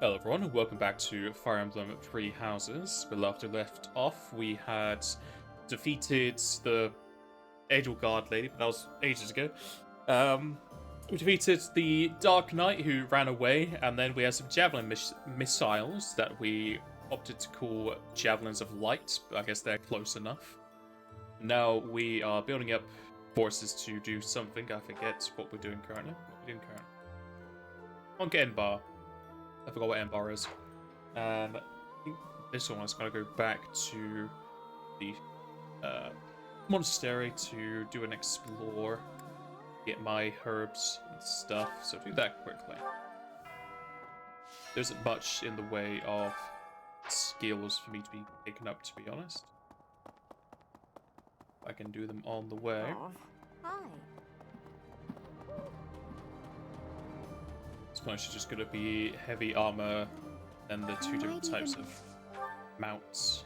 Hello everyone, and welcome back to Fire Emblem Three Houses. Where after left off, we had defeated the Angel Guard lady, but that was ages ago. We defeated the Dark Knight who ran away, and then we had some Javelin missiles that we opted to call Javelins of Light, but I guess they're close enough. Now we are building up forces to do something. I forget what we're doing currently. On Get Bar. I forgot what Ember is. I think this one is going to go back to the monastery to do an explore, get my herbs and stuff, so do that quickly. There isn't much in the way of skills for me to be picking up, to be honest. I can do them on the way. Oh, hi. It's mostly just going to be heavy armor and the two different types of mounts.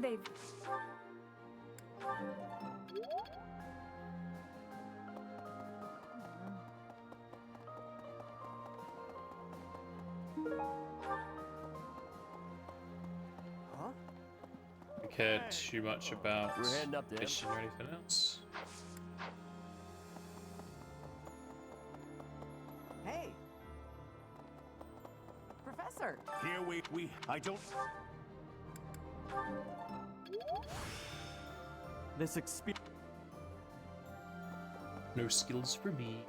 They've... Huh? Don't care too much about mission or anything else. Hey! Professor! Here I don't... This experience. No skills for me.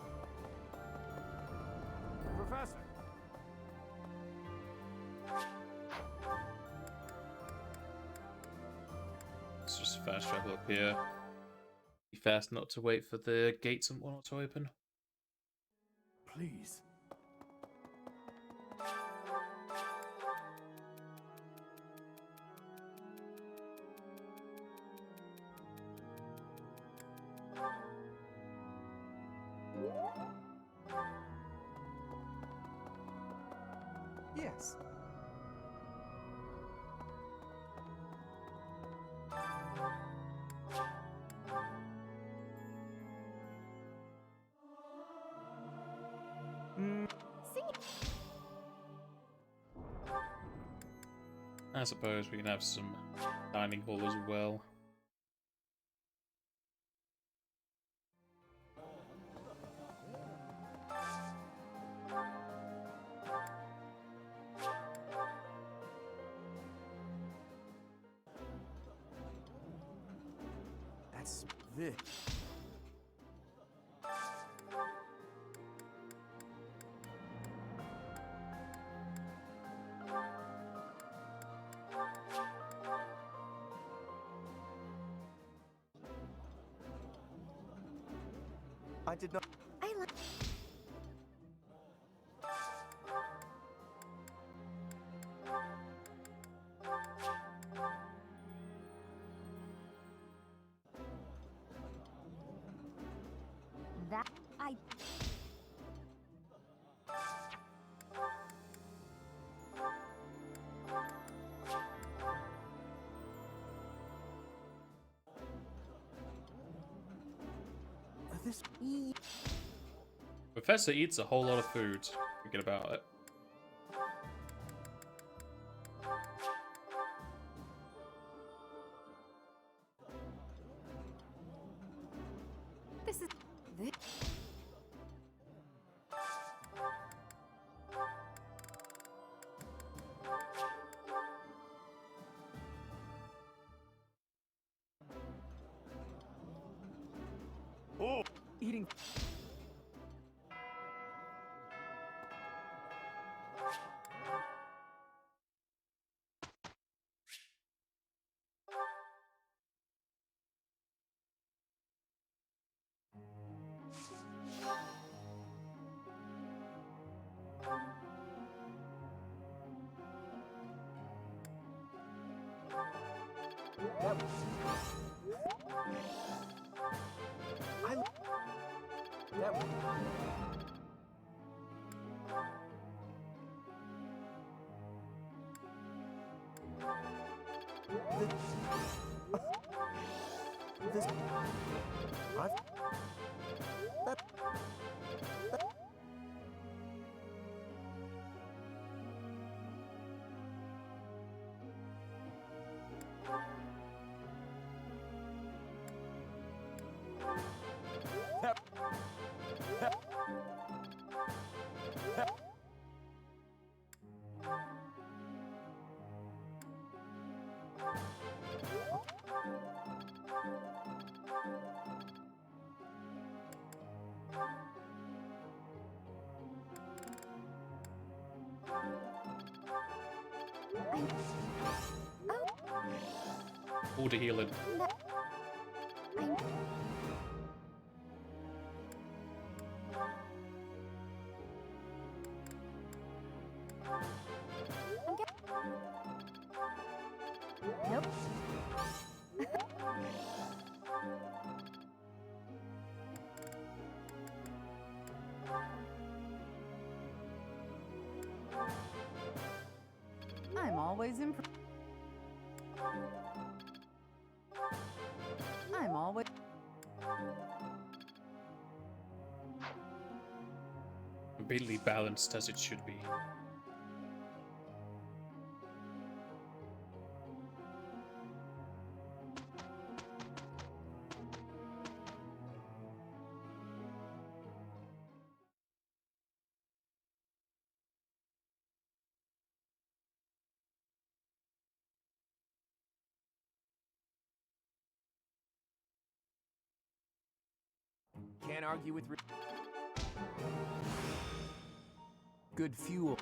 Professor! Let's just fast travel up here. Be fast not to wait for the gates and whatnot to open. Please. Yes. I suppose we can have some dining hall as well. That's this. I did not. I like... That... I... This. Professor eats a whole lot of food. Forget about it. This is... This... Oh! Eating. That I that this I've that that All the healing. Nope. I'm always impressed. I'm always. Completely balanced as it should be. can't argue with good fuel.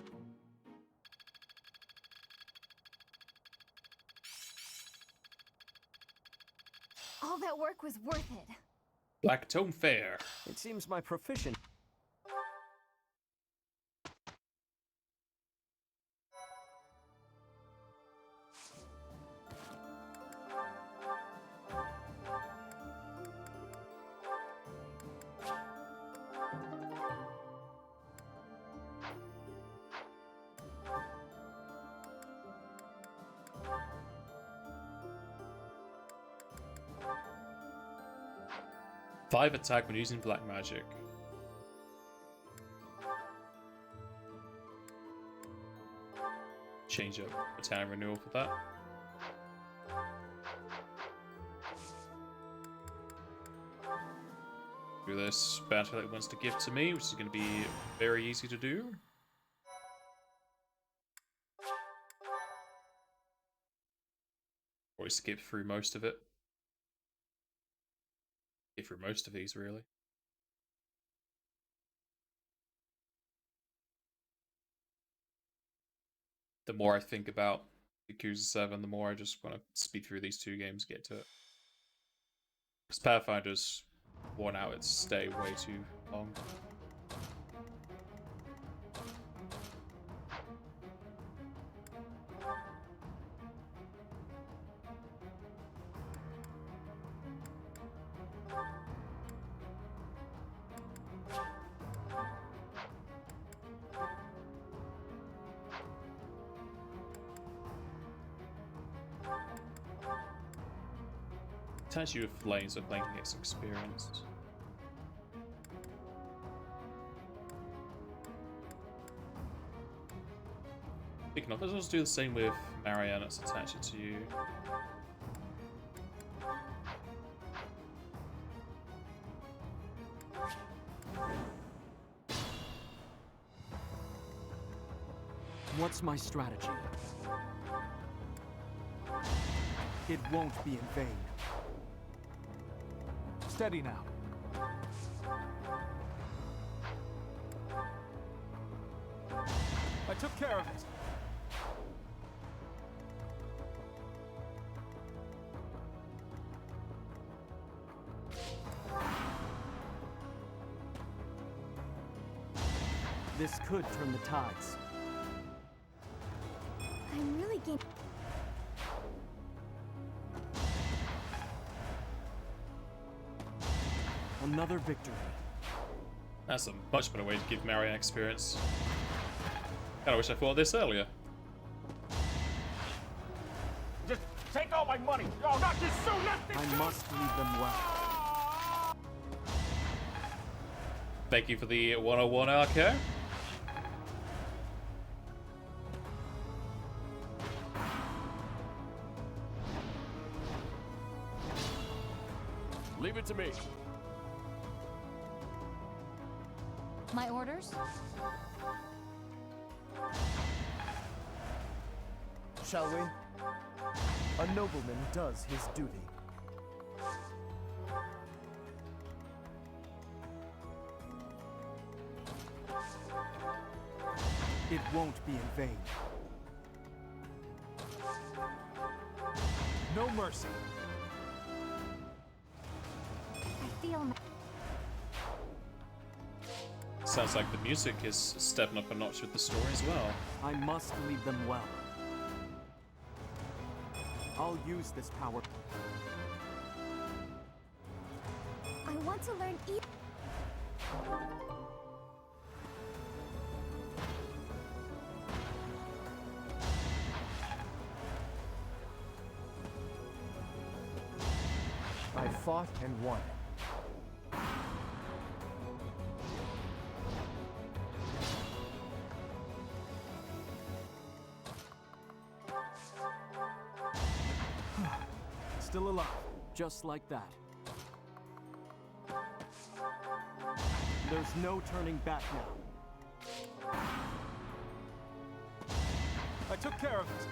All that work was worth it. Blacktone Fair. It seems my proficient. Five attack when using black magic. Change up a town renewal for that. Do this battle it wants to give to me, which is going to be very easy to do. Or skip through most of it. Skip through most of these, really. The more I think about Yakuza 7, the more I just want to speed through these two games, get to it. Because Pathfinder's worn out its stay way too long. Statue of Flames of Blanking its experience. Speaking of, let's also do the same with Marianne, let's attach it to you. What's my strategy? It won't be in vain. Steady now. I took care of it. This could turn the tides. I'm really getting. Another victory. That's a much better way to give Mary an experience. Kinda wish I thought of this earlier. Just take all my money. Oh, not this soon, not this I soon. must lead them well. Thank you for the 101 Arco. Leave it to me. My orders? Shall we? A nobleman does his duty. It won't be in vain. No mercy. I feel. Sounds like the music is stepping up a notch with the story as well. I must lead them well. I'll use this power. I want to learn I fought and won. Still alive, just like that. There's no turning back now. I took care of it.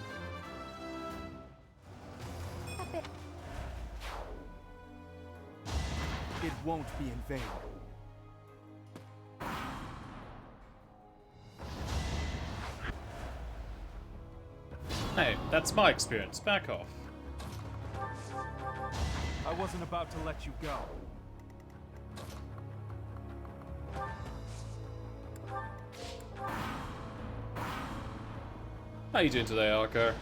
a bit. It won't be in vain. Hey, that's my experience. Back off. I wasn't about to let you go. How you doing today, Arco?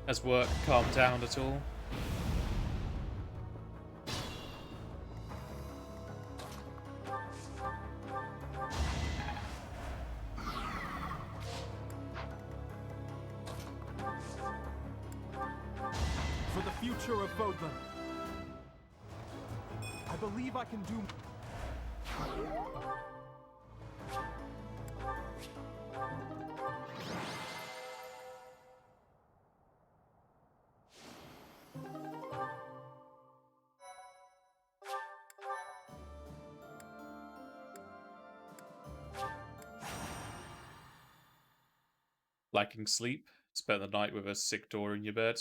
Has work calmed down at all? For the future of Bodlin. I believe I can do... Lacking sleep? Spend the night with a sick daughter in your bed?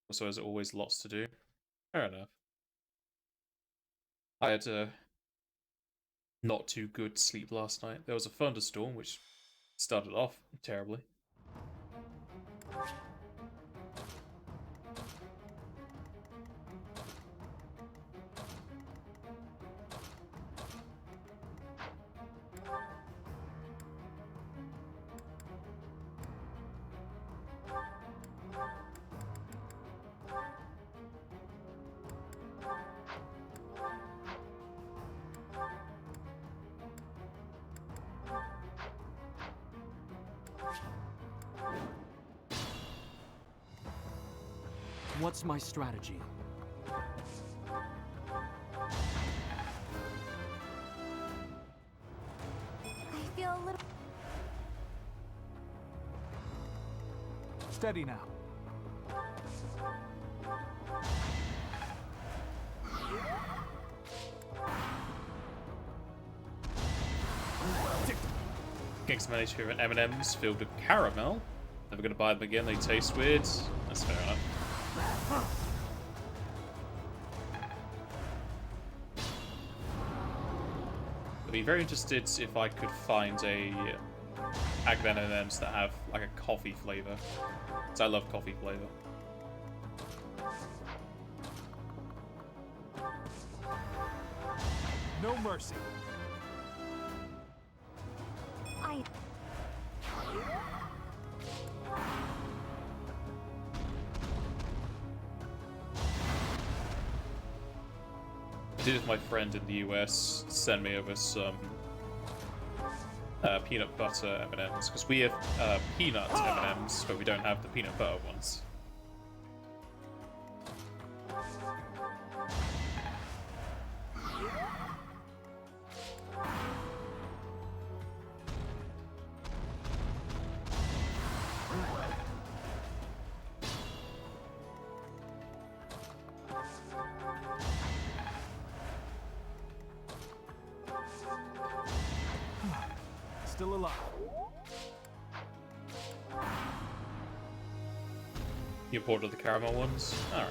Also, there's always lots to do. Fair enough. I had a not too good sleep last night. There was a thunderstorm, which started off terribly. What's my strategy? I feel a little. Steady now. Getting some managed here at M&M's filled with caramel. Never gonna buy them again, they taste weird. That's fair enough. I'd be very interested if I could find a pack of M&M's that have like a coffee flavor. Because I love coffee flavor. No mercy. I. did with my friend in the US send me over some peanut butter M&Ms, because we have peanut M&Ms, but we don't have the peanut butter ones. Still alive. You bought the caramel ones? Alright.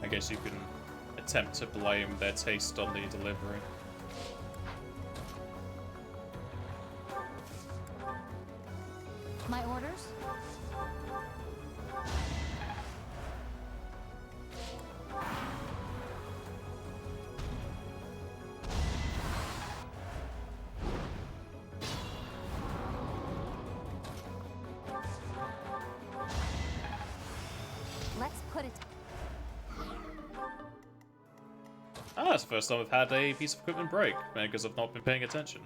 I guess you can attempt to blame their taste on the delivery. My orders? Let's put it. Ah, it's the first time I've had a piece of equipment break, because I've not been paying attention.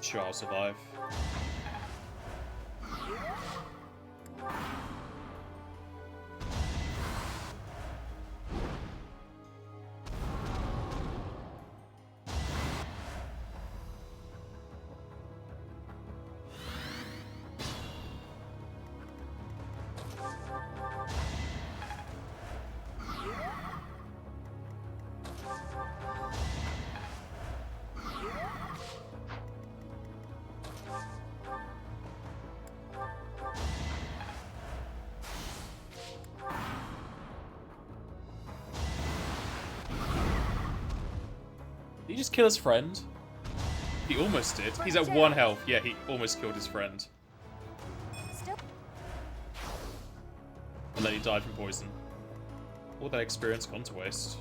Sure, I'll survive. Did he just kill his friend? He almost did. He's at 1 health. Yeah, he almost killed his friend. Still. And then he died from poison. All that experience gone to waste.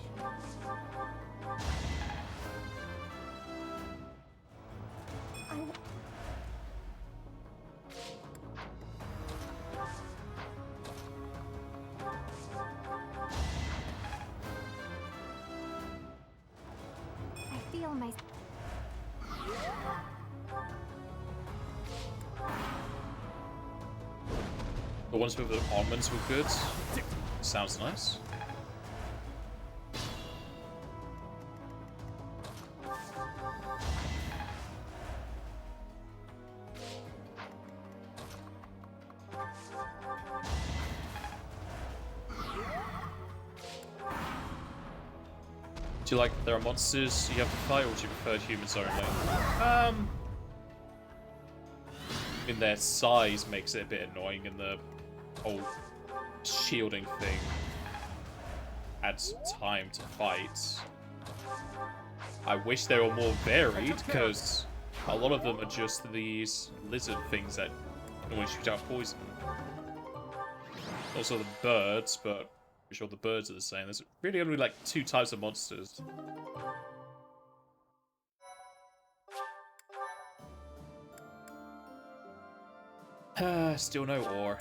I feel my. The ones with the almonds were good. Sounds nice. Do you like that there are monsters you have to fight, or do you prefer humans only? I mean, their size makes it a bit annoying, and the whole shielding thing adds time to fight. I wish they were more varied, because a lot of them are just these lizard things that normally shoot out poison. Also the birds, but I'm sure the birds are the same. There's really only like 2 types of monsters. Still no ore.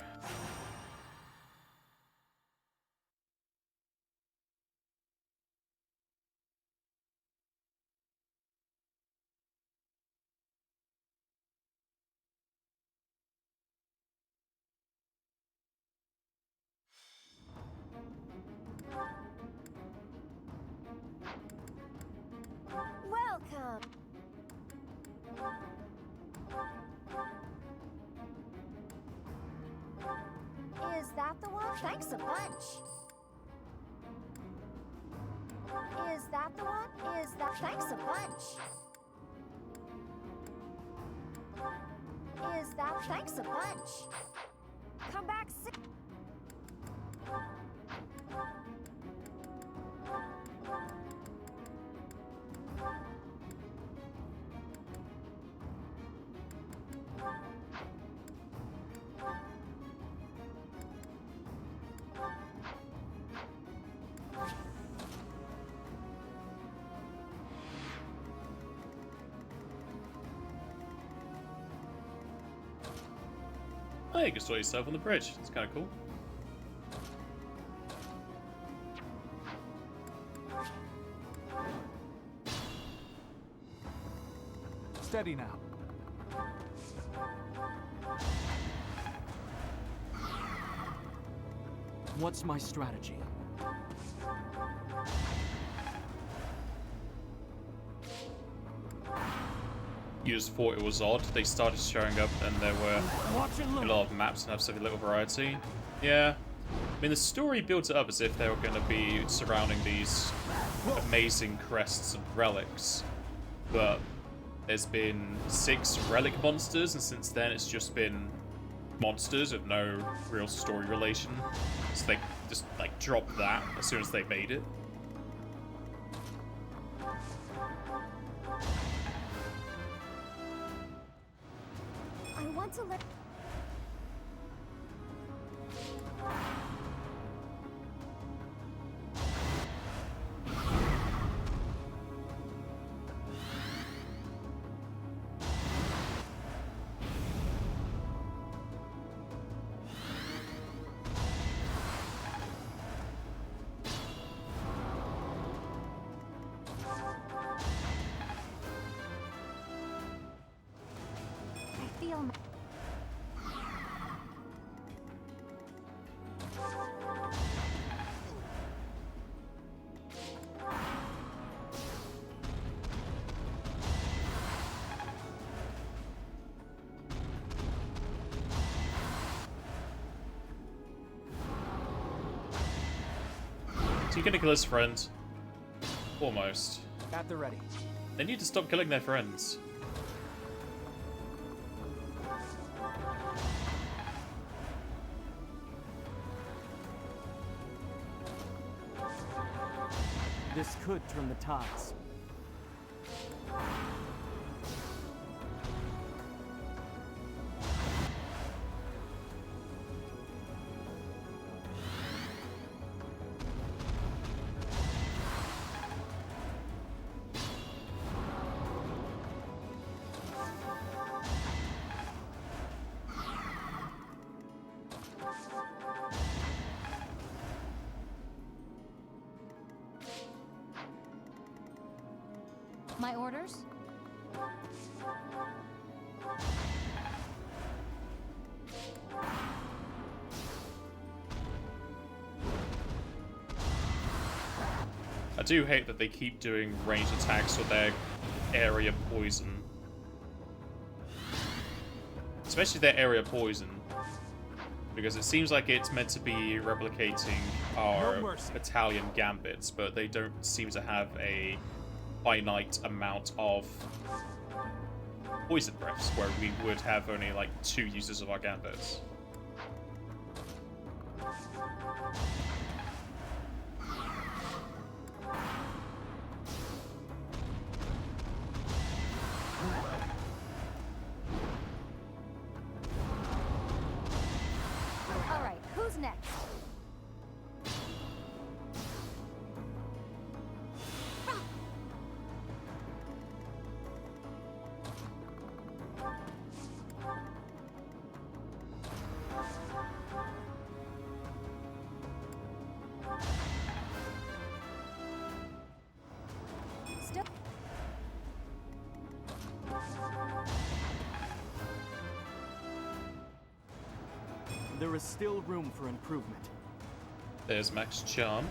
Welcome. Is that the one? Thanks a bunch. Is that the one? Is that? Thanks a bunch. Is that? Thanks a bunch. Come back. Oh, you can store yourself on the bridge. It's kind of cool. Steady now. What's my strategy? You just thought it was odd. They started showing up and there were a lot of maps and have such a little variety. Yeah. I mean, the story builds it up as if they were going to be surrounding these amazing crests and relics. But there's been 6 relic monsters, and since then it's just been monsters with no real story relation. So they just, like, dropped that as soon as they made it. I want to let. I feel. So you're gonna kill his friend? Almost. At the ready. They need to stop killing their friends. This could turn the tides. My orders? I do hate that they keep doing ranged attacks with their area poison. Especially their area poison. Because it seems like it's meant to be replicating our No mercy. Italian gambits, but they don't seem to have a finite amount of poison breaths, where we would have only like 2 uses of our gambits. All right, who's next? Still. There is still room for improvement. There's Max Charm.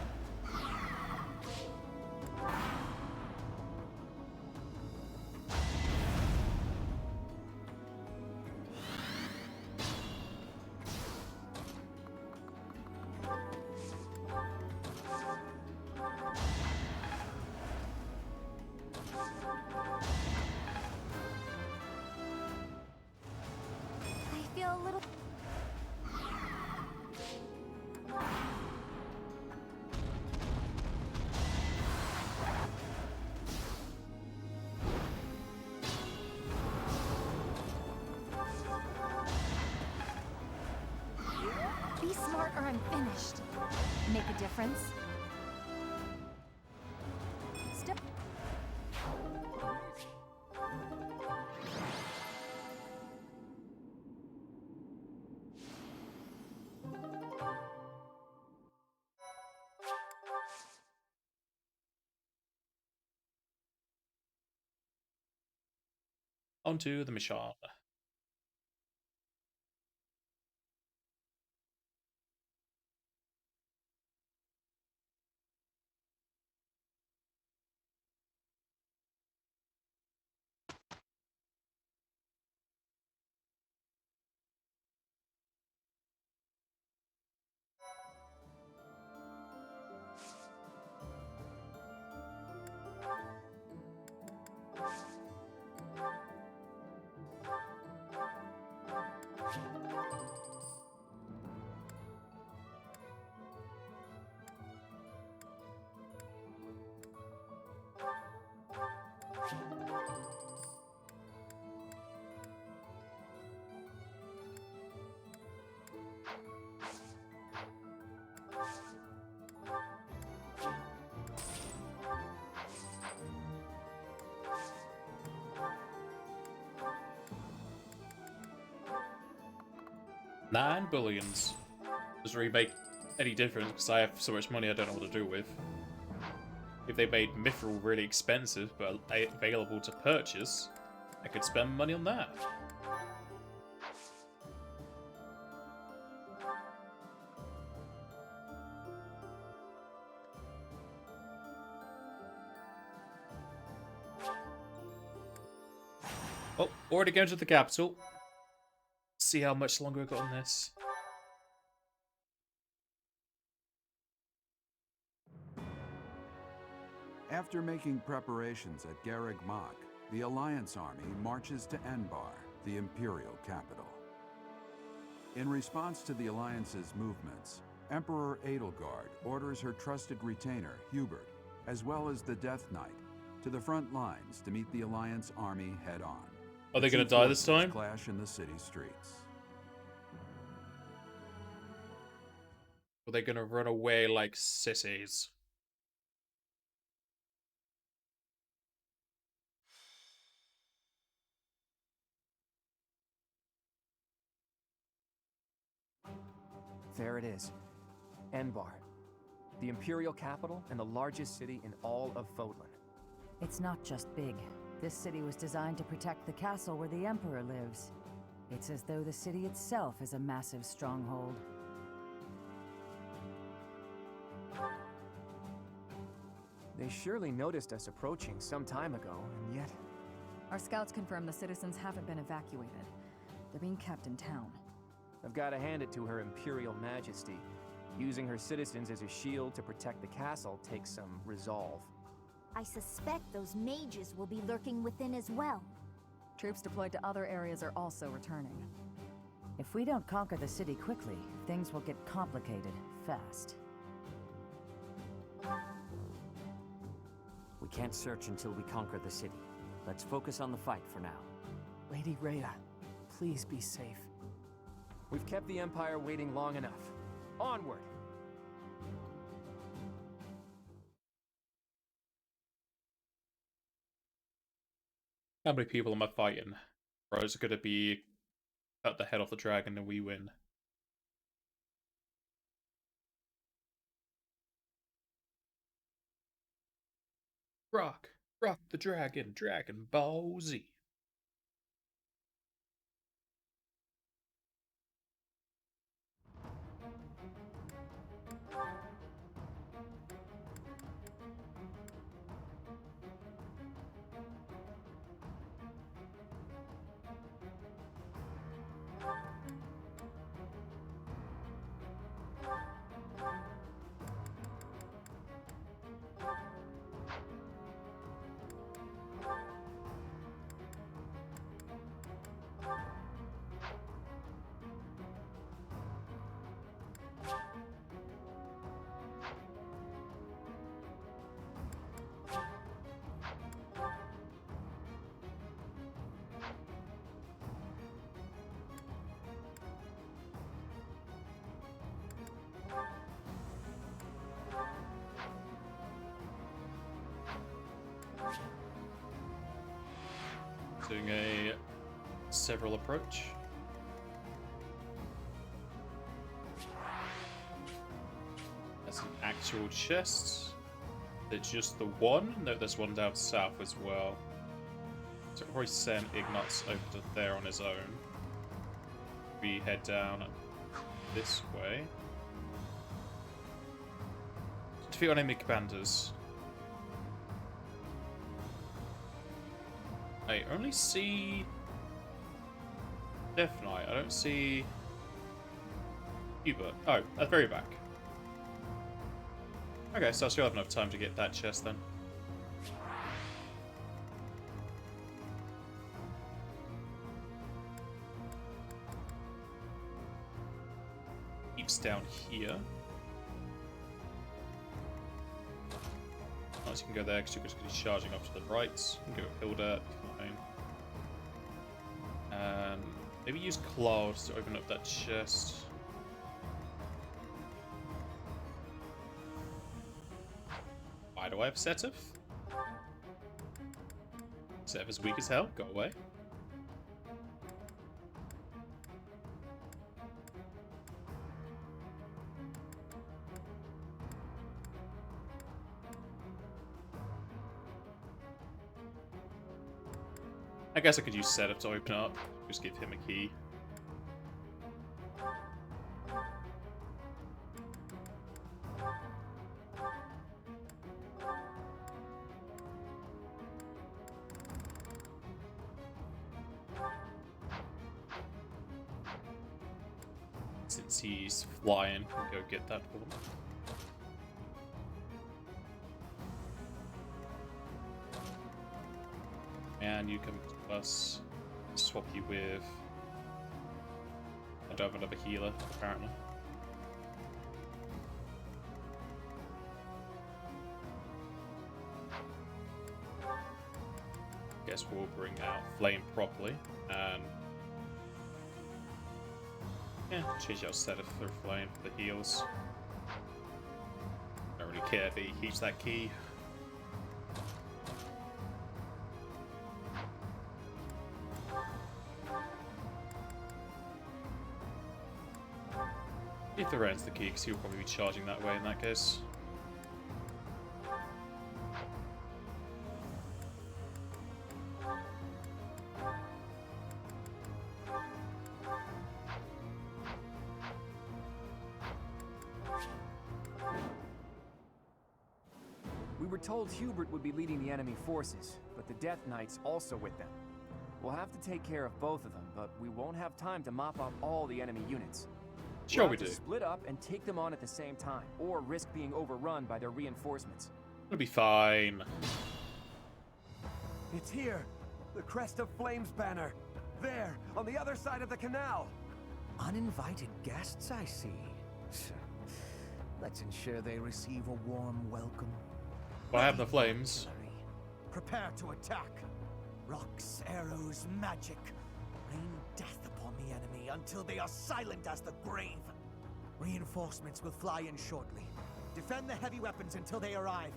I feel a little. Be smart or I'm finished. Make a difference. Still. onto the mission. $9 billion. Doesn't really make any difference because I have so much money I don't know what to do with. If they made Mithril really expensive but available to purchase, I could spend money on that. Oh, already going to the capital. See how much longer we've got on this. After making preparations at Garreg Mach, the Alliance army marches to Enbar, the imperial capital. In response to the Alliance's movements, Emperor Edelgard orders her trusted retainer, Hubert, as well as the Death Knight, to the front lines to meet the Alliance army head-on. Are they going to die this time? Clash in the city streets. Or are they going to run away like sissies? There it is. Enbar. The imperial capital and the largest city in all of Fodlan. It's not just big. This city was designed to protect the castle where the Emperor lives. It's as though the city itself is a massive stronghold. They surely noticed us approaching some time ago, and yet... Our scouts confirm the citizens haven't been evacuated. They're being kept in town. I've got to hand it to Her Imperial Majesty. Using her citizens as a shield to protect the castle takes some resolve. I suspect those mages will be lurking within as well. Troops deployed to other areas are also returning. If we don't conquer the city quickly, things will get complicated fast. We can't search until we conquer the city. Let's focus on the fight for now. Lady Rhea, please be safe. We've kept the Empire waiting long enough. Onward! How many people am I fighting? Or is it going to be cut the head off the dragon and we win? Rock the dragon, Dragon Ball Z. Doing a several approach. That's an actual chest. There's just the one? No, there's one down south as well. So we'll probably send Ignatz over to there on his own. We head down this way. Defeat enemy commanders. I only see Death Knight. I don't see Hubert. Oh, at the very back. Okay, so I still have enough time to get that chest then. Keeps down here. Nice, you can go there because you're just going to be charging up to the right. You can go Hilda, fine. And maybe use Cloud to open up that chest. Why do I have Setuf? Setuf is weak as hell. Go away. I guess I could use Setup to open up. Just give him a key. Since he's flying, we'll go get that for him. And you come to us, swap you with... I don't have another healer, apparently. Guess we'll bring out Flame properly, and... yeah, change our setup for Flame for the heals. Don't really care if he keeps that key. If the rent's the key, because he'll probably be charging that way in that case. We were told Hubert would be leading the enemy forces, but the Death Knight's also with them. We'll have to take care of both of them, but we won't have time to mop up all the enemy units. Sure We'll we have do. to split up and take them on at the same time, or risk being overrun by their reinforcements. It'll be fine. It's here! The Crest of Flames banner! There, on the other side of the canal! Uninvited guests, I see. Let's ensure they receive a warm welcome. Well, I have the flames. Prepare to attack. Rocks, arrows, magic. Rain death upon the enemy until they are silent as the grave. Reinforcements will fly in shortly. Defend the heavy weapons until they arrive.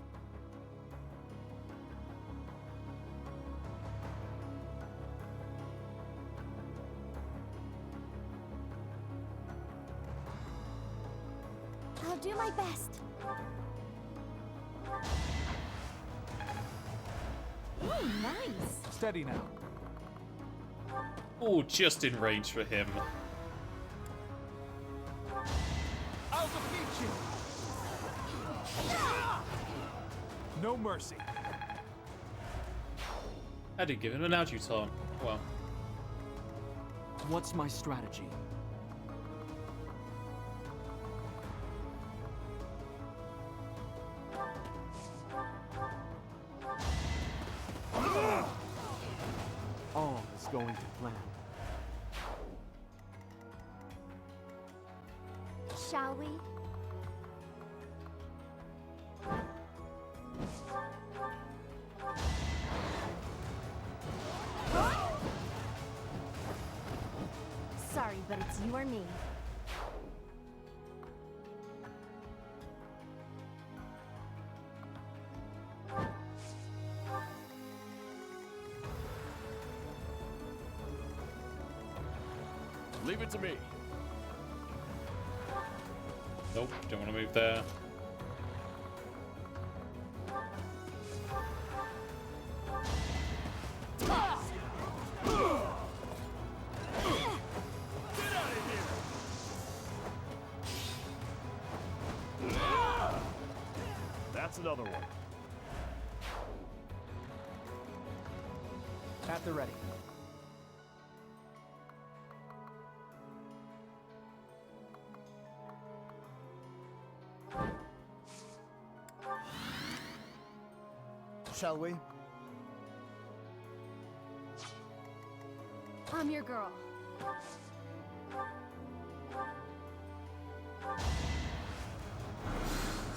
I'll do my best. Ooh, nice. Steady now. Oh, just in range for him. I'll defeat you! No mercy. I did give him an adjutant. Well, What's my strategy? All is going to plan. Shall we? Sorry, but it's you or me. Leave it to me. nope, don't want to move there. another one. At the ready. Shall we? I'm your girl.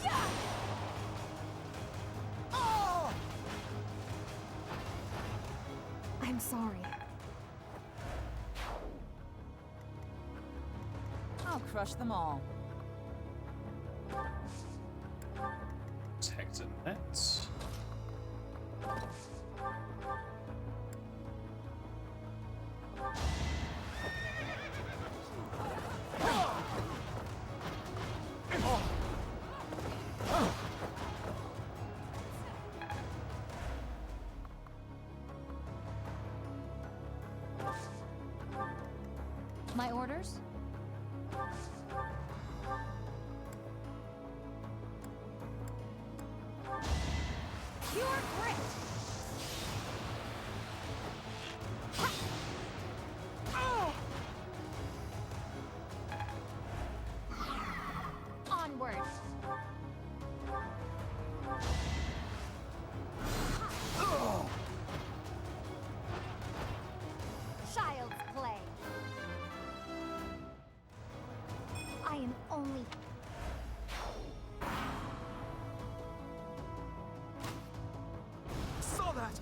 Yeah! Oh! I'm sorry. I'll crush them all. Protect and net. My orders? Pure grit! Ha! Oh! Onward! Oh! Child's play. I am only... Saw that!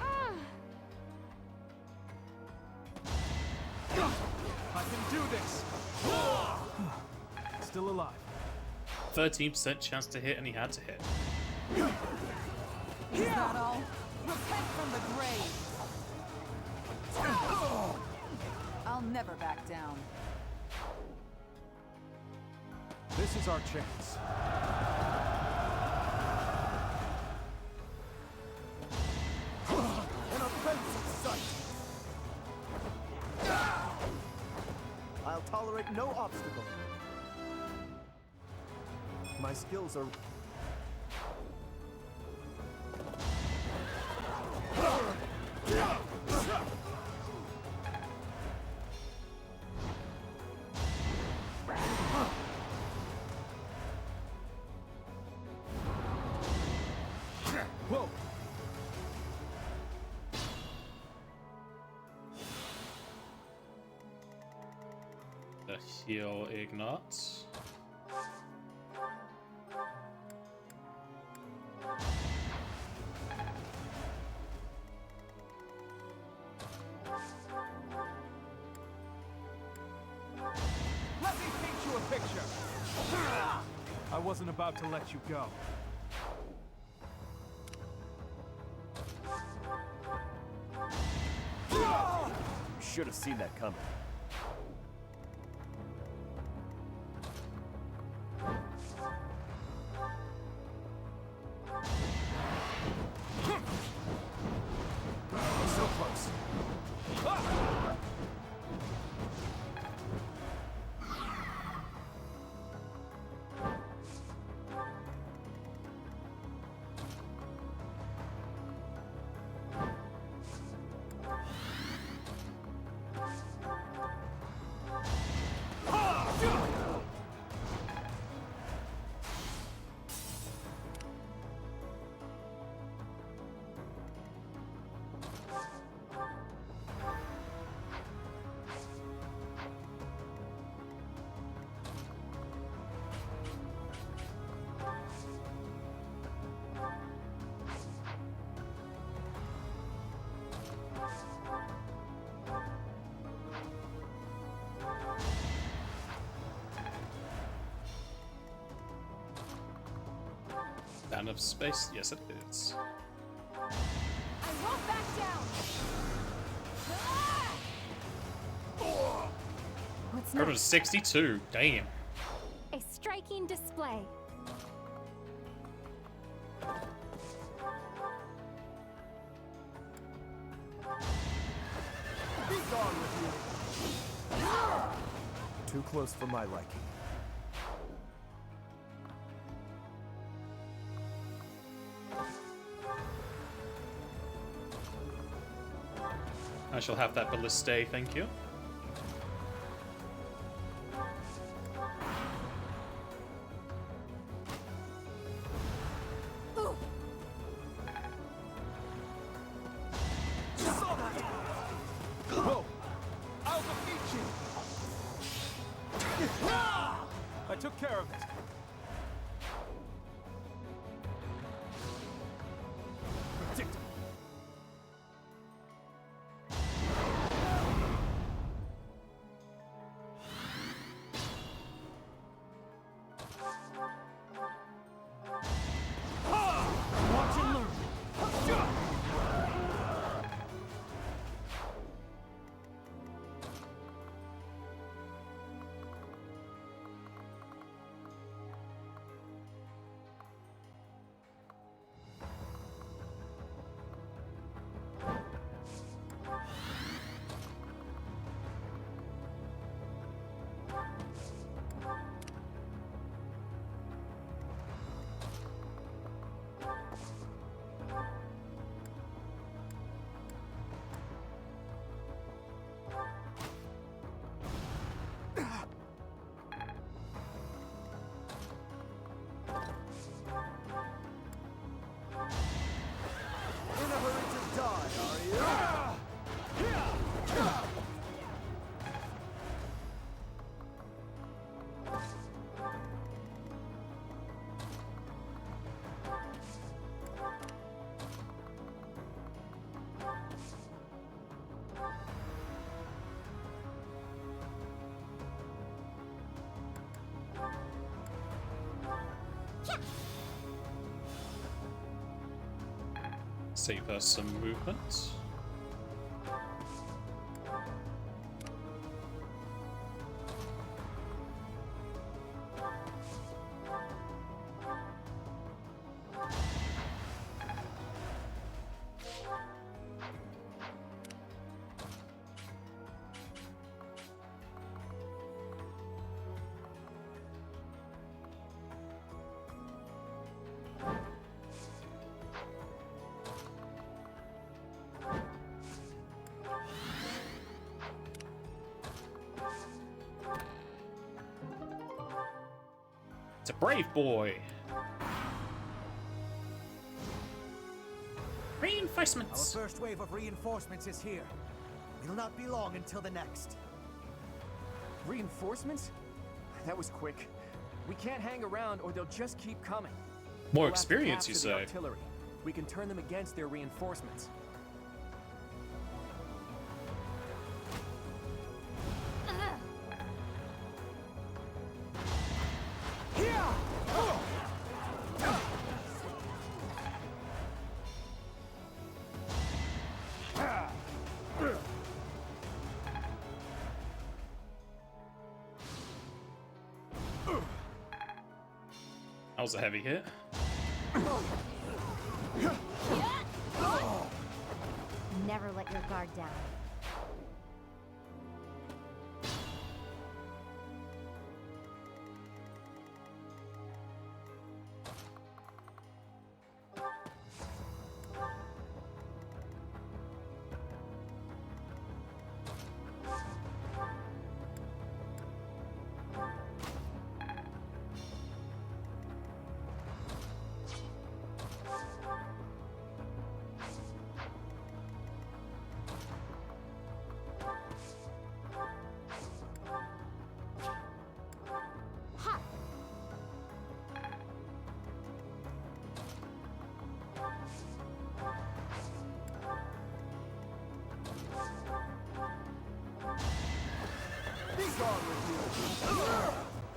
Ah! I can do this! Still alive. 13% chance to hit, and he had to hit. Is that all? Repent from the grave! I'll never back down. This is our chance. An offensive sight! I'll tolerate no obstacle. My skills are... Whoa! The heal ignite. Let me paint you a picture! I wasn't about to let you go. You should have seen that coming. So close. Enough space? Yes, it is. I won't back down! Ah! What's Go to next? 62. Damn. A striking display. Be gone with you! Too close for my liking. I shall have that ballista, thank you. Whoa! I'll defeat you! I took care of it. Predictable. Watch and learn. In a hurry to die, are you? Save us some movement. It's a brave boy. Our Reinforcements. first wave of reinforcements is here. It'll not be long until the next. Reinforcements? That was quick. We can't hang around or they'll just keep coming. More We'll have to experience, you capture the say? artillery. We can turn them against their reinforcements. That was a heavy hit. Never let your guard down.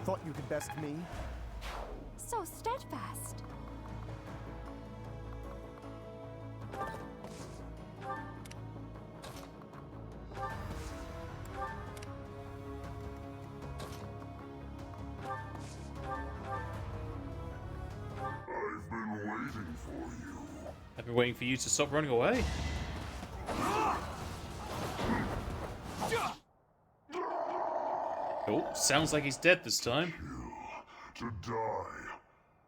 Thought you could best me? So steadfast. I've been waiting for you. I've been waiting for you to stop running away. Oh, sounds like he's dead this time. To die.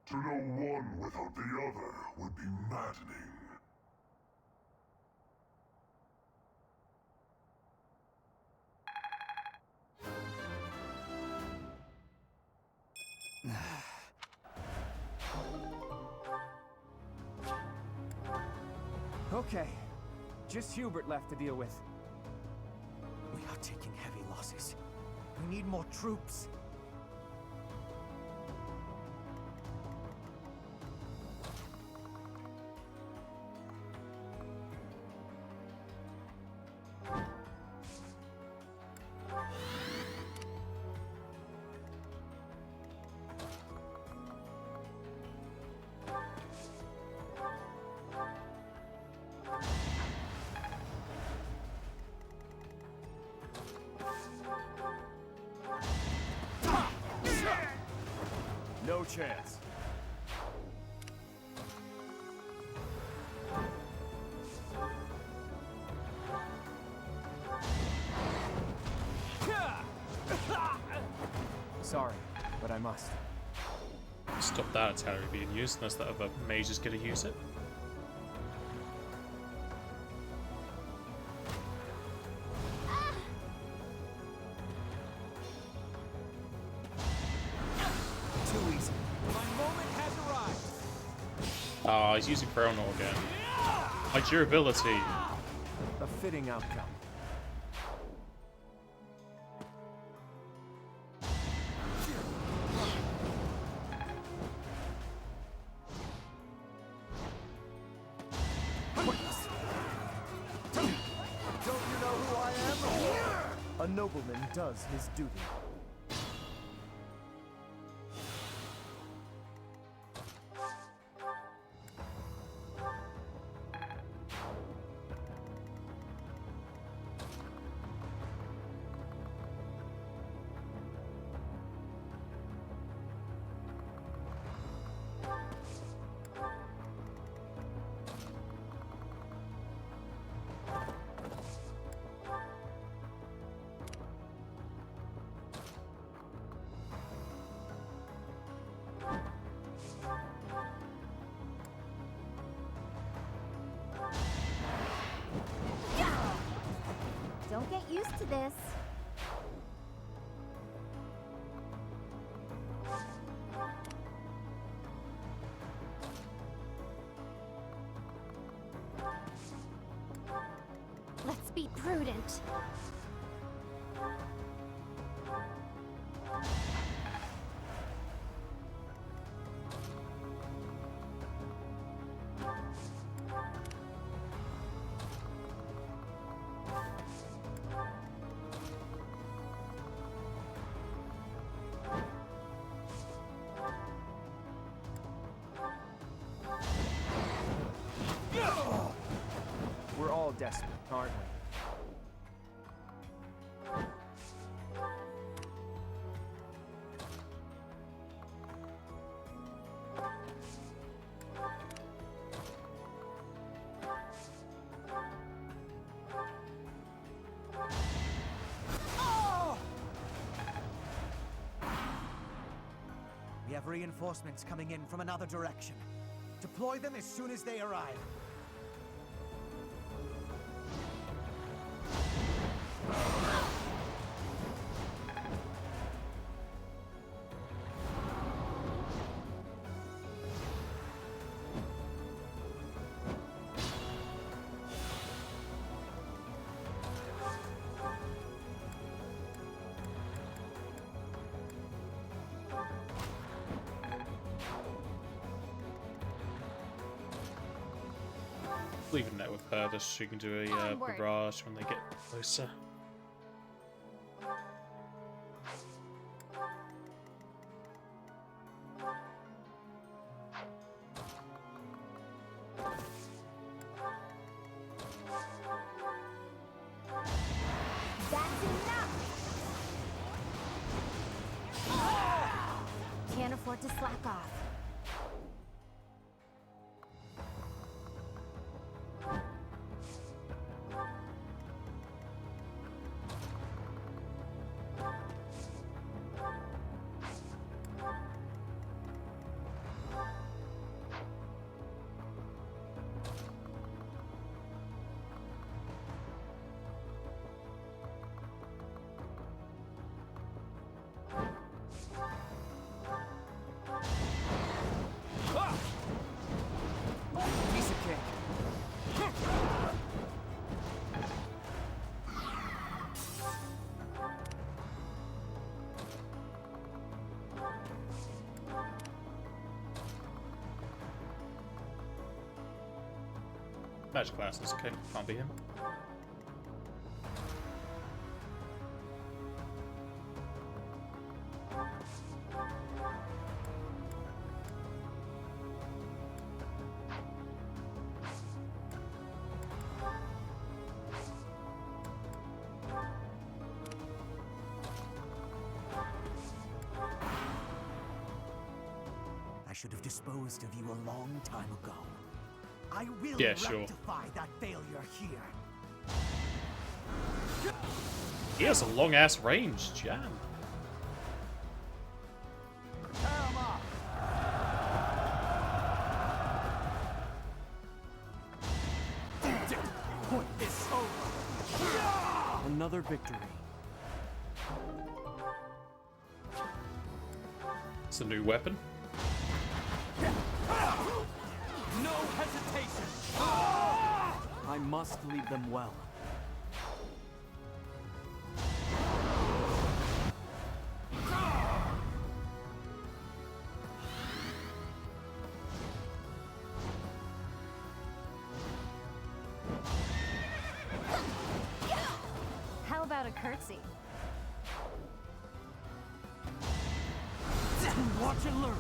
To know one without the other would be maddening. Okay. Just Hubert left to deal with. We are taking heavy losses. We need more troops. No chance. Sorry, but I must. Stop that artillery being used unless that other mage is going to use it. Too easy. My moment has arrived. Ah, he's using Chronal again. My durability. A fitting outcome. Don't you know who I am? A nobleman does his duty. Don't get used to this. Let's be prudent. We're all desperate, aren't we? We have reinforcements coming in from another direction. Deploy them as soon as they arrive. Leaving that with her, just so she can do a Onward. barrage when they get closer. That's enough! Can't afford to slack off. Magic glasses. Okay, can't be him. I should have disposed of you a long time ago. I will Yeah, sure. rectify that failure here. He has a long ass range, jam. Put this over. Another victory. It's a new weapon. No hesitation! I must lead them well. How about a curtsy? Watch and learn.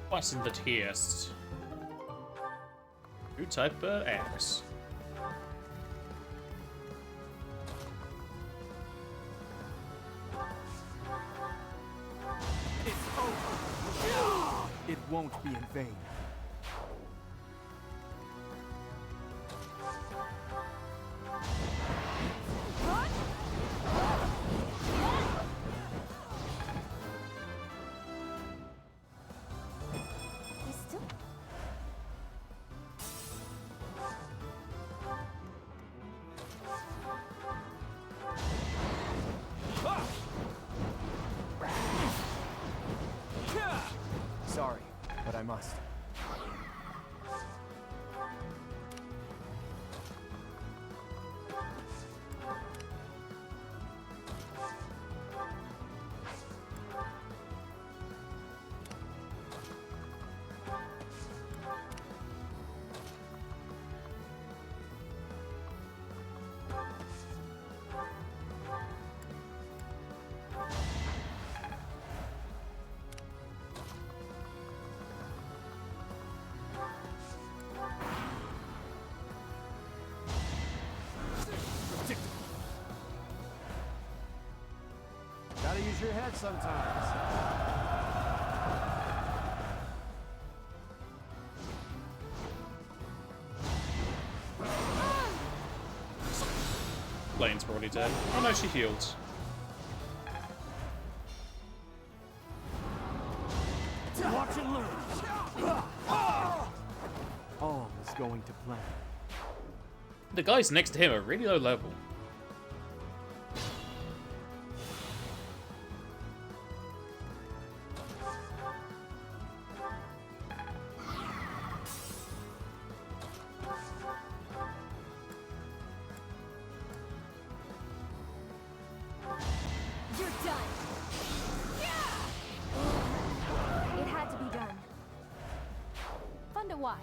What's in the test? New type X. It's over. It won't be in vain. He's still. Sorry, but I must. Gotta use your head sometimes. Lane's probably dead. Oh no, she healed. Watch and learn. All is going to plan. The guys next to him are really low level. You're done. It had to be done. Fun to watch.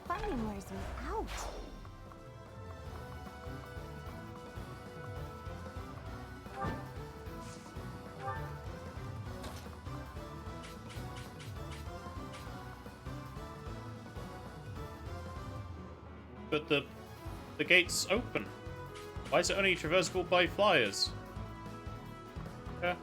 Fighting wears me out. But the gate's open. Why is it only traversable by flyers? Yeah.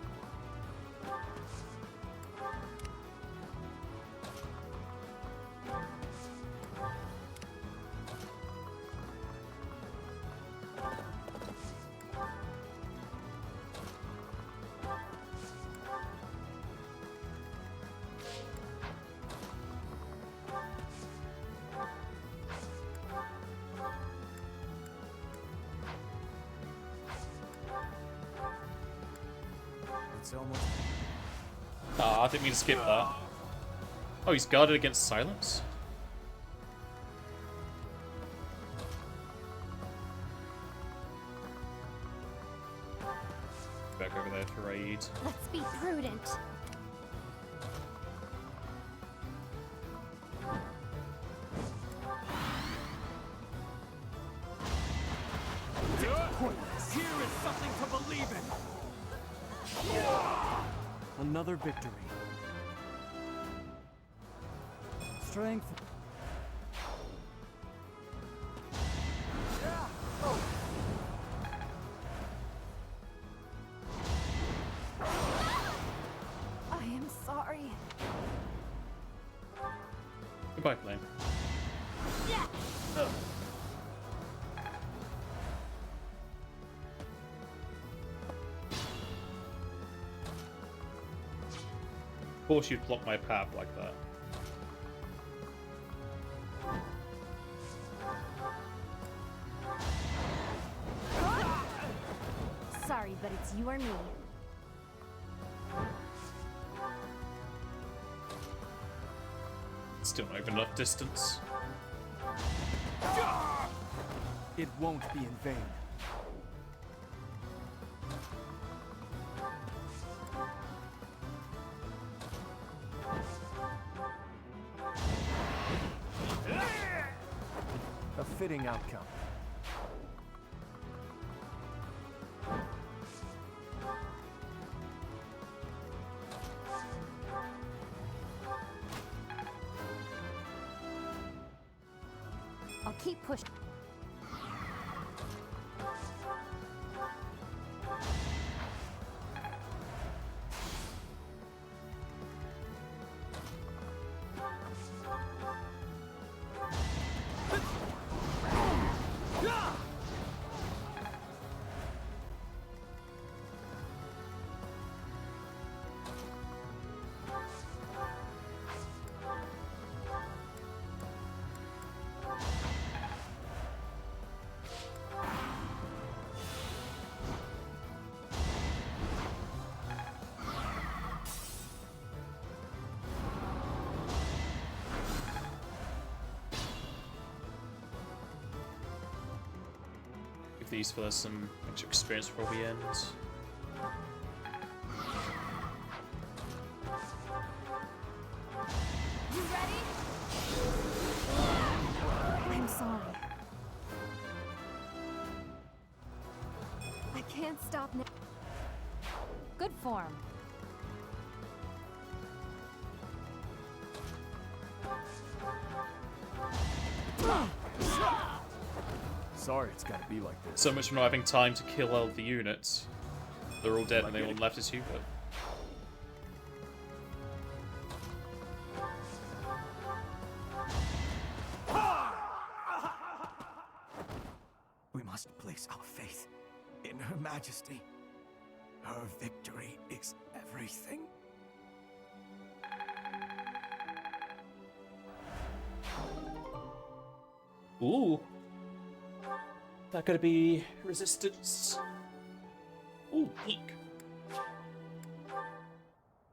so much. Ah, I didn't mean to skip that. Oh, he's guarded against silence? Back over there to raid. Let's be prudent. Here is something to believe in. Another victory. Strength. I am sorry. Goodbye, Flame. Yeah. Of course you'd block my path like that. Sorry, but it's you or me. Still not even enough distance. It won't be in vain. A fitting outcome. I'll keep pushing. These for some extra experience before we end. You ready? I'm sorry. I can't stop now. Good form. Sorry it's gotta be like this. So much for not having time to kill all the units. They're all dead and they all left as you, but... We must place our faith in Her Majesty. Her victory is everything. Ooh. That could be resistance. Ooh, peek.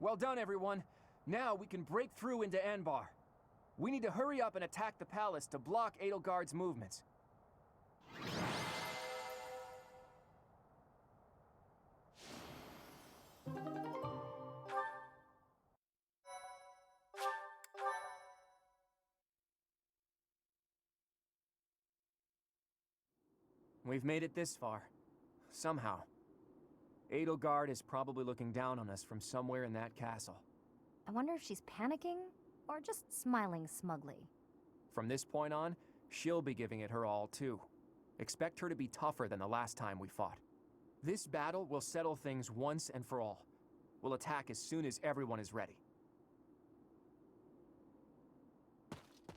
Well done, everyone. Now we can break through into Anbar. We need to hurry up and attack the palace to block Edelgard's movements. We've made it this far. Somehow. Edelgard is probably looking down on us from somewhere in that castle. I wonder if she's panicking or just smiling smugly. From this point on, she'll be giving it her all too. Expect her to be tougher than the last time we fought. This battle will settle things once and for all. We'll attack as soon as everyone is ready.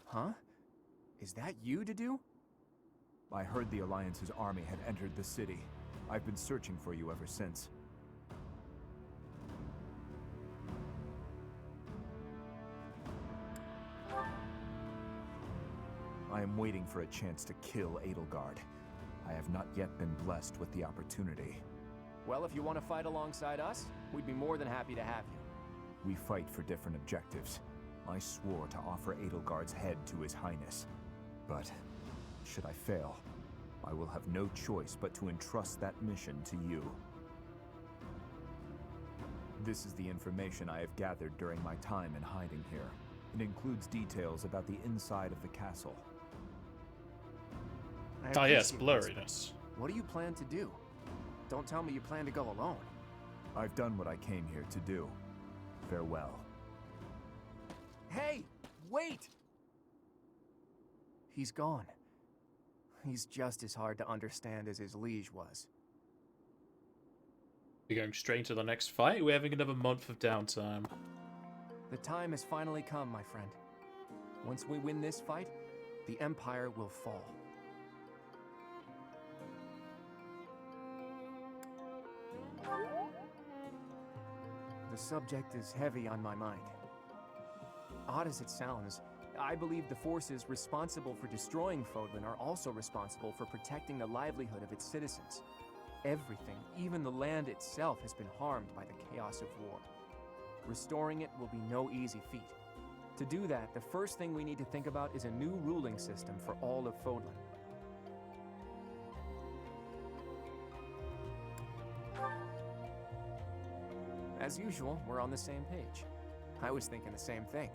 Huh? Is that you, Dedu? I heard the Alliance's army had entered the city. I've been searching for you ever since. I am waiting for a chance to kill Edelgard. I have not yet been blessed with the opportunity. Well, if you want to fight alongside us, we'd be more than happy to have you. We fight for different objectives. I swore to offer Edelgard's head to His Highness. But, should I fail, I will have no choice but to entrust that mission to you. This is the information I have gathered during my time in hiding here. It includes details about the inside of the castle. Ah, yes, appreciate this, blurriness. but what do you plan to do? Don't tell me you plan to go alone. I've done what I came here to do. Farewell. Hey! Wait! He's gone. He's just as hard to understand as his liege was. We're going straight to the next fight. We're having another month of downtime. The time has finally come, my friend. Once we win this fight, the Empire will fall. The subject is heavy on my mind. Odd as it sounds, I believe the forces responsible for destroying Fodlan are also responsible for protecting the livelihood of its citizens. Everything, even the land itself, has been harmed by the chaos of war. Restoring it will be no easy feat. To do that, the first thing we need to think about is a new ruling system for all of Fodlan. As usual, we're on the same page. I was thinking the same thing.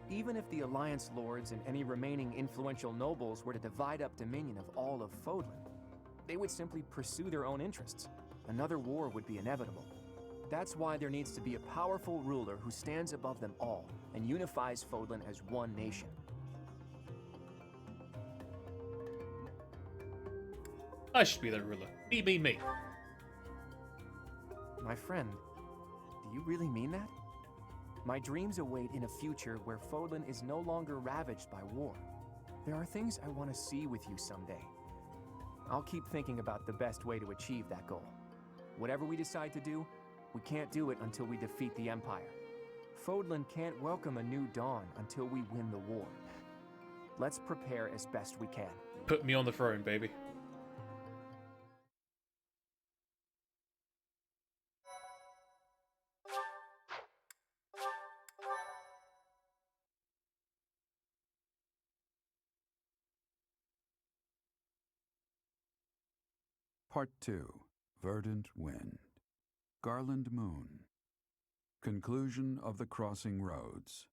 Even if the Alliance lords and any remaining influential nobles were to divide up dominion of all of Fodlan, they would simply pursue their own interests. Another war would be inevitable. That's why there needs to be a powerful ruler who stands above them all and unifies Fodlan as one nation. I should be the ruler. Me. My friend, do you really mean that? My dreams await in a future where Fodlan is no longer ravaged by war. There are things I want to see with you someday. I'll keep thinking about the best way to achieve that goal. Whatever we decide to do, we can't do it until we defeat the Empire. Fodlan can't welcome a new dawn until we win the war. Let's prepare as best we can. Put me on the throne, baby. Part 2. Verdant Wind. Garland Moon. Conclusion of the Crossing Roads.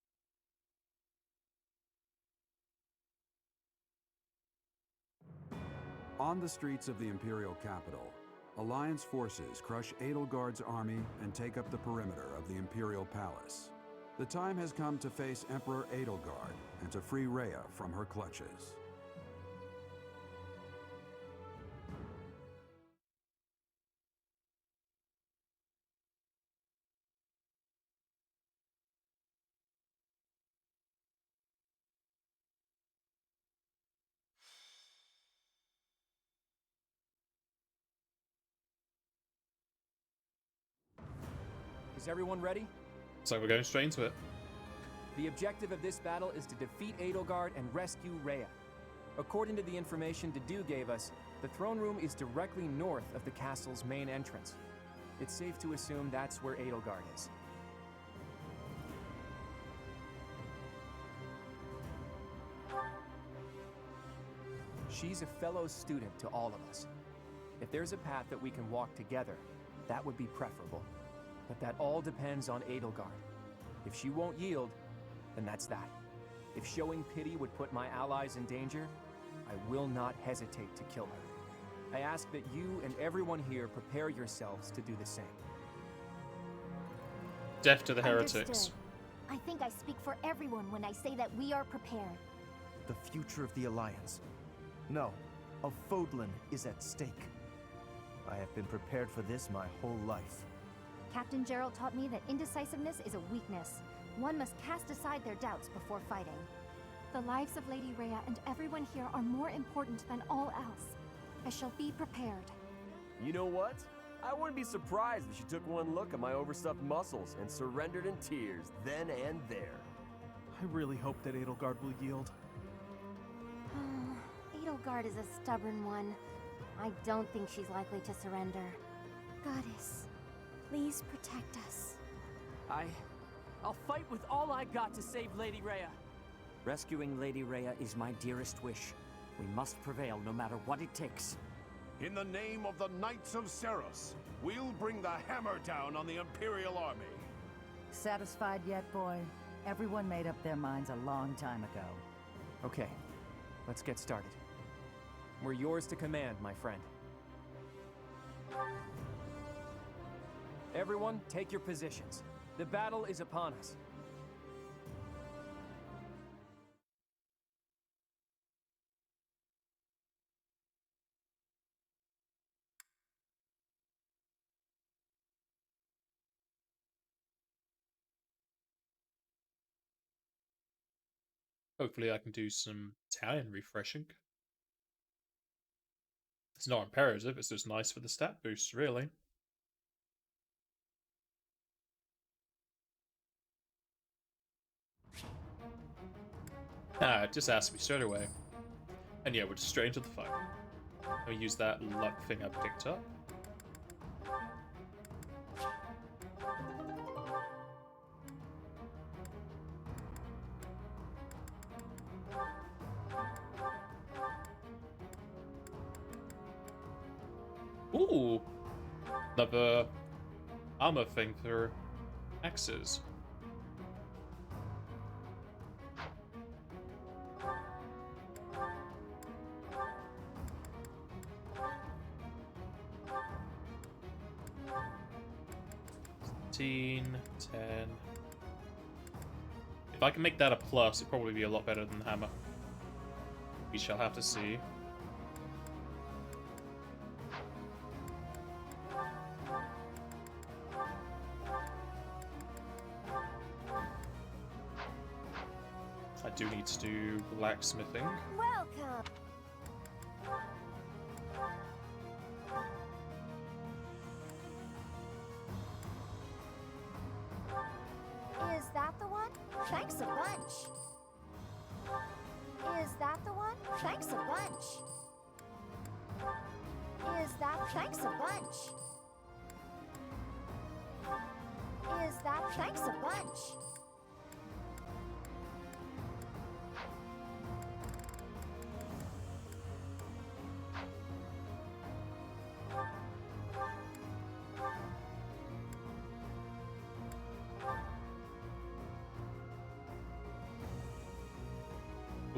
On the streets of the Imperial capital, Alliance forces crush Edelgard's army and take up the perimeter of the Imperial Palace. The time has come to face Emperor Edelgard and to free Rhea from her clutches. Is everyone ready? So we're going straight into it. The objective of this battle is to defeat Edelgard and rescue Rhea. According to the information Dedu gave us, the throne room is directly north of the castle's main entrance. It's safe to assume that's where Edelgard is. She's a fellow student to all of us. If there's a path that we can walk together, that would be preferable. But that all depends on Edelgard. If she won't yield, then that's that. If showing pity would put my allies in danger, I will not hesitate to kill her. I ask that you and everyone here prepare yourselves to do the same. Death to the heretics. Understood. I think I speak for everyone when I say that we are prepared. The future of the Alliance, no, of Fodlan, is at stake. I have been prepared for this my whole life. Captain Gerald taught me that indecisiveness is a weakness. One must cast aside their doubts before fighting. The lives of Lady Rhea and everyone here are more important than all else. I shall be prepared. You know what? I wouldn't be surprised if she took one look at my overstuffed muscles and surrendered in tears then and there. I really hope that Edelgard will yield. Edelgard is a stubborn one. I don't think she's likely to surrender. Goddess, please protect us. I'll fight with all I got to save Lady Rhea. Rescuing Lady Rhea is my dearest wish. We must prevail no matter what it takes. In the name of the Knights of Seros, we'll bring the hammer down on the Imperial Army. Satisfied yet, boy? Everyone made up their minds a long time ago. Okay, let's get started. We're yours to command, my friend. Everyone, take your positions. The battle is upon us. Hopefully I can do some Italian refreshing. It's not imperative, it's just nice for the stat boost, really. Ah, it just asked me straight away. And yeah, we're just straight into the fight. I'll use that luck thing I picked up. Ooh! Another armor thing for axes. $10. If I can make that a plus, it'd probably be a lot better than the hammer. We shall have to see. I do need to do blacksmithing. Welcome! Is that the one? Thanks a bunch. Is that the one? Thanks a bunch. Is that thanks a bunch? Is that thanks a bunch?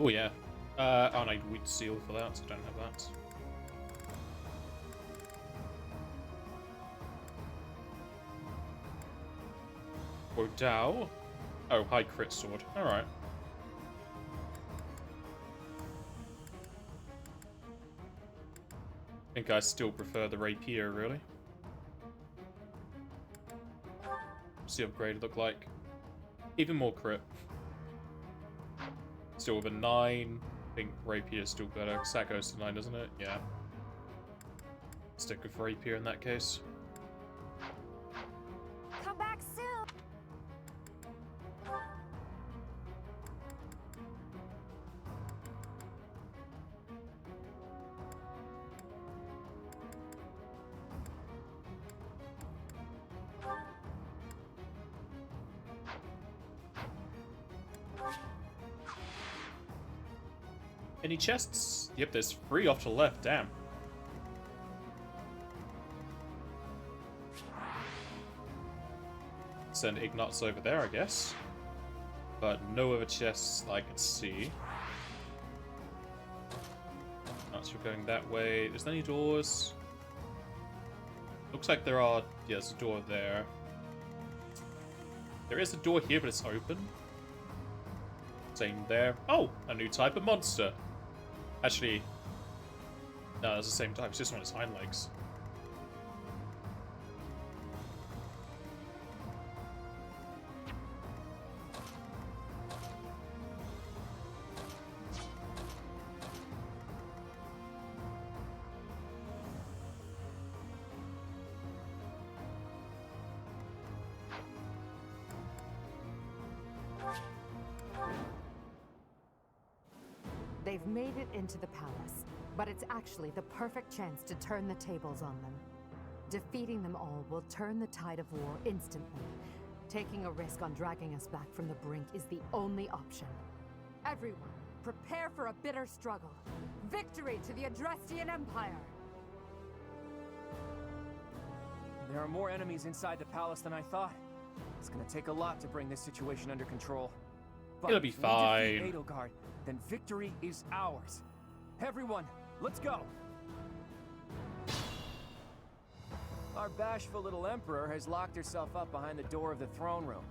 Oh yeah. Oh, I need wheat seal for that, so I don't have that. Or Dow. Oh, high crit sword. Alright. I think I still prefer the rapier, really. What's the upgrade look like? Even more crit. Still with a 9. I think rapier is still better, because that goes to 9, doesn't it? Yeah. Stick with rapier in that case. Come back soon! Any chests? Yep, there's 3 off to the left, damn. Send Ignatz over there, I guess. But no other chests I can see. Ignatz, we're going that way. Is there any doors? Looks like there are. Yeah, there's a door there. There is a door here, but it's open. Same there. Oh, a new type of monster. Actually, no, it's the same type. It's just on its hind legs. They've made it into the palace, but it's actually the perfect chance to turn the tables on them. Defeating them all will turn the tide of war instantly. Taking a risk on dragging us back from the brink is the only option. Everyone, prepare for a bitter struggle. Victory to the Adrestian Empire! There are more enemies inside the palace than I thought. It's gonna take a lot to bring this situation under control. But It'll be if we fine. defeat Edelgard, then victory is ours. Everyone, let's go! Our bashful little emperor has locked herself up behind the door of the throne room.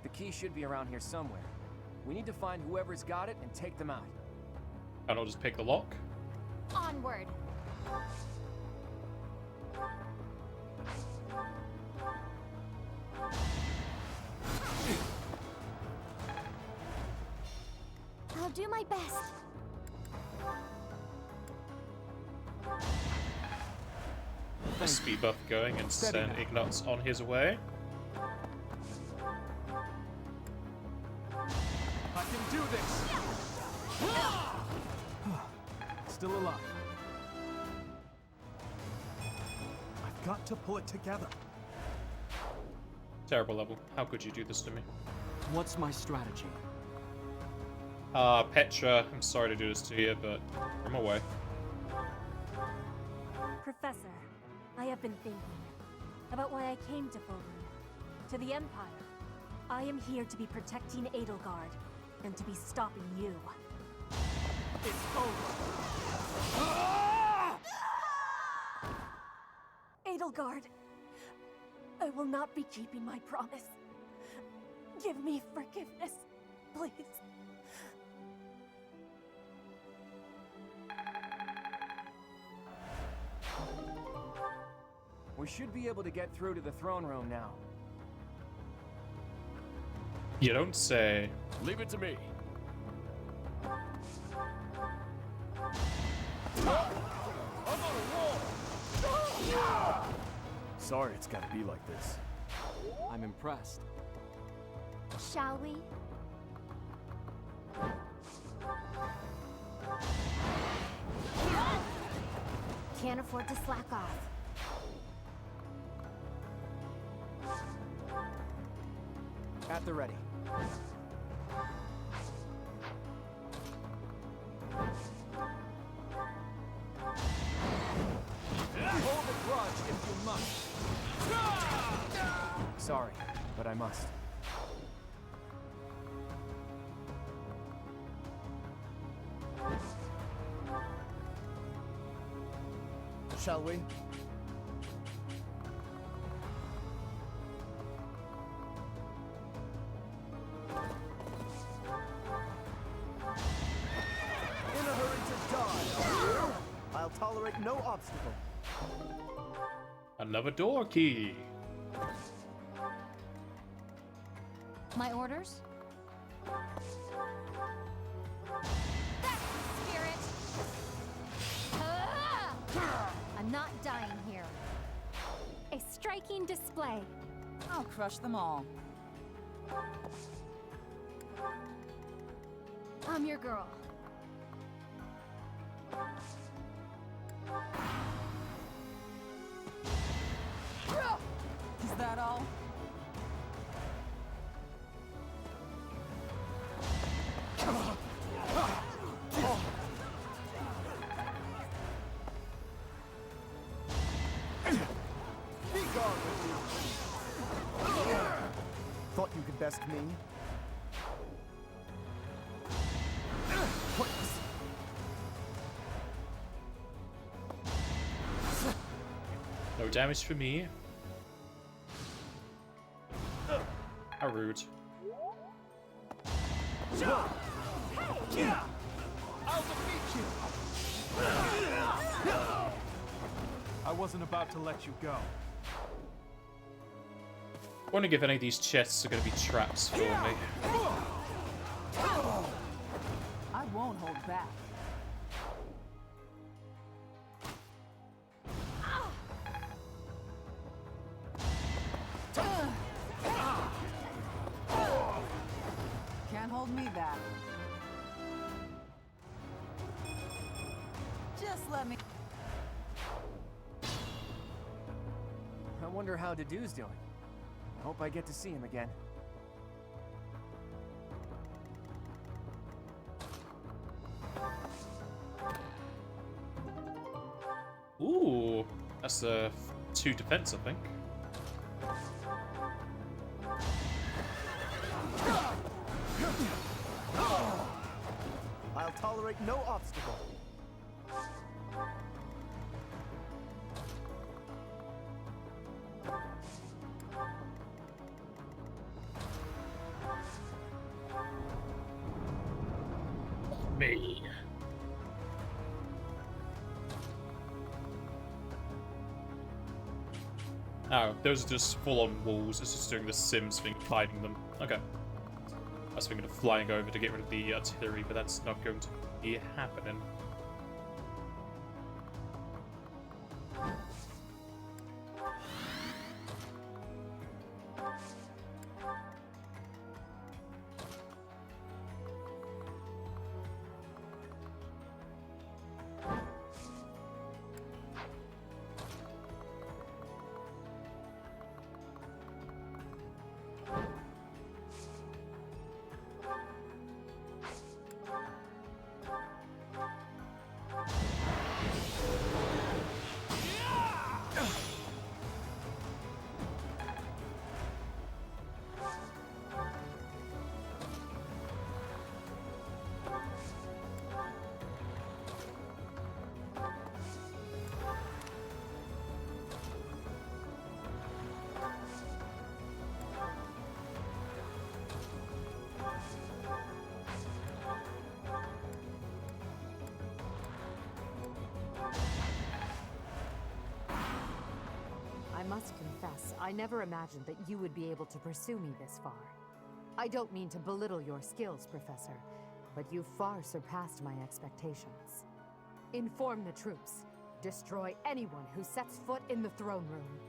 The key should be around here somewhere. We need to find whoever's got it and take them out. And I'll just pick the lock. Onward! I'll do my best. A speed buff going and send Ignatz on his way. I can do this! Still alive. I've got to pull it together. Terrible level. How could you do this to me? What's my strategy? Petra, I'm sorry to do this to you, but from away. Professor, I have been thinking about why I came to Faerûn, to the Empire. I am here to be protecting Edelgard, and to be stopping you. It's over. Edelgard, I will not be keeping my promise. Give me forgiveness, please. We should be able to get through to the throne room now. You don't say. Leave it to me. Sorry it's gotta be like this. I'm impressed. Shall we? Can't afford to slack off. At the ready. Hold the grudge if you must. Sorry, but I must. Shall we? In a hurry to die, are you? I'll tolerate no obstacle. Another door key. My orders? Spirit! I'm not dying here. A striking display. I'll crush them all. I'm your girl. Is that all? Be gone with you. Thought you could best me? No damage for me. How rude. Hey! I'll defeat you! I wasn't about to let you go. I wonder if any of these chests are going to be traps for me. I won't hold back. Can't hold me back. Just let me... Wonder how Dedue's doing. I hope I get to see him again. Ooh, that's a 2 defense, I think. I'll tolerate no obstacle. Me. Oh, those are just full-on walls. It's just doing the Sims thing, hiding them. Okay. I was thinking of flying over to get rid of the artillery, but that's not going to be happening. I must confess, I never imagined that you would be able to pursue me this far. I don't mean to belittle your skills, Professor, but you've far surpassed my expectations. Inform the troops. Destroy anyone who sets foot in the throne room.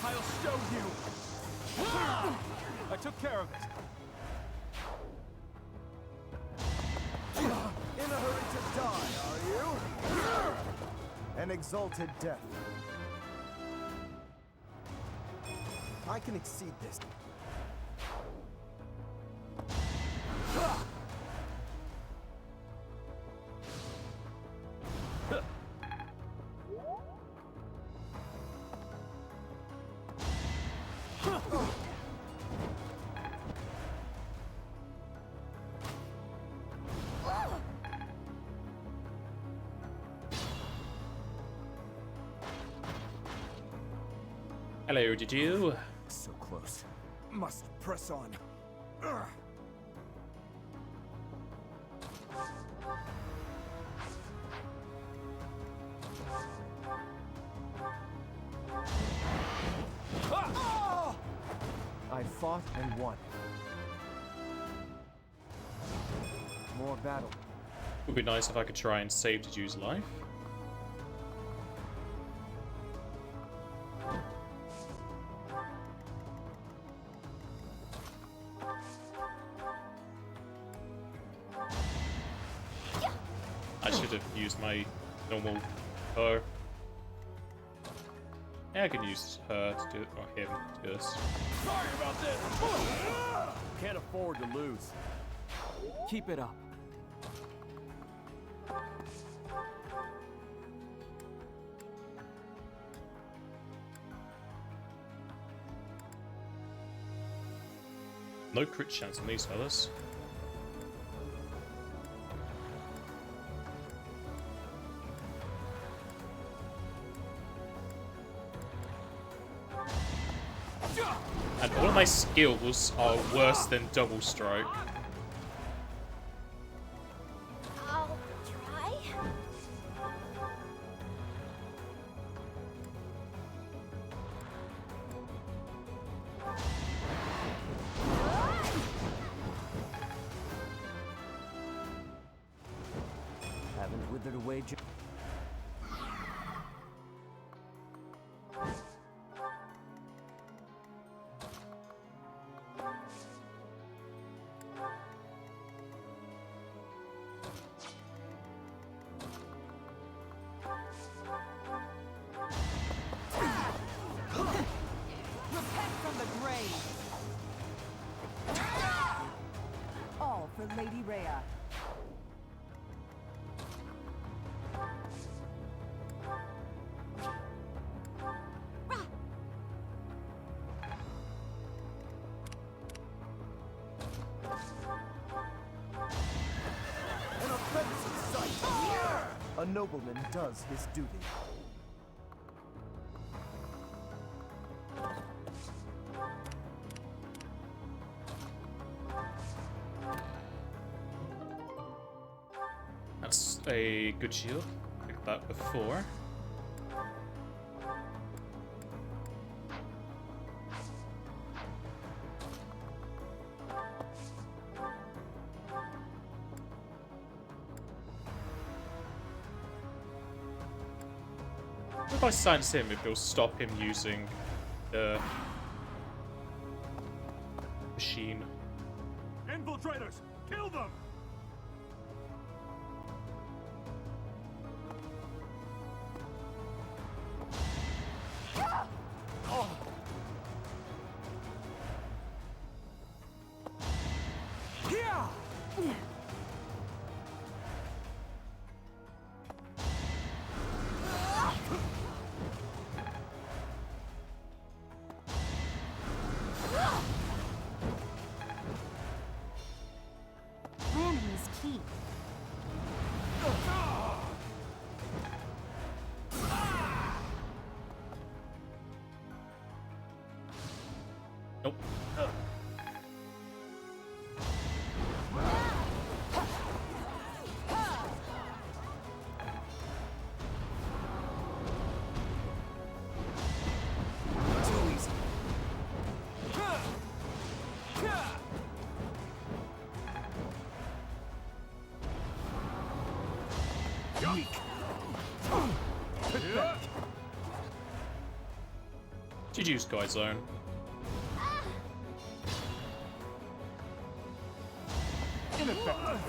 I'll show you! I took care of it. In a hurry to die, are you? An exalted death. I can exceed this. Hello, did you? So close. Must press on. Ugh. I fought and won. More battle. Would be nice if I could try and save Dedue's life. I should have used my normal her. Yeah, I can use her to do it, or him to do this. Sorry about this! Can't afford to lose. Keep it up. No crit chance on these fellas. And all of my skills are worse than double strike. I'll try. Haven't withered away. Lady Rhea. An offensive sight! A nobleman does his duty. That's a good shield. Like that before. If I silence him, if it'll stop him using the machine. Infiltrators! Kill them! Planning is key. Nope. Too easy. Weak. GG's Guide Zone. Ineffective.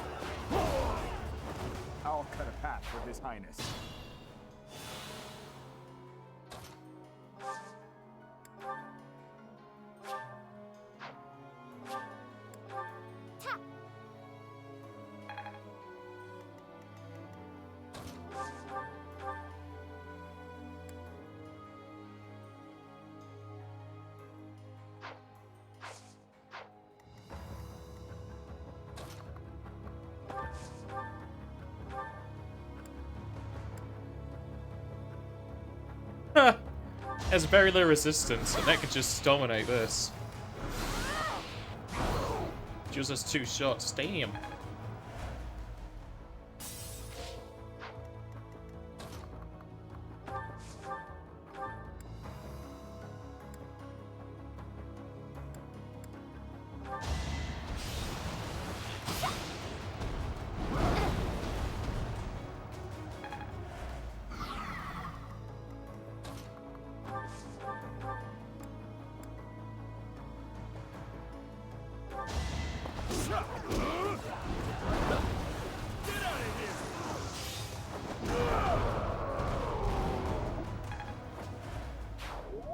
I'll cut a path for His Highness. Has very low resistance, and that could just dominate this. Just has 2 shots. Damn.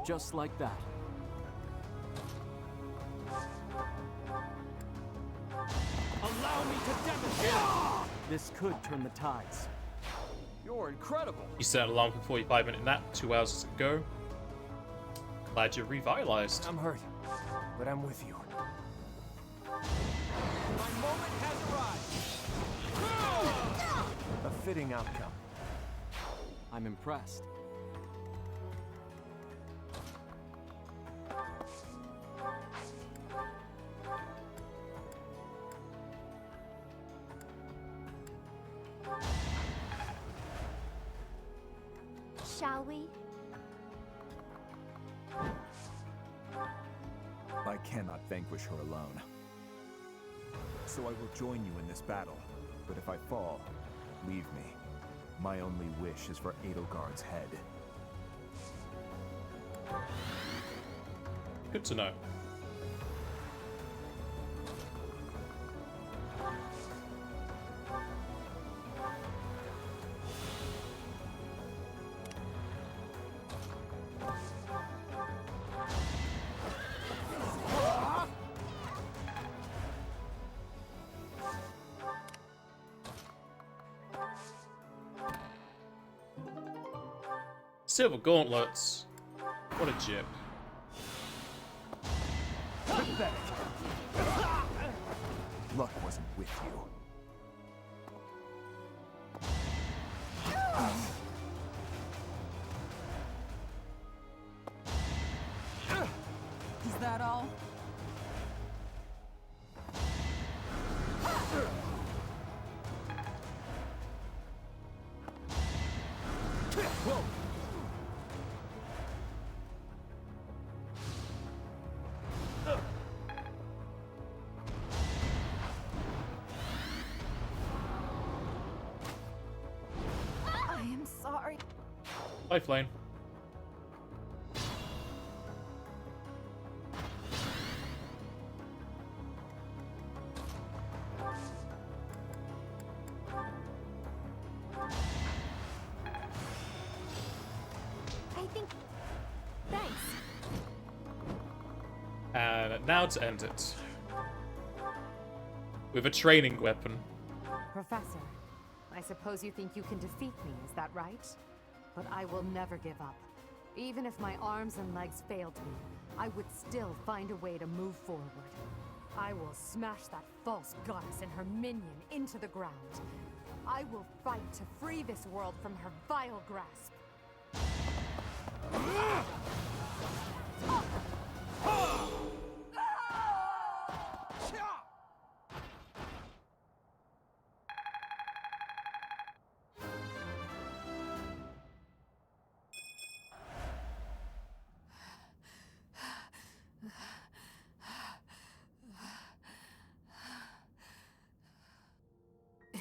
Just like that. Allow me to demonstrate! This could turn the tides. You're incredible! You set an alarm for 45-minute nap 2 hours ago. Glad you're revitalized. I'm hurt, but I'm with you. My moment has arrived! A fitting outcome. I'm impressed. Shall we? I cannot vanquish her alone. So I will join you in this battle. But if I fall, leave me. My only wish is for Edelgard's head. Good to know. Silver gauntlets. What a jip. Luck wasn't with you. Is that all? Whoa! I am sorry. Lifeline. I think. Thanks. And now to end it. With a training weapon. Professor, I suppose you think you can defeat me, is that right? But I will never give up. Even if my arms and legs failed me, I would still find a way to move forward. I will smash that false goddess and her minion into the ground. I will fight to free this world from her vile grasp.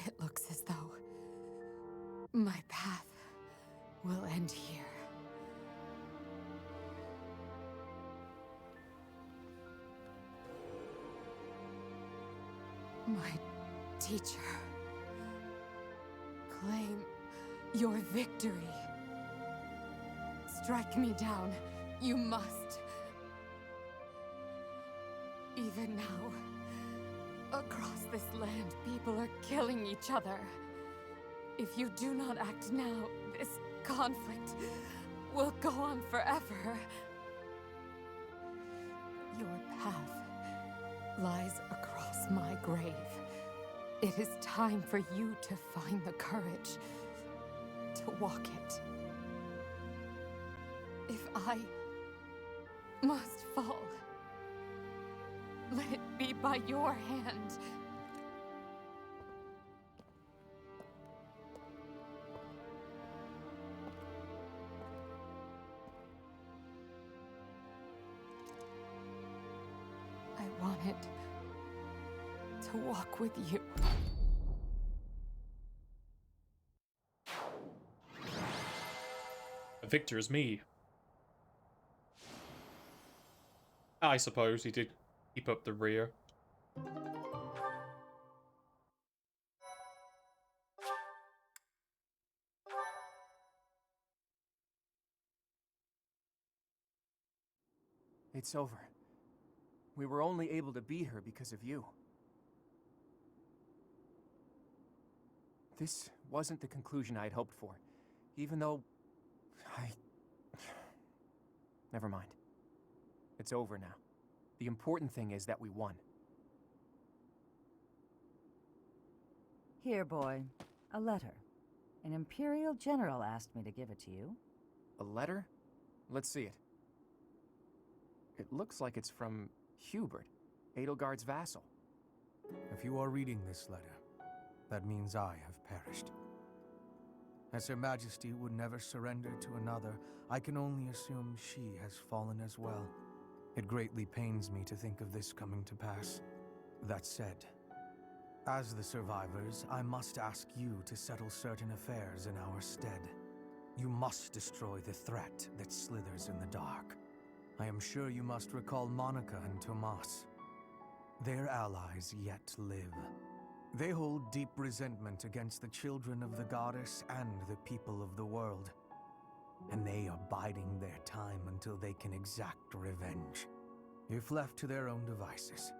It looks as though my path will end here. My teacher, claim your victory. Strike me down, you must. Even now, across this land, people are killing each other. If you do not act now, this conflict will go on forever. Your path lies across my grave. It is time for you to find the courage to walk it. If I must fall, let it be by your hand. I wanted to walk with you. The victor is me. I suppose he did keep up the rear. It's over. We were only able to be here because of you. This wasn't the conclusion I had hoped for, even though Never mind. It's over now. The important thing is that we won. Here, boy. A letter. An Imperial General asked me to give it to you. A letter? Let's see it. It looks like it's from Hubert, Edelgard's vassal. If you are reading this letter, that means I have perished. As Her Majesty would never surrender to another, I can only assume she has fallen as well. It greatly pains me to think of this coming to pass. That said, as the survivors, I must ask you to settle certain affairs in our stead. You must destroy the threat that slithers in the dark. I am sure you must recall Monica and Tomas. Their allies yet live. They hold deep resentment against the children of the goddess and the people of the world. And they are biding their time until they can exact revenge. If left to their own devices,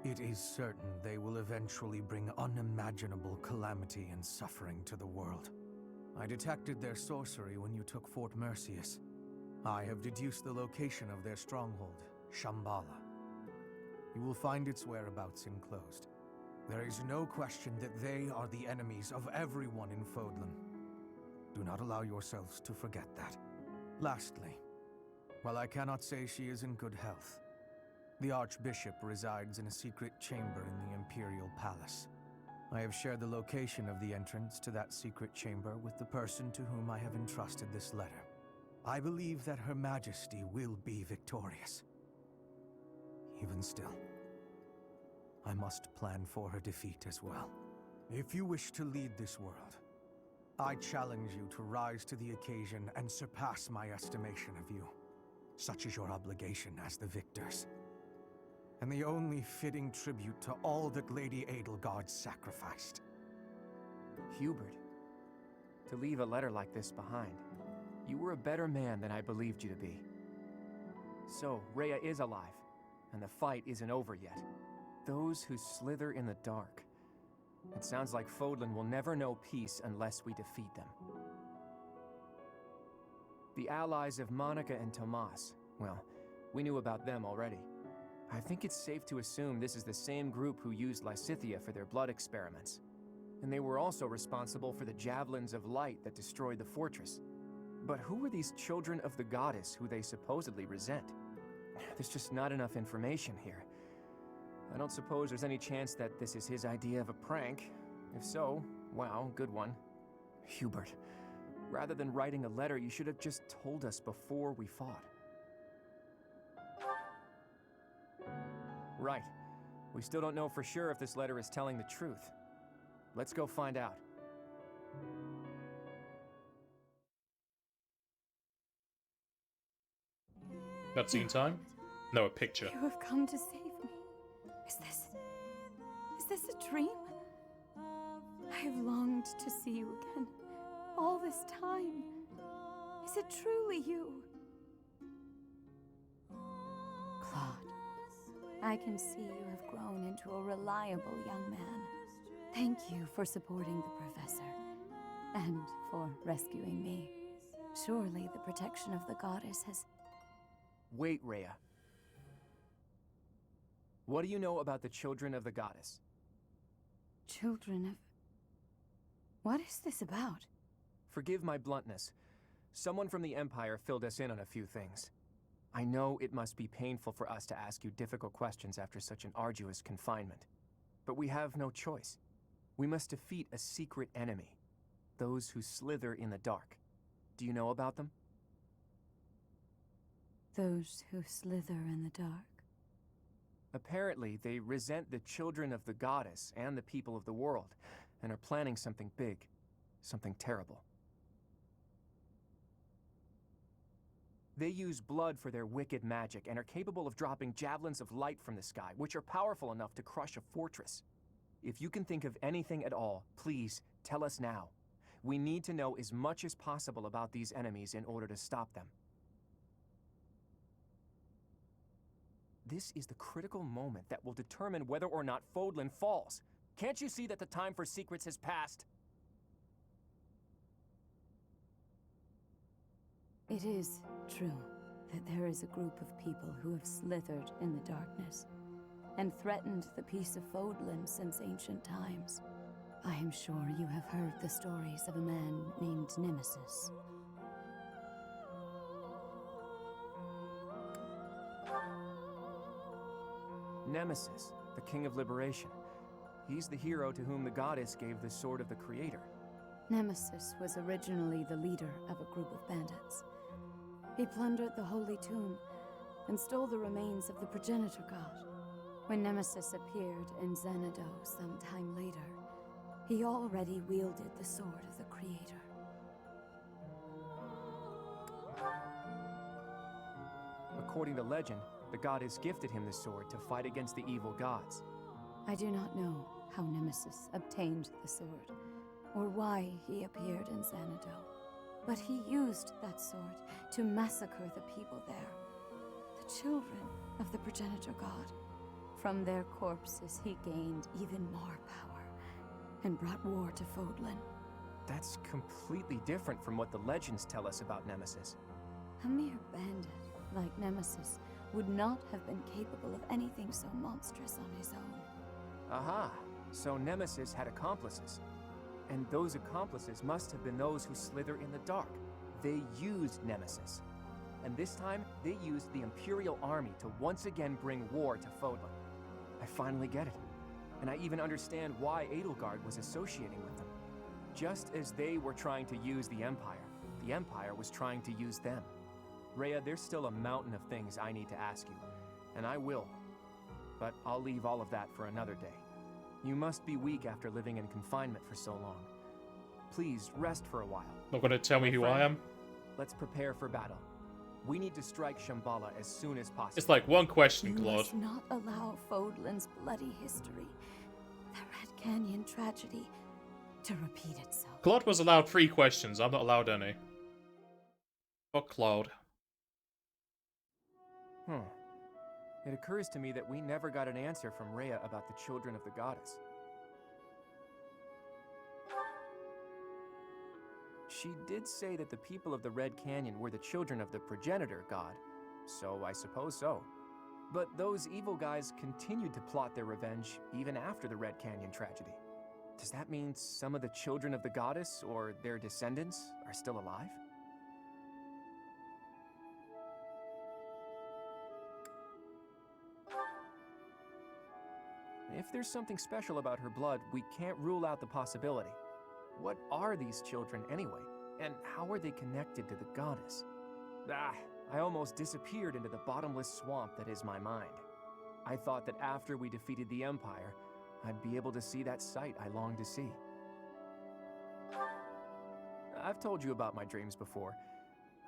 it is certain they will eventually bring unimaginable calamity and suffering to the world. I detected their sorcery when you took Fort Mercius. I have deduced the location of their stronghold, Shambhala. You will find its whereabouts enclosed. There is no question that they are the enemies of everyone in Fodlan. Do not allow yourselves to forget that. Lastly, while I cannot say she is in good health, the Archbishop resides in a secret chamber in the Imperial Palace. I have shared the location of the entrance to that secret chamber with the person to whom I have entrusted this letter. I believe that Her Majesty will be victorious. Even still, I must plan for her defeat as well. If you wish to lead this world, I challenge you to rise to the occasion and surpass my estimation of you. Such is your obligation as the victors, and the only fitting tribute to all that Lady Edelgard sacrificed. Hubert, to leave a letter like this behind, you were a better man than I believed you to be. So, Rhea is alive, and the fight isn't over yet. Those who slither in the dark. It sounds like Fodlan will never know peace unless we defeat them. The allies of Monica and Tomas, well, we knew about them already. I think it's safe to assume this is the same group who used Lysithea for their blood experiments. And they were also responsible for the javelins of light that destroyed the fortress. But who are these children of the goddess who they supposedly resent? There's just not enough information here. I don't suppose there's any chance that this is his idea of a prank. If so, wow, good one. Hubert, rather than writing a letter, you should have just told us before we fought. Right. We still don't know for sure if this letter is telling the truth. Let's go find out. Cutscene time? No, a picture. You have come to save me. Is this a dream? I have longed to see you again all this time. Is it truly you? Claude, I can see you have grown into a reliable young man. Thank you for supporting the Professor, and for rescuing me. Surely the protection of the goddess has... Wait, Rhea. What do you know about the children of the goddess? Children of... What is this about? Forgive my bluntness. Someone from the Empire filled us in on a few things. I know it must be painful for us to ask you difficult questions after such an arduous confinement. But we have no choice. We must defeat a secret enemy. Those who slither in the dark. Do you know about them? Those who slither in the dark. Apparently, they resent the children of the goddess and the people of the world, and are planning something big, something terrible. They use blood for their wicked magic and are capable of dropping javelins of light from the sky, which are powerful enough to crush a fortress. If you can think of anything at all, please tell us now. We need to know as much as possible about these enemies in order to stop them. This is the critical moment that will determine whether or not Fodlan falls. Can't you see that the time for secrets has passed? It is true that there is a group of people who have slithered in the darkness and threatened the peace of Fodlan since ancient times. I am sure you have heard the stories of a man named Nemesis. Nemesis, the King of Liberation. He's the hero to whom the goddess gave the Sword of the Creator. Nemesis was originally the leader of a group of bandits. He plundered the Holy Tomb and stole the remains of the progenitor god. When Nemesis appeared in Xanadu some time later, he already wielded the Sword of the Creator. According to legend, the goddess gifted him the sword to fight against the evil gods. I do not know how Nemesis obtained the sword, or why he appeared in Xanadu, but he used that sword to massacre the people there, the children of the progenitor god. From their corpses he gained even more power, and brought war to Fodlan. That's completely different from what the legends tell us about Nemesis. A mere bandit, like Nemesis, would not have been capable of anything so monstrous on his own. Aha! So Nemesis had accomplices. And those accomplices must have been those who slither in the dark. They used Nemesis. And this time, they used the Imperial Army to once again bring war to Fodlan. I finally get it. And I even understand why Edelgard was associating with them. Just as they were trying to use the Empire was trying to use them. Rhea, there's still a mountain of things I need to ask you. And I will. But I'll leave all of that for another day. You must be weak after living in confinement for so long. Please, rest for a while. Not gonna tell me who I am? Let's prepare for battle. We need to strike Shambhala as soon as possible. It's like one question, You Claude. must not allow Fodlan's bloody history, the Red Canyon tragedy, to repeat itself. Claude was allowed 3 questions. I'm not allowed any. Fuck Claude. It occurs to me that we never got an answer from Rhea about the children of the goddess. She did say that the people of the Red Canyon were the children of the progenitor god, so I suppose so. But those evil guys continued to plot their revenge even after the Red Canyon tragedy. Does that mean some of the children of the goddess, or their descendants, are still alive? If there's something special about her blood, we can't rule out the possibility. What are these children anyway? And how are they connected to the goddess? I almost disappeared into the bottomless swamp that is my mind. I thought that after we defeated the Empire, I'd be able to see that sight I longed to see. I've told you about my dreams before.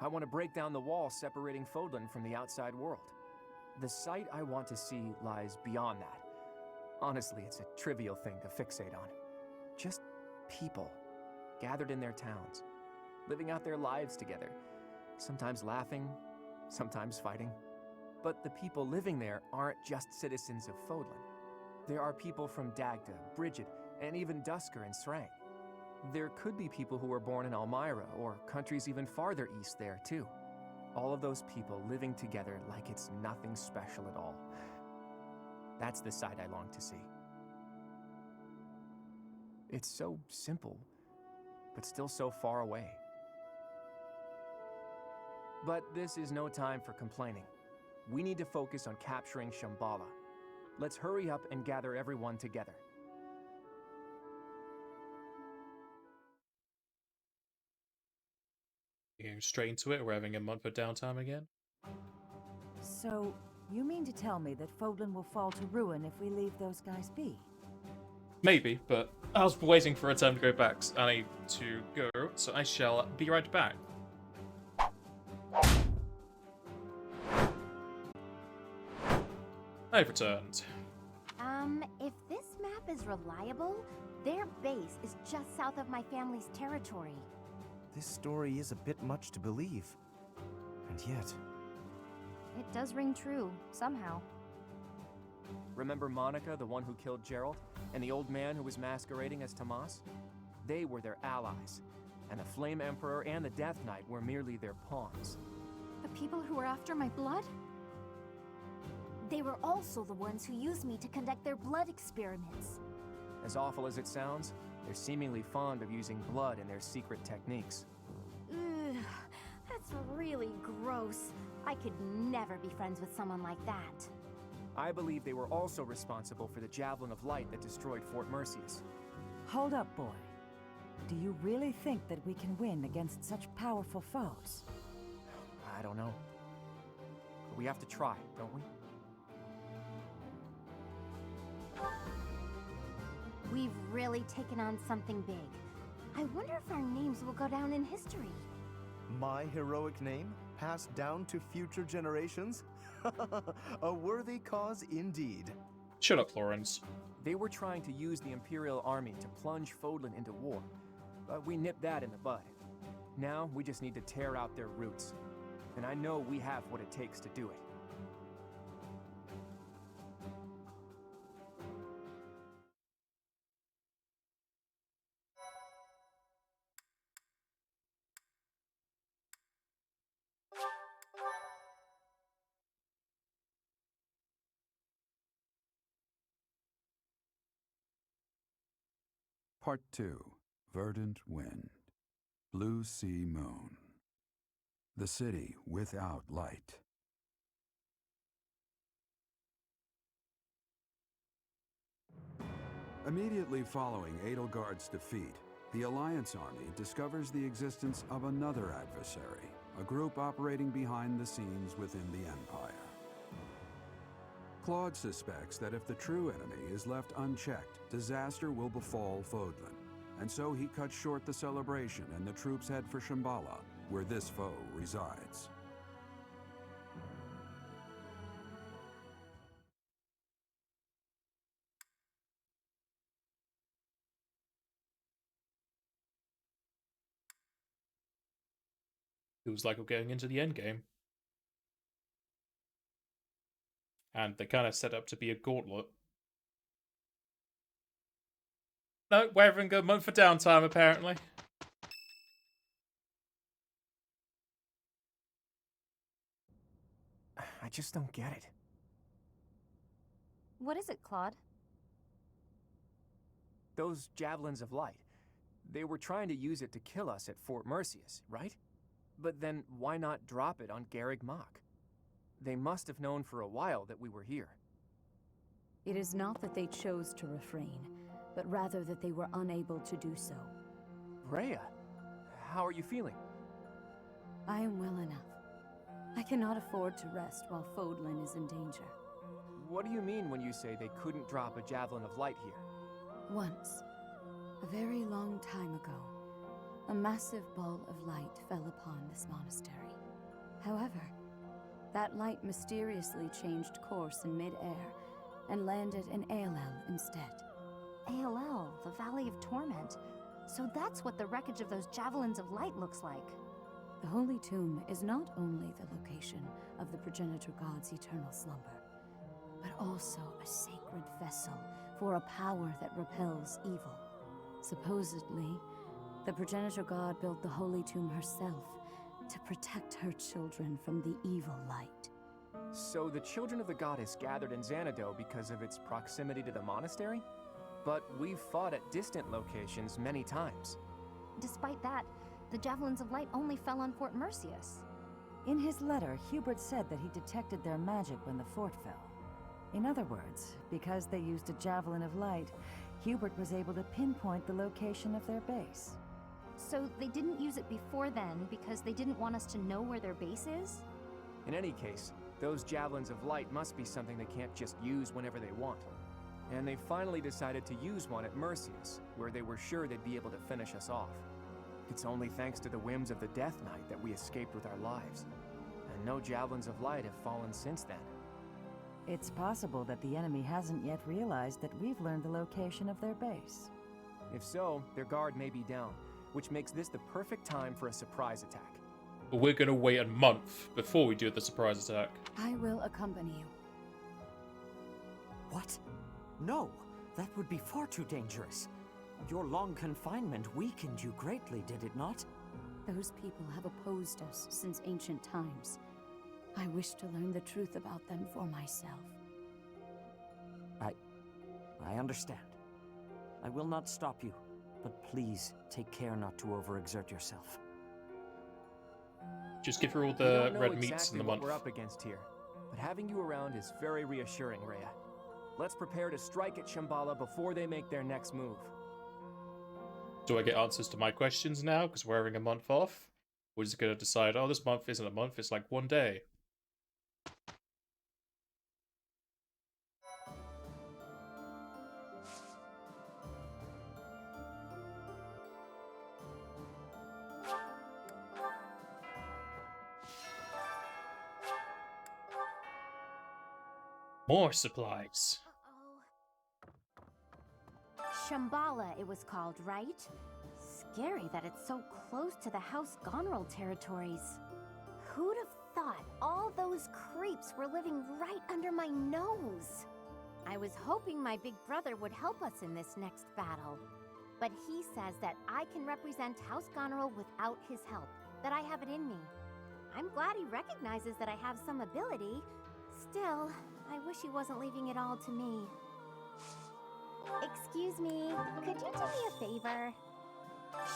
I want to break down the wall separating Fodlan from the outside world. The sight I want to see lies beyond that. Honestly, it's a trivial thing to fixate on. Just people, gathered in their towns, living out their lives together, sometimes laughing, sometimes fighting. But the people living there aren't just citizens of Fodlan. There are people from Dagda, Bridget, and even Dusker and Srang. There could be people who were born in Elmira, or countries even farther east there, too. All of those people living together like it's nothing special at all. That's the side I long to see. It's so simple, but still so far away. But this is no time for complaining. We need to focus on capturing Shambhala. Let's hurry up and gather everyone together. You're going straight into it. We're having a month of downtime again. So, you mean to tell me that Fodlan will fall to ruin if we leave those guys be? Maybe, but I was waiting for a time to go back. So I need to go, so I shall be right back. I've returned. If this map is reliable, their base is just south of my family's territory. This story is a bit much to believe. And yet... It does ring true, somehow. Remember Monica, the one who killed Gerald, and the old man who was masquerading as Tomas? They were their allies, and the Flame Emperor and the Death Knight were merely their pawns. The people who were after my blood? They were also the ones who used me to conduct their blood experiments. As awful as it sounds, they're seemingly fond of using blood in their secret techniques. Ugh, that's really gross. I could never be friends with someone like that. I believe they were also responsible for the Javelin of Light that destroyed Fort Mercius. Hold up, boy. Do you really think that we can win against such powerful foes? I don't know. But we have to try, don't we? We've really taken on something big. I wonder if our names will go down in history. My heroic name, passed down to future generations? A worthy cause indeed. Shut up, Florence. They were trying to use the Imperial Army to plunge Fodlan into war, but we nipped that in the bud. Now we just need to tear out their roots, and I know we have what it takes to do it. Part 2. Verdant Wind. Blue Sea Moon. The city without light. Immediately following Edelgard's defeat, the Alliance army discovers the existence of another adversary, a group operating behind the scenes within the Empire. Claude suspects that if the true enemy is left unchecked, disaster will befall Fodlan, and so he cuts short the celebration and the troops head for Shambhala, where this foe resides. Feels like we're getting into the end game. And they kind of set up to be a gauntlet. No, we're having a month for downtime, apparently. I just don't get it. What is it, Claude? Those javelins of light. They were trying to use it to kill us at Fort Mercius, right? But then why not drop it on Garreg Mach? They must have known for a while that we were here. It is not that they chose to refrain, but rather that they were unable to do so. Rhea, how are you feeling? I am well enough. I cannot afford to rest while Fodlan is in danger. What do you mean when you say they couldn't drop a javelin of light here? Once, a very long time ago, a massive ball of light fell upon this monastery. However, that light mysteriously changed course in mid-air and landed in Aelel instead. Aelel, the Valley of Torment. So that's what the wreckage of those javelins of light looks like. The Holy Tomb is not only the location of the progenitor god's eternal slumber, but also a sacred vessel for a power that repels evil. Supposedly, the progenitor god built the Holy Tomb herself to protect her children from the evil light. So the children of the goddess gathered in Xanadu because of its proximity to the monastery? But we've fought at distant locations many times. Despite that, the javelins of light only fell on Fort Mercius. In his letter, Hubert said that he detected their magic when the fort fell. In other words, because they used a javelin of light, Hubert was able to pinpoint the location of their base. So they didn't use it before then because they didn't want us to know where their base is? In any case, those javelins of light must be something they can't just use whenever they want. And they finally decided to use one at Mercius, where they were sure they'd be able to finish us off. It's only thanks to the whims of the Death Knight that we escaped with our lives. And no javelins of light have fallen since then. It's possible that the enemy hasn't yet realized that we've learned the location of their base. If so, their guard may be down, which makes this the perfect time for a surprise attack. But we're gonna wait a month before we do the surprise attack. I will accompany you. What? No, that would be far too dangerous. Your long confinement weakened you greatly, did it not? Those people have opposed us since ancient times. I wish to learn the truth about them for myself. I understand. I will not stop you, but please take care not to overexert yourself. Just give her all We the don't know red exactly meats in the what month. we're up against here, but having you around is very reassuring, Rhea. Let's prepare to strike at Shambhala before they make their next move. Do I get answers to my questions now because we're having a month off? We're just gonna decide, oh, this month isn't a month, it's like one day. More supplies. Shambhala, it was called, right? Scary that it's so close to the House Gonril territories. Who'd have thought all those creeps were living right under my nose? I was hoping my big brother would help us in this next battle. But he says that I can represent House Gonril without his help, that I have it in me. I'm glad he recognizes that I have some ability. Still, I wish he wasn't leaving it all to me. Excuse me, could you do me a favor?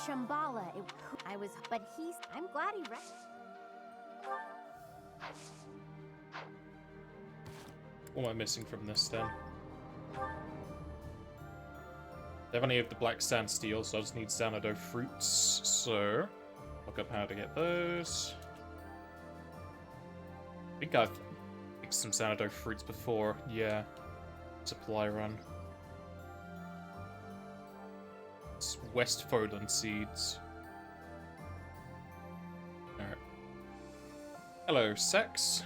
Shambhala, I'm glad he What am I missing from this then? Definitely have the black sand steel, so I just need Xanadu fruits. So, look up how to get those. I think I've picked some Xanadu fruits before. Yeah. Supply run. It's West Foden seeds. Alright. Hello, sex.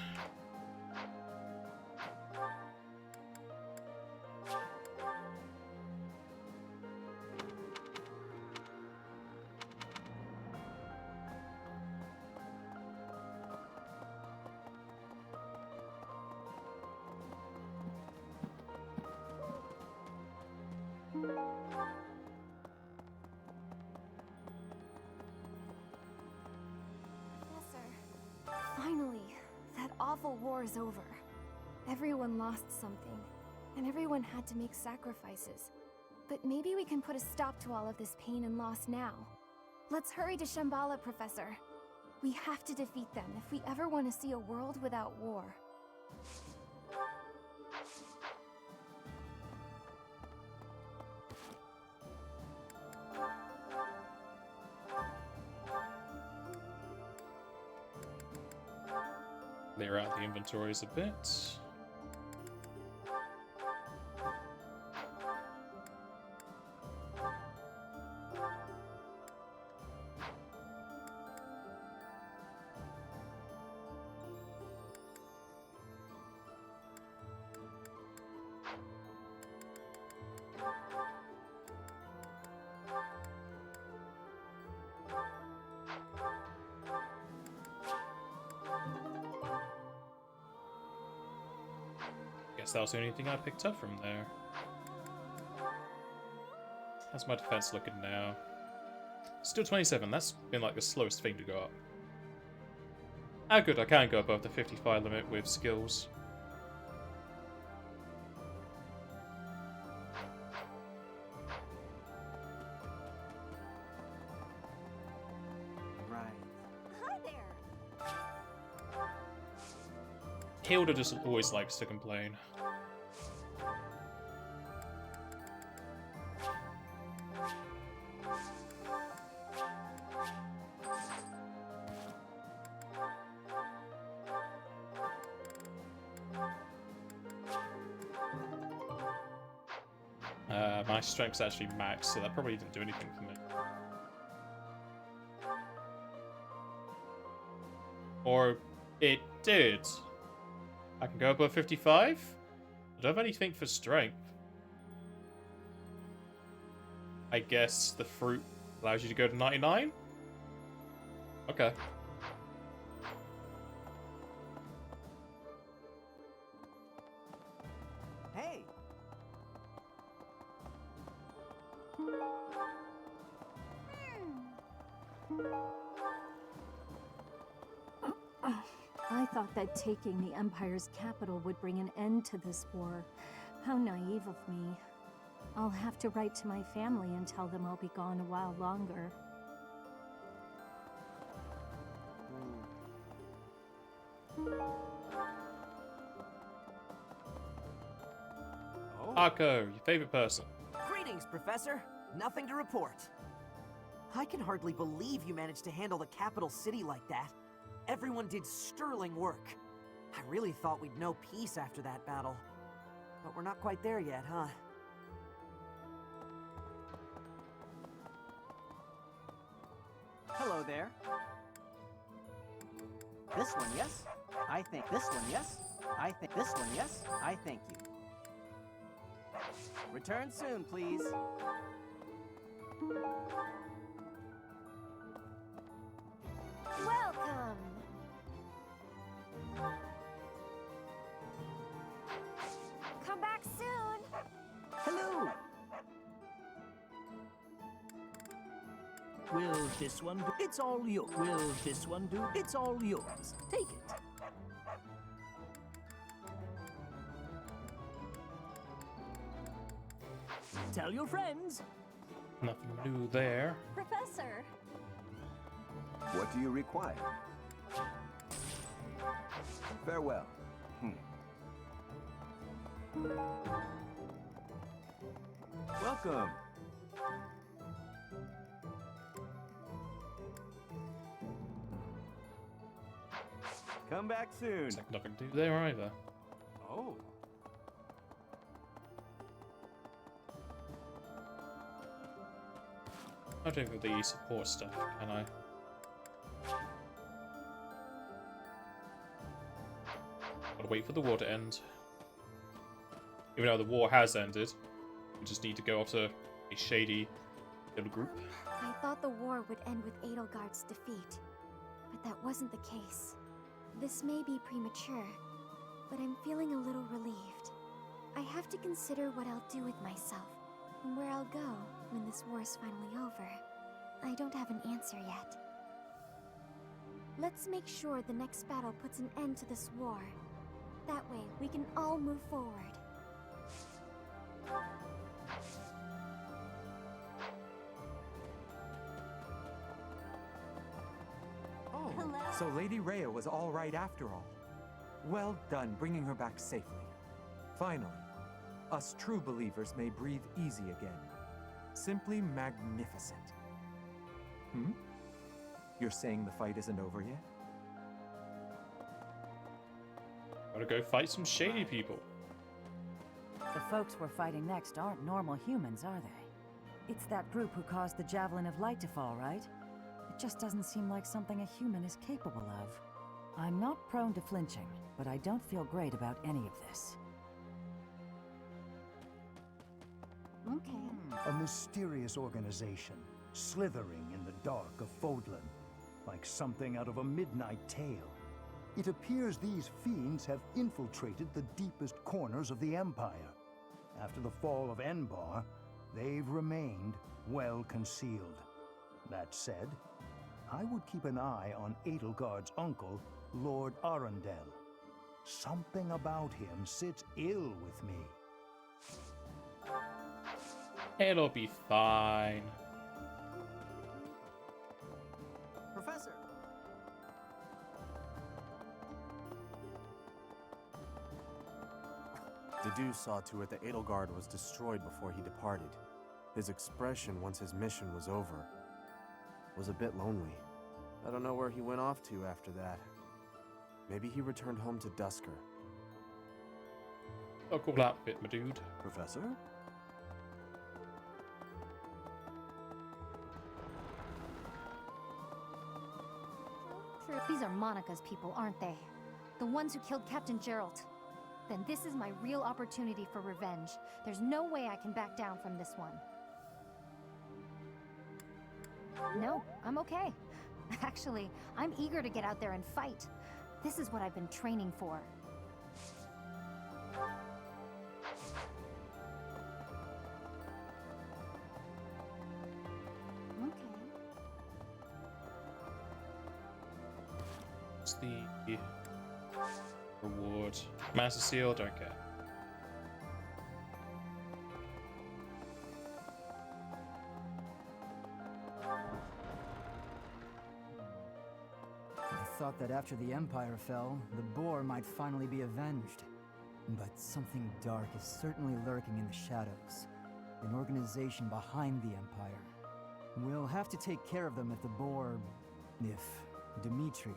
Finally, that awful war is over. Everyone lost something, and everyone had to make sacrifices. But maybe we can put a stop to all of this pain and loss now. Let's hurry to Shambhala, Professor. We have to defeat them if we ever want to see a world without war. Clear out the inventories a bit. Guess that was the only thing I picked up from there. How's my defense looking now? Still 27, that's been like the slowest thing to go up. Ah, good, I can go above the 55 limit with skills. Right. Hi there! Hilda just always likes to complain. My strength's actually max, so that probably didn't do anything for me. Or it did. I can go above 55? I don't have anything for strength. I guess the fruit allows you to go to 99? Okay. Hey! I thought that taking the Empire's capital would bring an end to this war. How naive of me. I'll have to write to my family and tell them I'll be gone a while longer. Arco, your favorite person. Greetings, Professor. Nothing to report. I can hardly believe you managed to handle the capital city like that. Everyone did sterling work. I really thought we'd know peace after that battle. But we're not quite there yet, huh? Hello there. This one, yes? I think this one, yes? I think this one, yes? I thank you. Return soon, please. Welcome! Come back soon! Hello! Will this one do? It's all yours. Will this one do? It's all yours. Take it. Tell your friends. Nothing new there. Professor! What do you require? Farewell. Welcome. Come back soon. Looks like nothing new there either. Oh. I don't think the support stuff, can I? Gotta wait for the war to end. Even though the war has ended, we just need to go after a shady little group. I thought the war would end with Edelgard's defeat, but that wasn't the case. This may be premature, but I'm feeling a little relieved. I have to consider what I'll do with myself, and where I'll go when this war is finally over. I don't have an answer yet. Let's make sure the next battle puts an end to this war. That way, we can all move forward. Oh, Hello? so Lady Rhea was all right after all. Well done bringing her back safely. Finally, us true believers may breathe easy again. Simply magnificent. You're saying the fight isn't over yet? Gotta go fight some shady people. The folks we're fighting next aren't normal humans, are they? It's that group who caused the Javelin of Light to fall, right? It just doesn't seem like something a human is capable of. I'm not prone to flinching, but I don't feel great about any of this. Okay. A mysterious organization, slithering in the dark of Fodlan, like something out of a midnight tale. It appears these fiends have infiltrated the deepest corners of the Empire. After the fall of Enbar, they've remained well concealed. That said, I would keep an eye on Edelgard's uncle, Lord Arundel. Something about him sits ill with me. It'll be fine. Professor! Dedu saw to it that Edelgard was destroyed before he departed. His expression once his mission was over was a bit lonely. I don't know where he went off to after that. Maybe he returned home to Dusker. A cool outfit, my dude. Professor? True. These are Monica's people, aren't they? The ones who killed Captain Geralt. Then this is my real opportunity for revenge. There's no way I can back down from this one. No, I'm okay. Actually, I'm eager to get out there and fight. This is what I've been training for. What's the reward? Master Seal, don't care. I thought that after the Empire fell, the Boar might finally be avenged. But something dark is certainly lurking in the shadows. An organization behind the Empire. We'll have to take care of them if the Boar... if Dimitri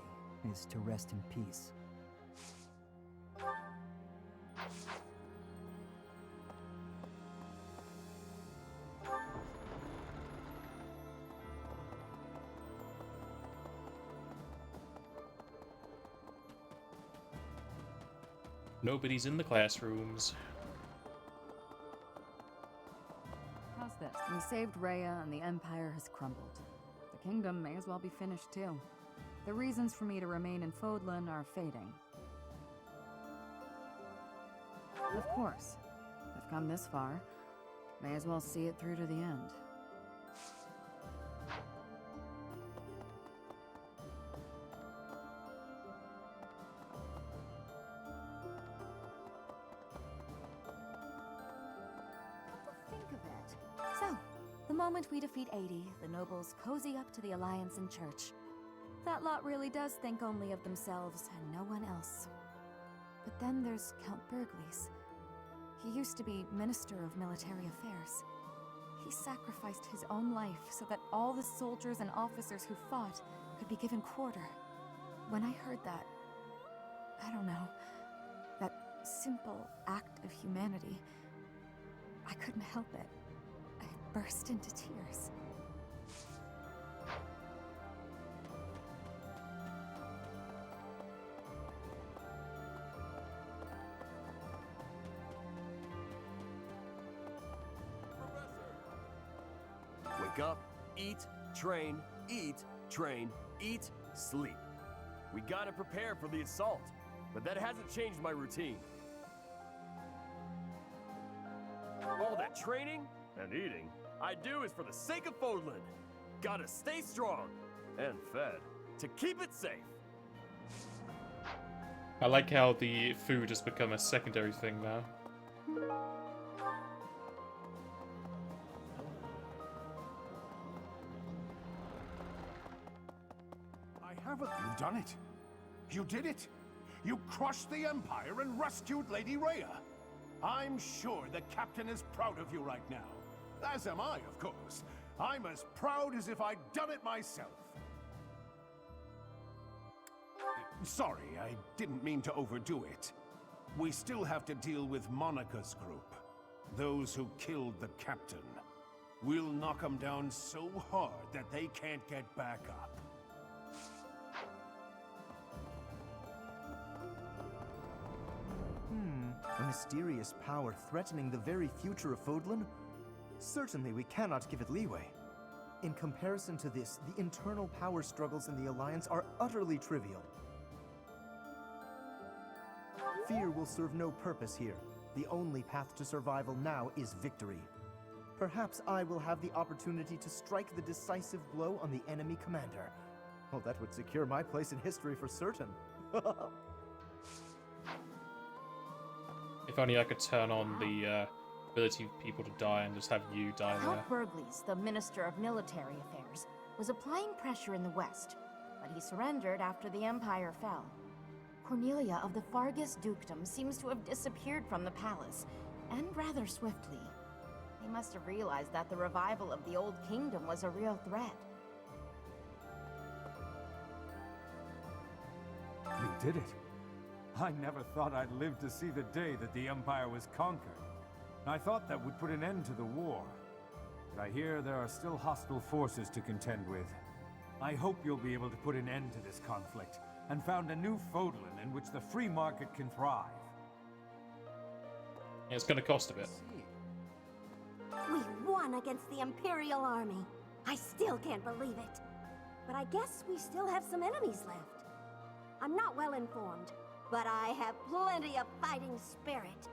is to rest in peace. Nobody's in the classrooms. How's this? We saved Rhea and the Empire has crumbled. The kingdom may as well be finished too. The reasons for me to remain in Fodlan are fading. Of course. I've come this far. May as well see it through to the end. Think of it. The moment we defeat 80, the nobles cozy up to the Alliance and Church. That lot really does think only of themselves and no one else. But then there's Count Burgles. He used to be Minister of Military Affairs. He sacrificed his own life so that all the soldiers and officers who fought could be given quarter. When I heard that, I don't know, that simple act of humanity, I couldn't help it. I burst into tears. Wake up, eat, train, eat, sleep. We gotta prepare for the assault, but that hasn't changed my routine. All that training and eating I do is for the sake of Fodlan. Gotta stay strong and fed to keep it safe. I like how the food has become a secondary thing now. You've done it. You did it. You crushed the Empire and rescued Lady Rhea. I'm sure the Captain is proud of you right now. As am I, of course. I'm as proud as if I'd done it myself. Sorry, I didn't mean to overdo it. We still have to deal with Monica's group. Those who killed the Captain. We'll knock them down so hard that they can't get back up. A mysterious power threatening the very future of Fodlan? Certainly we cannot give it leeway. In comparison to this, the internal power struggles in the Alliance are utterly trivial. Fear will serve no purpose here. The only path to survival now is victory. Perhaps I will have the opportunity to strike the decisive blow on the enemy commander. Oh, that would secure my place in history for certain. If only I could turn on the ability for people to die and just have you die there. Count Burgles, the Minister of Military Affairs, was applying pressure in the west, but he surrendered after the Empire fell. Cornelia of the Fargus Dukedom seems to have disappeared from the palace, and rather swiftly. They must have realized that the revival of the Old Kingdom was a real threat. You did it. I never thought I'd live to see the day that the Empire was conquered. I thought that would put an end to the war. But I hear there are still hostile forces to contend with. I hope you'll be able to put an end to this conflict and found a new Fodlan in which the free market can thrive. It's going to cost a bit. We won against the Imperial Army. I still can't believe it. But I guess we still have some enemies left. I'm not well informed, but I have plenty of fighting spirit.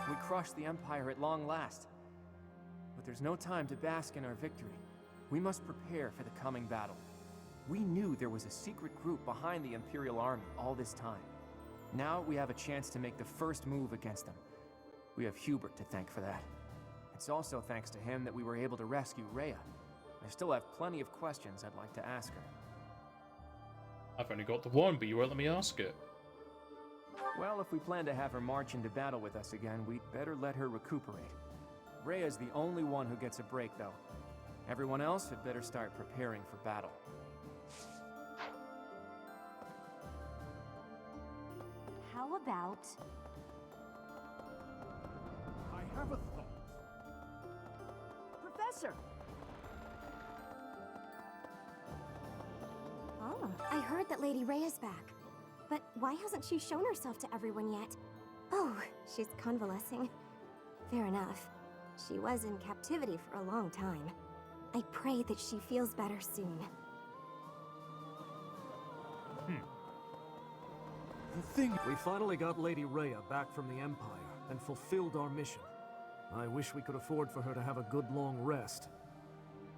We crushed the Empire at long last. But there's no time to bask in our victory. We must prepare for the coming battle. We knew there was a secret group behind the Imperial Army all this time. Now we have a chance to make the first move against them. We have Hubert to thank for that. It's also thanks to him that we were able to rescue Rhea. I still have plenty of questions I'd like to ask her. I've only got the one, but you won't let me ask it. Well, if we plan to have her march into battle with us again, we'd better let her recuperate. Rhea's the only one who gets a break, though. Everyone else had better start preparing for battle. How about... I have a thought. Professor! Oh, I heard that Lady Rhea's back. But why hasn't she shown herself to everyone yet? Oh, she's convalescing. Fair enough. She was in captivity for a long time. I pray that she feels better soon. We finally got Lady Rhea back from the Empire and fulfilled our mission. I wish we could afford for her to have a good long rest,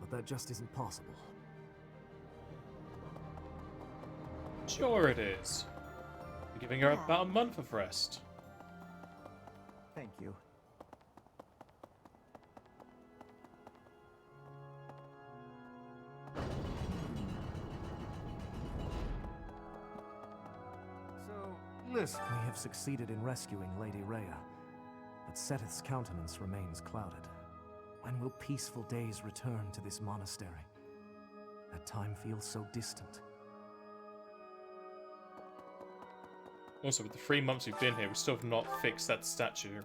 but that just isn't possible. Sure it is. We're giving her about a month of rest. Thank you. Listen. We have succeeded in rescuing Lady Rhea, but Seteth's countenance remains clouded. When will peaceful days return to this monastery? That time feels so distant. Also, with the 3 months we've been here, we still have not fixed that statue.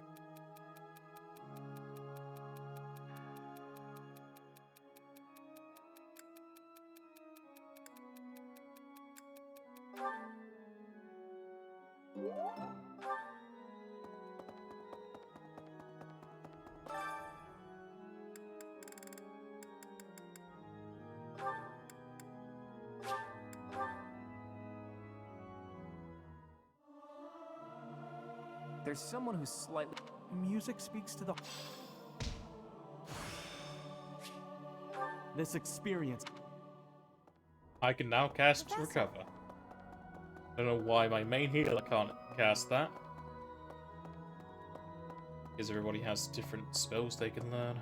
There's someone who's slightly... Music speaks to the... This experience... I can now cast Recover. I don't know why my main healer can't cast that. Because everybody has different spells they can learn.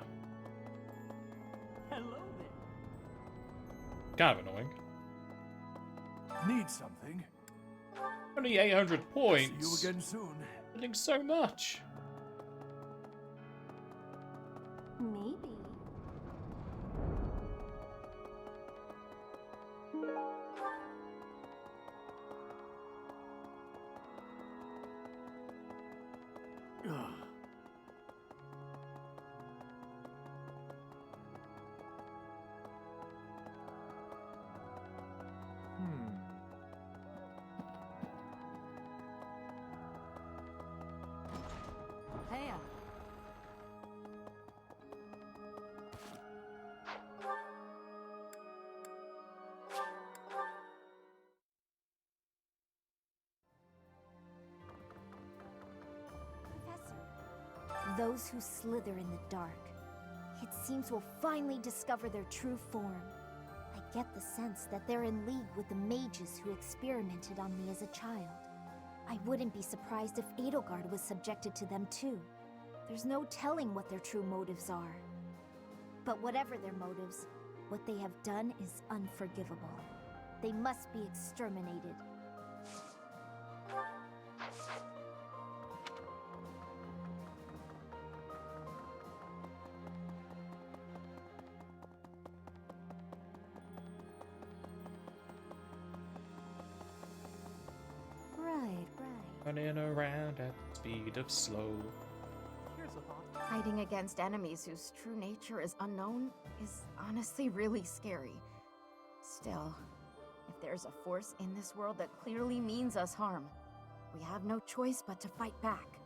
Hello there. Kind of annoying. Need something? Only 800 points. See you again soon. Spending so much. Maybe. Hey, Professor, those who slither in the dark, it seems will finally discover their true form. I get the sense that they're in league with the mages who experimented on me as a child. I wouldn't be surprised if Edelgard was subjected to them too. There's no telling what their true motives are. But whatever their motives, what they have done is unforgivable. They must be exterminated. Running around at the speed of slow. Here's a thought. Fighting against enemies whose true nature is unknown is honestly really scary. Still, if there's a force in this world that clearly means us harm, we have no choice but to fight back.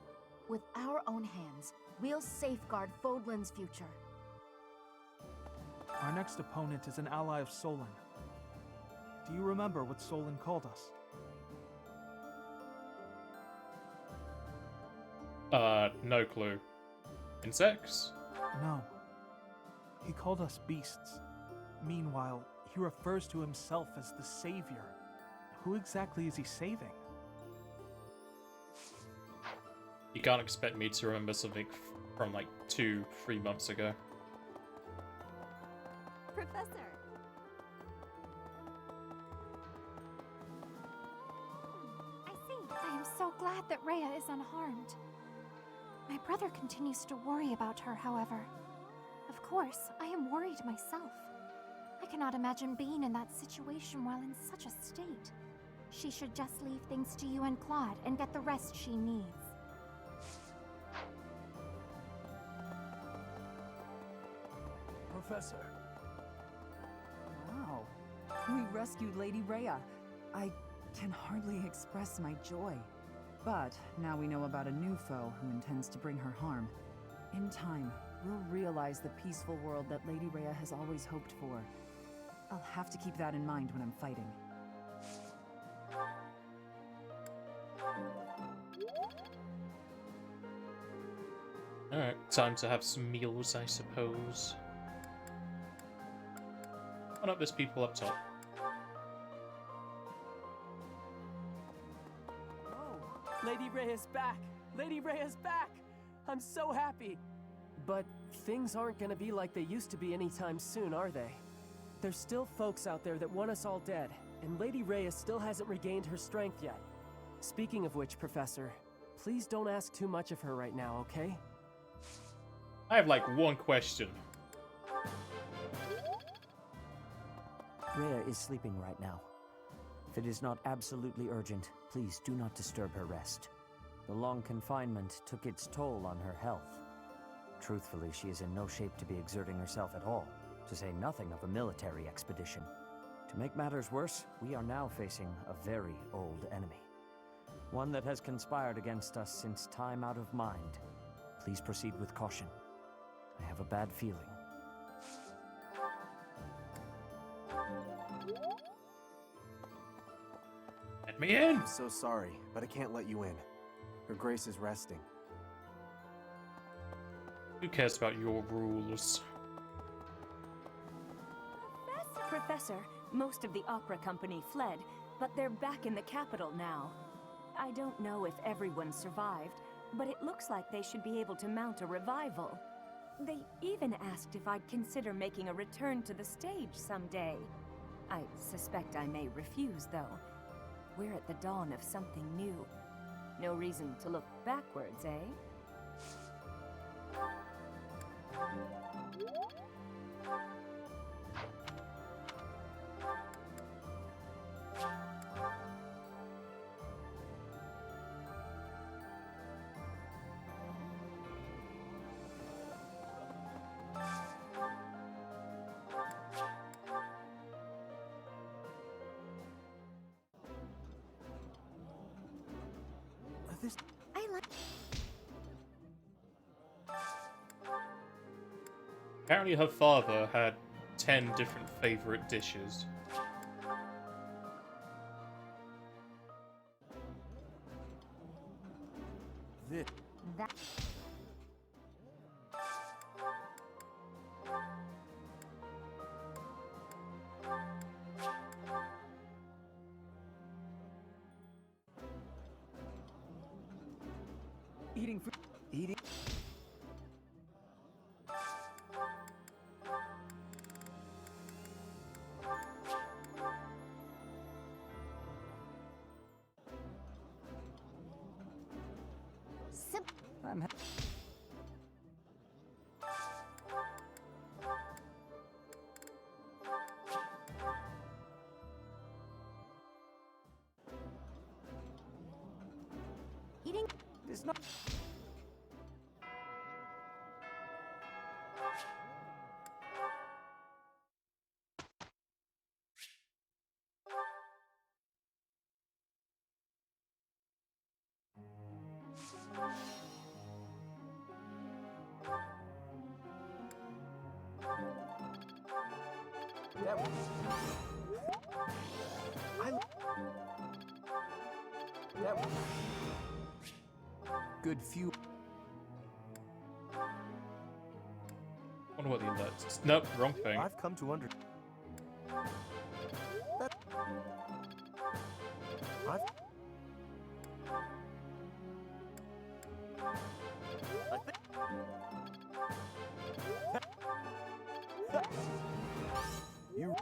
With our own hands, we'll safeguard Fodlan's future. Our next opponent is an ally of Solon. Do you remember what Solon called us? No clue. Insects? No. He called us beasts. Meanwhile, he refers to himself as the Savior. Who exactly is he saving? You can't expect me to remember something from like 2-3 months ago. Professor! I see. I am so glad that Rhea is unharmed. My brother continues to worry about her, however. Of course, I am worried myself. I cannot imagine being in that situation while in such a state. She should just leave things to you and Claude and get the rest she needs. Professor. wow. We rescued Lady Rhea. I can hardly express my joy. But now we know about a new foe who intends to bring her harm. In time, we'll realize the peaceful world that Lady Rhea has always hoped for. I'll have to keep that in mind when I'm fighting. Alright, time to have some meals, I suppose. Why not there's people up top? Lady Rhea's back! Lady Rhea's back! I'm so happy! But things aren't gonna be like they used to be anytime soon, are they? There's still folks out there that want us all dead, and Lady Rhea still hasn't regained her strength yet. Speaking of which, Professor, please don't ask too much of her right now, okay? I have like one question. Rhea is sleeping right now. If it is not absolutely urgent, please do not disturb her rest. The long confinement took its toll on her health. Truthfully, she is in no shape to be exerting herself at all, to say nothing of a military expedition. To make matters worse, we are now facing a very old enemy. One that has conspired against us since time out of mind. Please proceed with caution. I have a bad feeling. Let me in! I'm so sorry, but I can't let you in. Her Grace is resting. Who cares about your rules? Professor, most of the opera company fled, but they're back in the capital now. I don't know if everyone survived, but it looks like they should be able to mount a revival. They even asked if I'd consider making a return to the stage someday. I suspect I may refuse, though. We're at the dawn of something new. No reason to look backwards, eh? I like. Apparently her father had 10 different favorite dishes. That. Eating food. Eating. I'm. Eating. It's not. That was... That was... Good few. Wonder what the alerts. Nope, wrong thing. I've come to under. That... I've. You.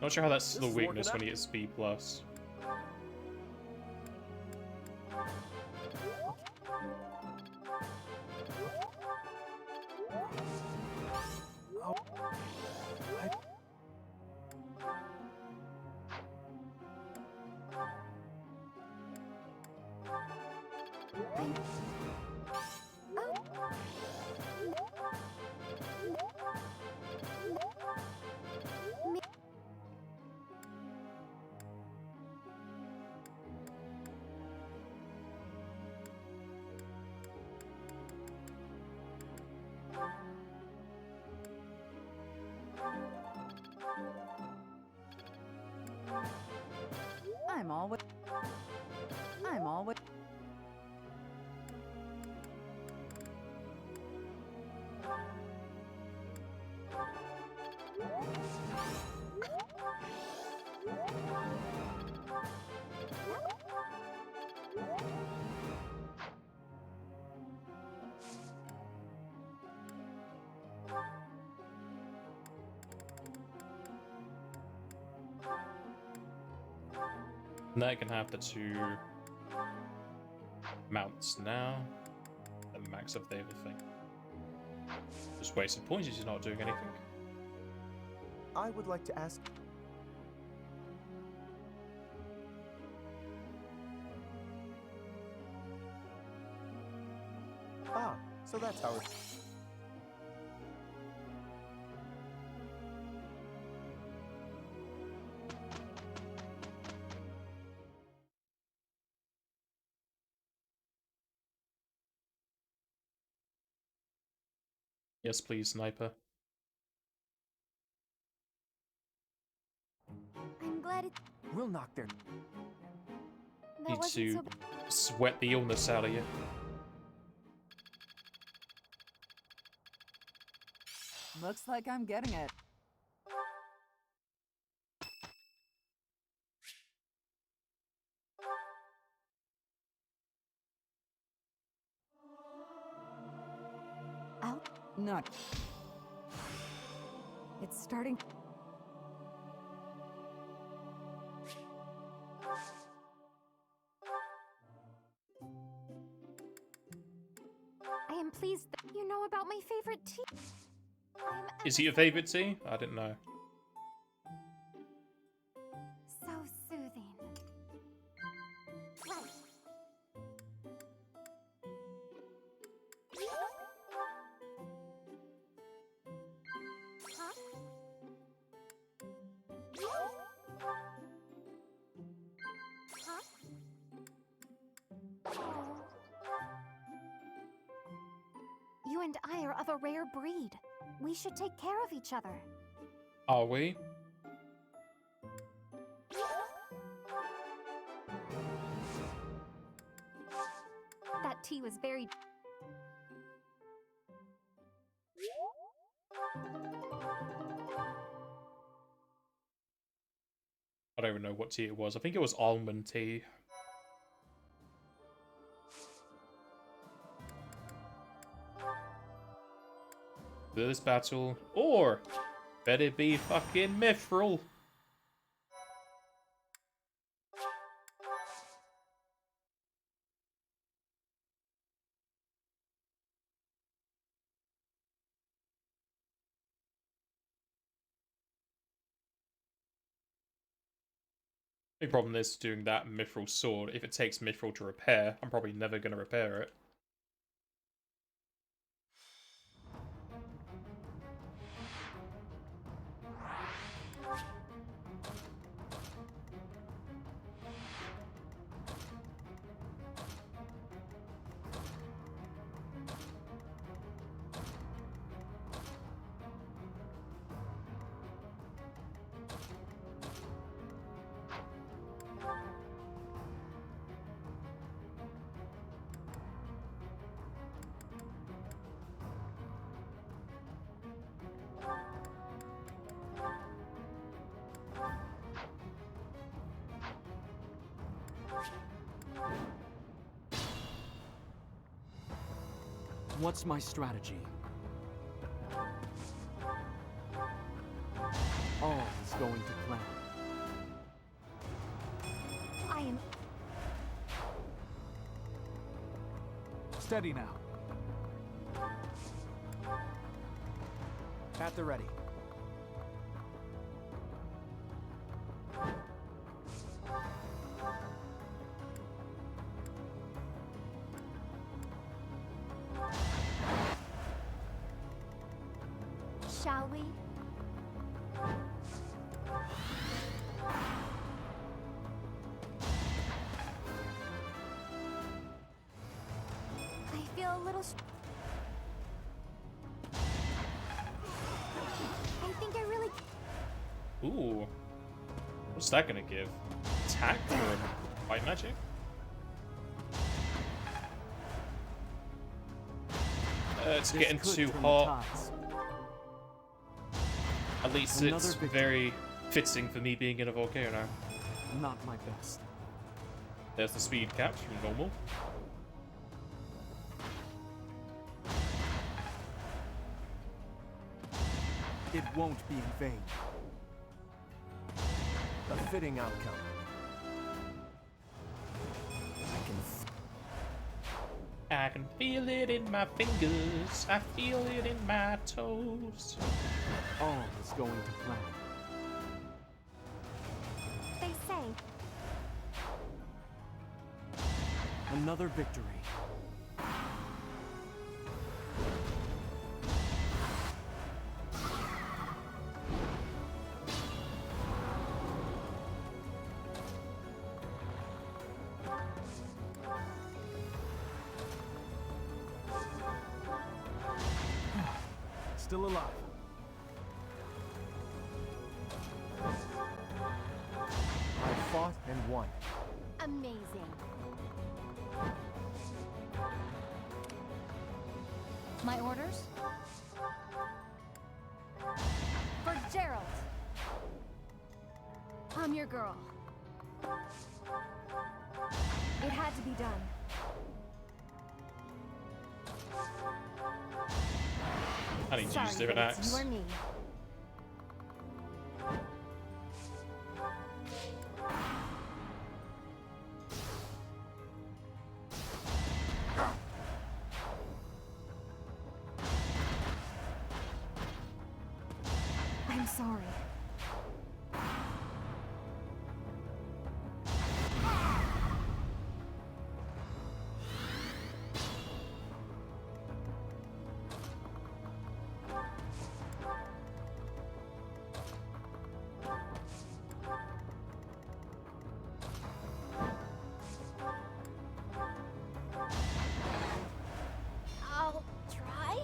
Not sure how that's still a This is weakness working when he hits B+. I'm always. And they can have the 2 mounts now. And max up the other thing. Just wasting points, he's not doing anything. I would like to ask... Ah, so that's how it... Yes, please, sniper. I'm glad it. We'll knock their... That Need wasn't to so. sweat the illness out of you. Looks like I'm getting it. Out. Not. It's starting. I am pleased that you know about my favorite tea. Is he your favorite tea? I didn't know. So soothing. You and I are of a rare breed. We should take care of each other. Are we? That tea was very... I don't even know what tea it was. I think it was almond tea. This battle, or better be fucking mithril. The problem is doing that mithril sword. If it takes mithril to repair, I'm probably never going to repair it. What's my strategy? All is going to plan. I am... Steady now. At the ready. Shall we? I feel a little... I think I really... Ooh. What's that gonna give? Attack or white magic? It's getting too hot. At least it's very fitting for me being in a volcano. Not my best. There's the speed cap from normal. It won't be in vain. A fitting outcome. I can feel it in my fingers. I feel it in my toes. All is going to plan. They say. Another victory. Still alive. I fought and won. Amazing. My orders? For Gerald. I'm your girl. It had to be done. I need to Sorry, use a different but it's axe. you or me. I'm sorry. I'll try.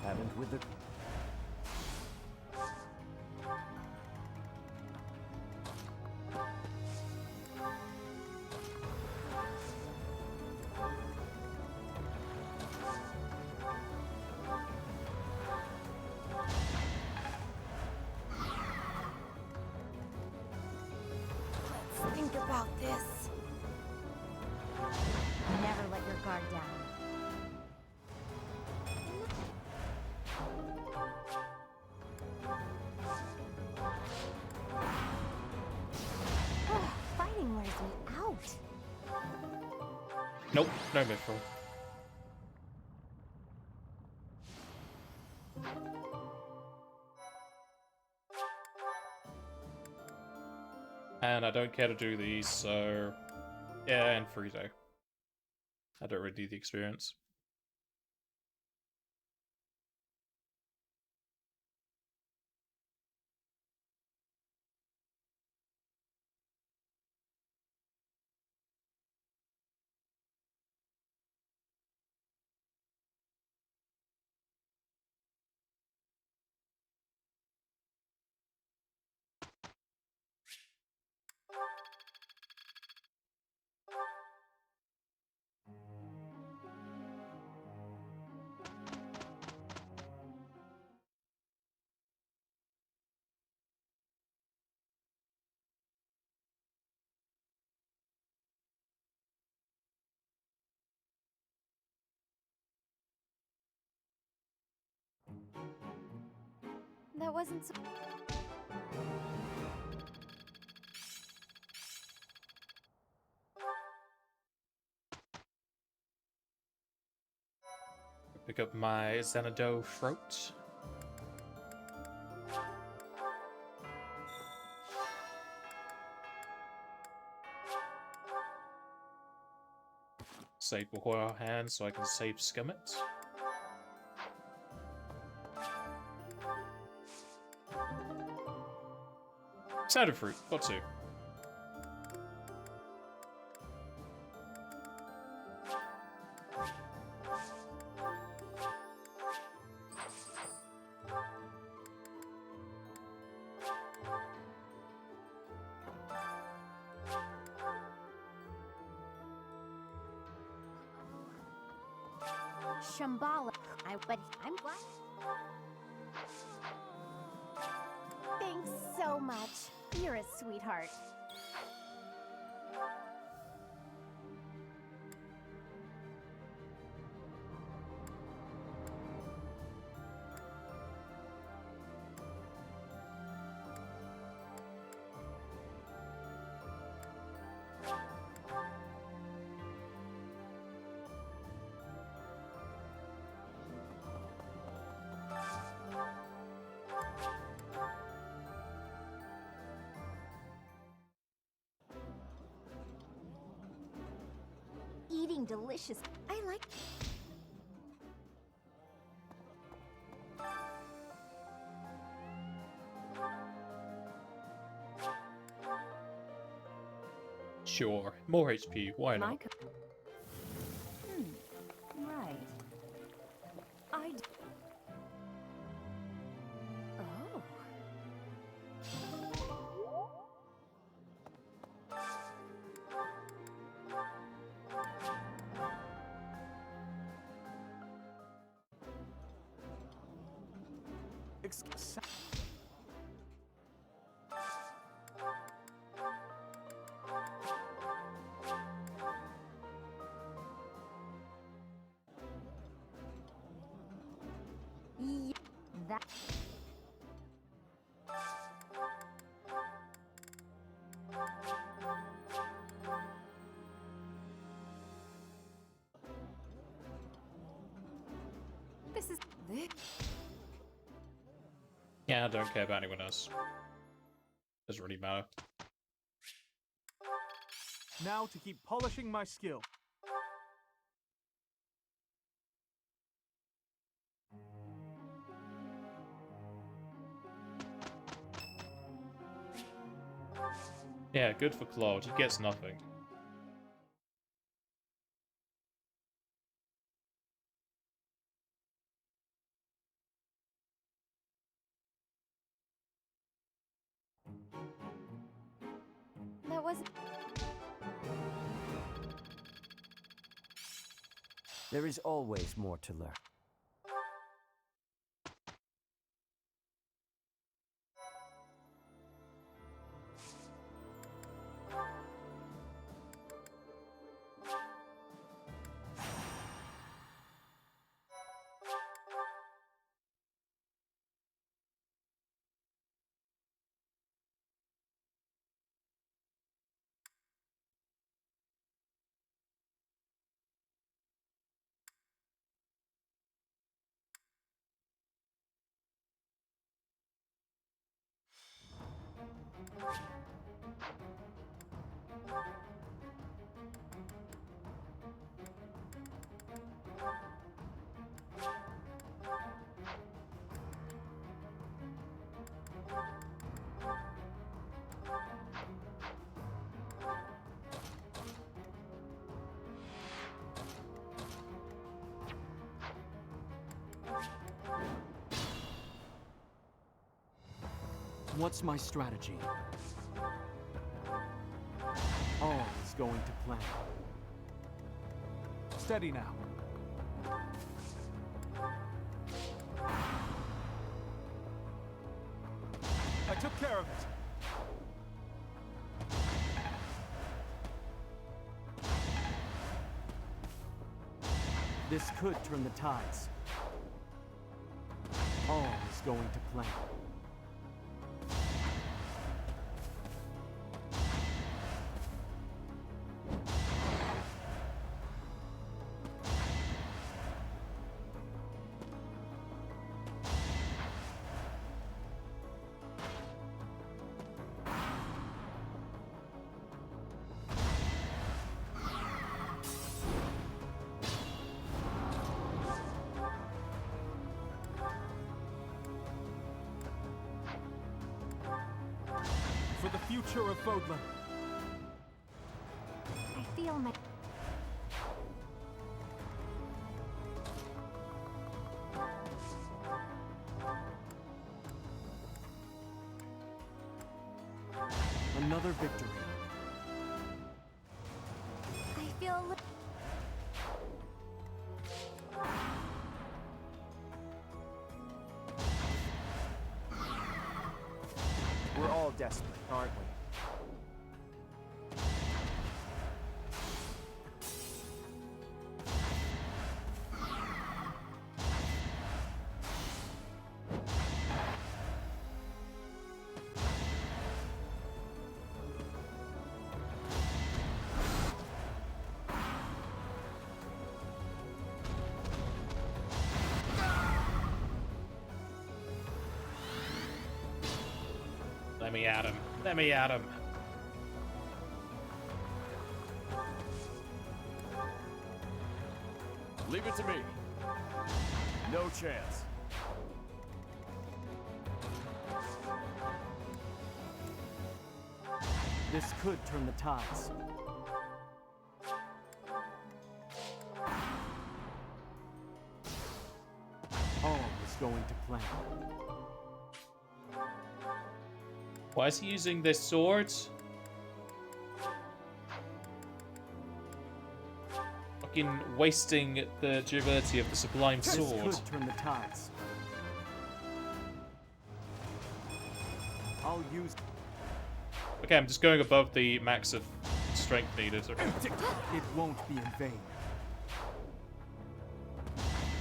Haven't with the... Let's think about this. Never let your guard down. Fighting wears me out. Nope, no mithril. And I don't care to do these, so yeah, and Frito. I don't really need the experience. That wasn't so... Pick up my Xanadu throat. Save Royal Hand so I can save scum it. Sounded fruit, got two. Shambhala. I'm glad. Thanks so much. You're a sweetheart. Eating delicious. I like. Sure, more HP, why not? Right. Oh. Excuse. That. This is this. Yeah, I don't care about anyone else. Doesn't really matter. Now to keep polishing my skill. Yeah, good for Claude. He gets nothing. That was. There is always more to learn. What's my strategy? All is going to plan. Steady now. I took care of it. This could turn the tides. All is going to plan. future of Fodlan. I feel my... Another victory. I feel... We're all desperate, aren't we? Let me at him. Let me at him. Leave it to me. No chance. This could turn the tides. All is going to plan. Why is he using this sword? Fucking wasting the durability of the sublime sword. This could turn the tides. I'll use... Okay, I'm just going above the max of strength needed. Okay. It won't be in vain.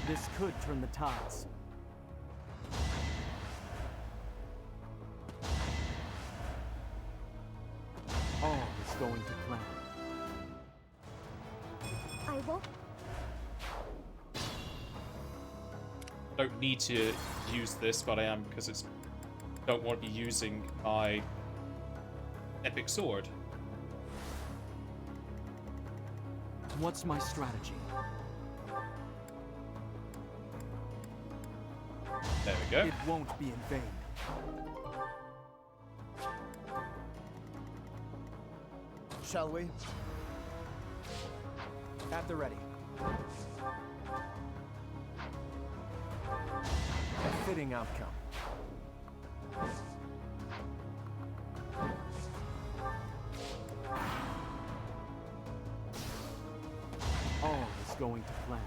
This could turn the tides. All is going to plan. I won't... I don't need to use this, but I am because it's... don't want to be using my epic sword. What's my strategy? There we go. It won't be in vain. Shall we? At the ready. A fitting outcome. All is going to plan.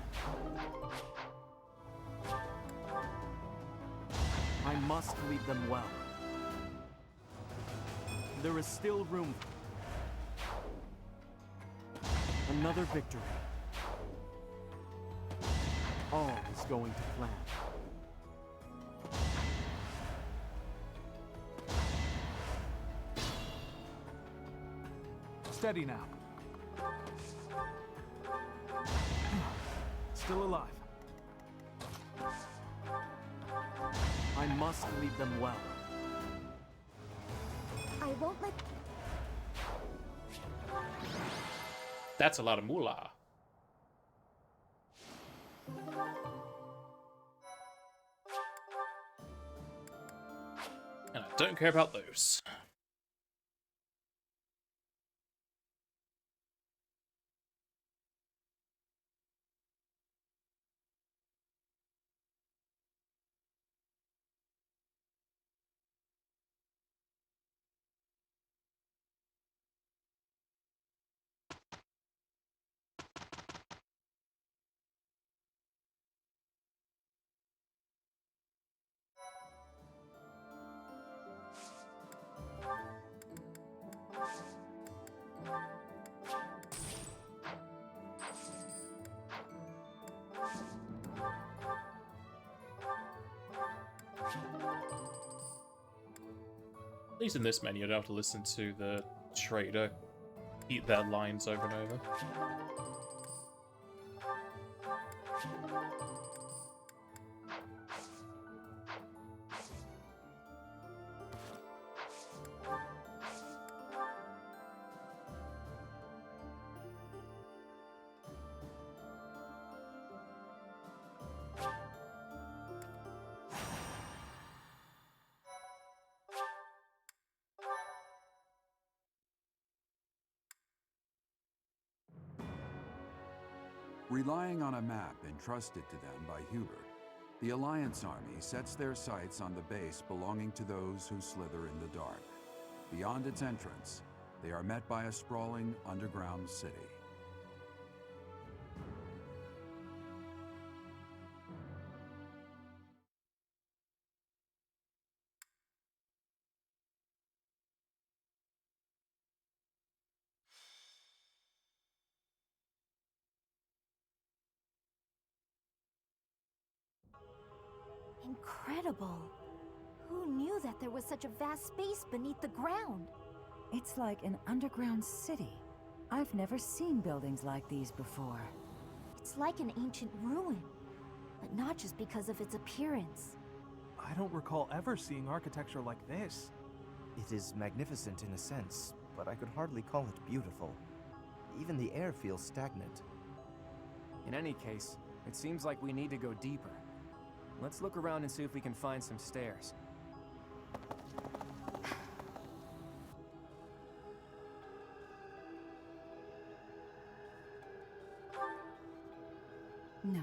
I must lead them well. There is still room. Another victory. All is going to plan. Steady now. Still alive. I must lead them well. I won't let... That's a lot of moolah. And I don't care about those. At least in this menu, I don't have to listen to the trader eat their lines over and over. Relying on a map entrusted to them by Hubert, the Alliance army sets their sights on the base belonging to those who slither in the dark. Beyond its entrance, they are met by a sprawling underground city. Incredible! Who knew that there was such a vast space beneath the ground? It's like an underground city. I've never seen buildings like these before. It's like an ancient ruin, but not just because of its appearance. I don't recall ever seeing architecture like this. It is magnificent in a sense, but I could hardly call it beautiful. Even the air feels stagnant. In any case, it seems like we need to go deeper. Let's look around and see if we can find some stairs. No.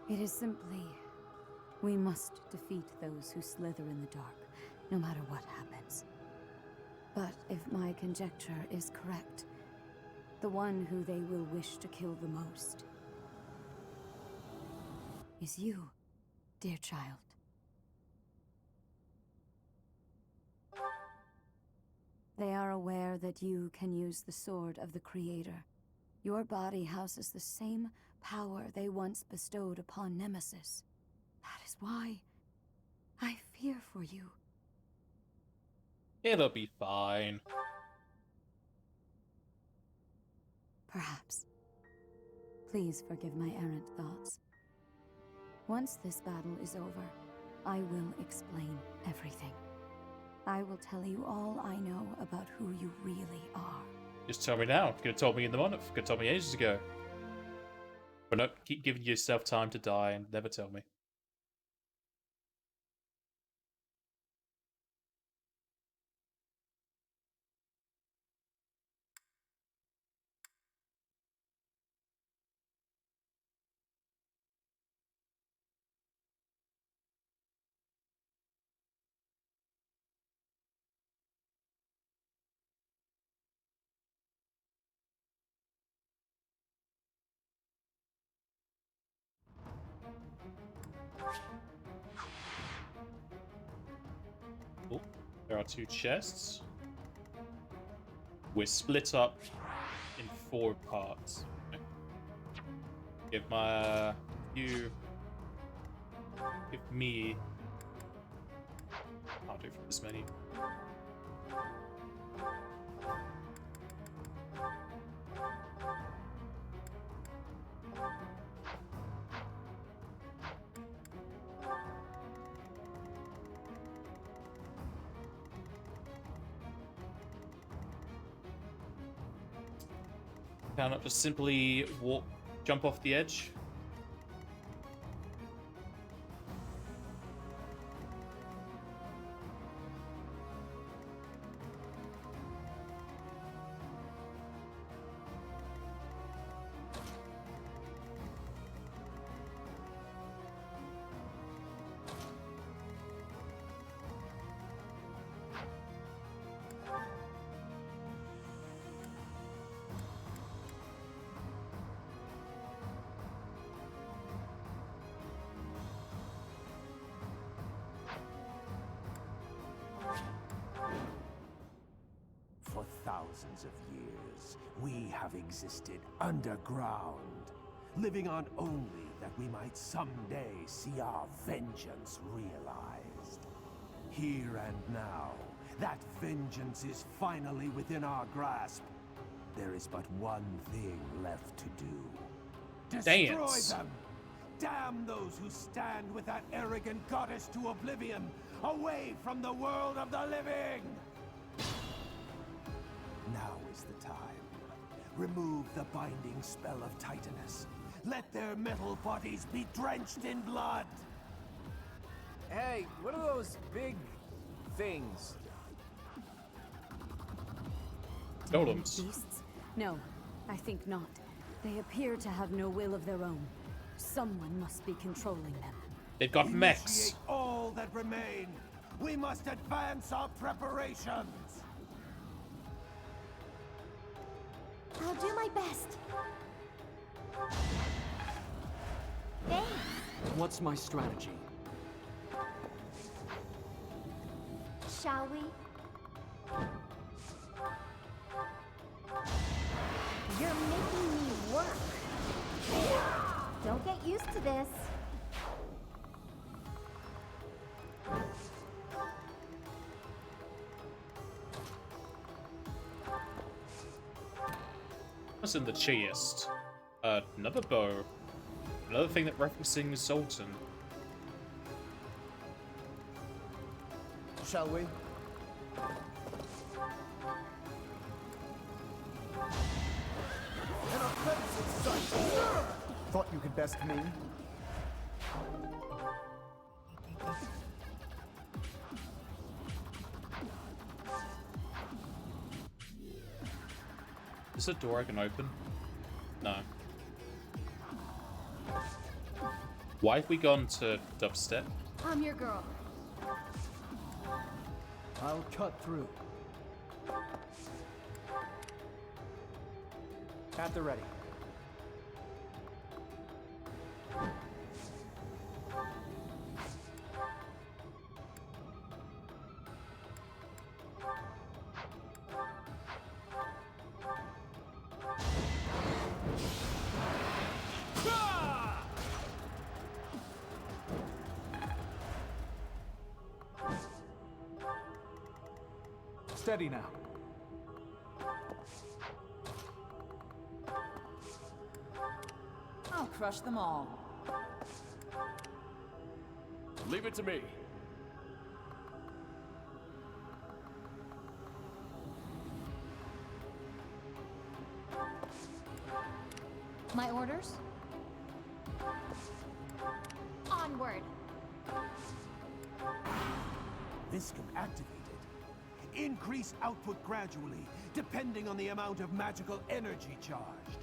It is simply... we must defeat those who slither in the dark, no matter what happens. But if my conjecture is correct, the one who they will wish to kill the most is you, dear child. They are aware that you can use the sword of the Creator. Your body houses the same power they once bestowed upon Nemesis. That is why I fear for you. It'll be fine. Perhaps. Please forgive my errant thoughts. Once this battle is over, I will explain everything. I will tell you all I know about who you really are. Just tell me now. Could have told me in the month. Could have told me ages ago. But no, keep giving yourself time to die and never tell me. Oh, there are 2 chests. We're split up in 4 parts. Okay. Give my you. Give me. I'll do from this menu. Can I not just simply jump off the edge? For thousands of years, we have existed underground, living on only that we might someday see our vengeance realized. Here and now, that vengeance is finally within our grasp. There is but one thing left to do. Destroy Dance. them! Damn those who stand with that arrogant goddess to oblivion, away from the world of the living! Now is the time. Remove the binding spell of Titanus. Let their metal bodies be drenched in blood! Hey, what are those big things? Golems. Beasts? No, I think not. They appear to have no will of their own. Someone must be controlling them. They've got mechs. Initiate all that remain. We must advance our preparations. I'll do my best. Thanks. What's my strategy? Shall we? You're making me work. Don't get used to this. What's in the chest? Another bow. Another thing that referencing Sultan. Shall we? An offensive sight! Thought you could best me? Is this a door I can open? No. Why have we gone to dubstep? I'm your girl. I'll cut through. At the ready. Steady now. I'll crush them all. Leave it to me. My orders? Onward. This can activate it. Increase output gradually, depending on the amount of magical energy charged.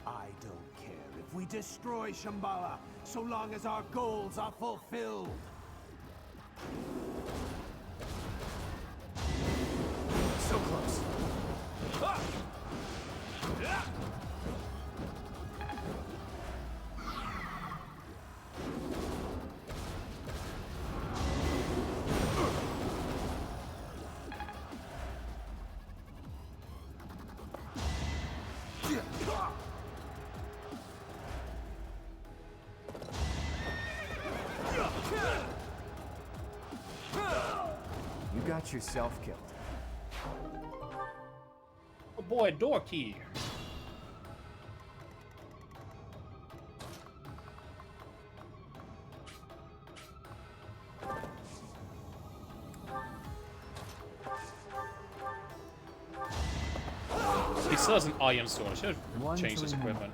I don't care if we destroy Shambhala, so long as our goals are fulfilled. So close. Ah! Ah! You got yourself killed. Oh boy, door key. He still has an iron sword. I should have changed his equipment.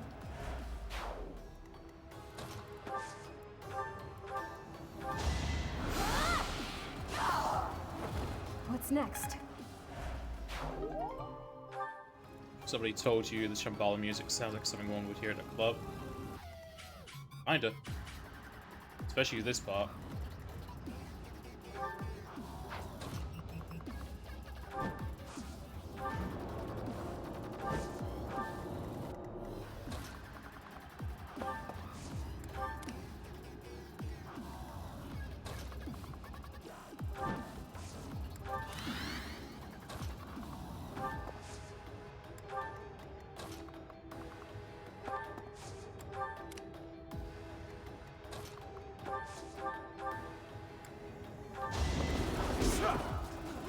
What's next? Somebody told you the Shambhala music sounds like something one would hear at a club. Kinda. Especially this part.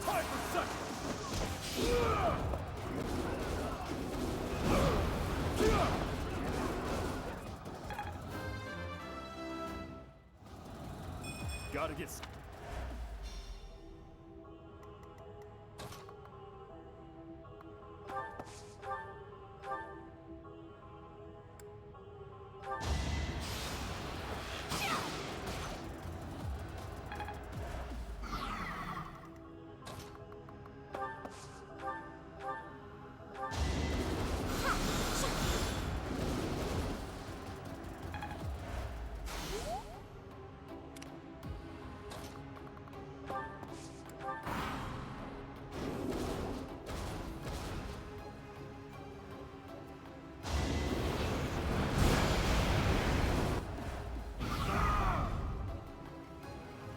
Time for Gotta get.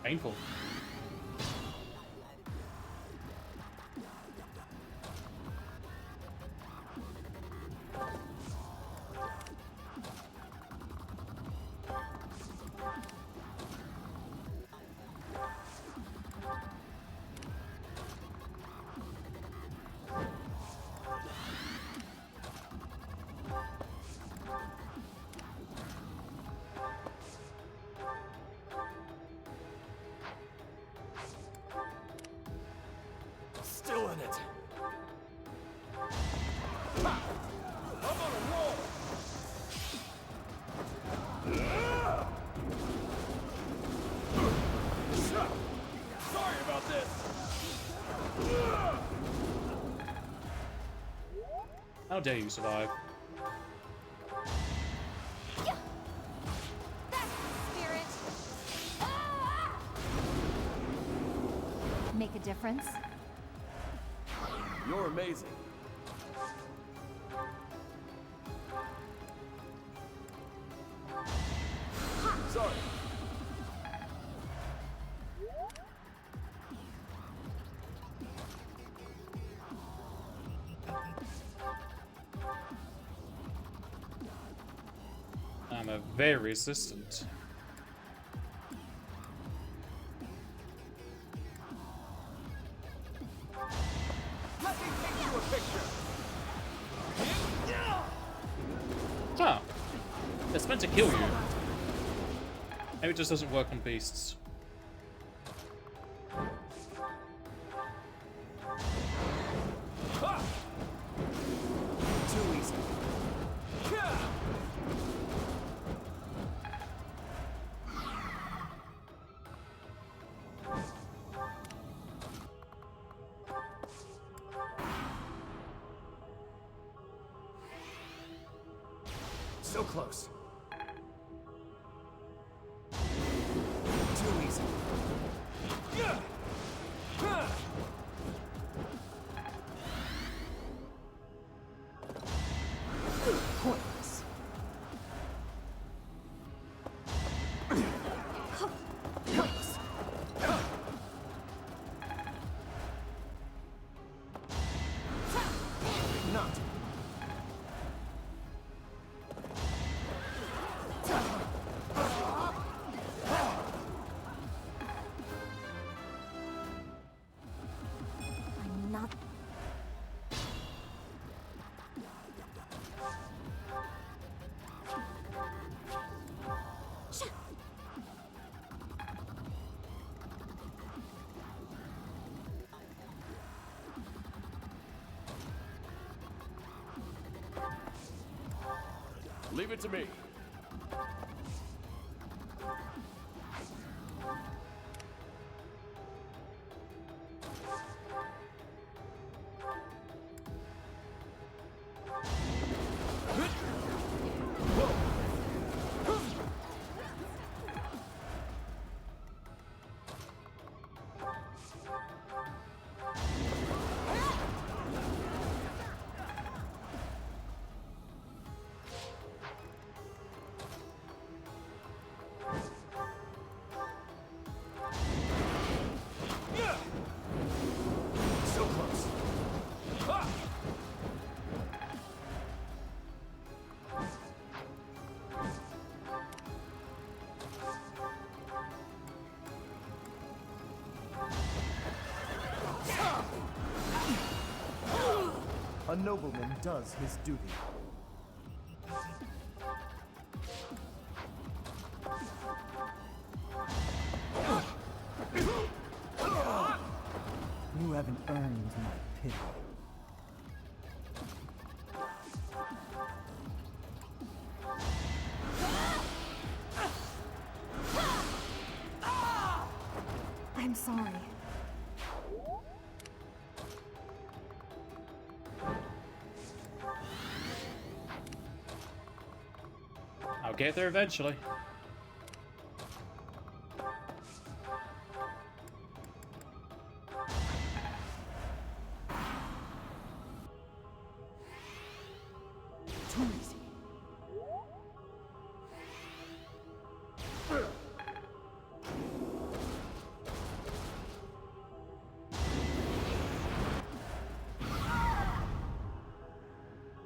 Painful. Still in it. Ha! I'm on a roll. Sorry about this. How dare you survive? Make a difference? You're amazing. Sorry. I'm a very resistant. Let me take you a picture. Ah, it's meant to kill you. Maybe it just doesn't work on beasts. Ha! Too easy. So close. Too easy. Pointless. Pointless. Not. I'm not. Leave it to me. So close. Ha! A nobleman does his duty. You haven't earned my pity. I'm sorry. I'll get there eventually. Too easy.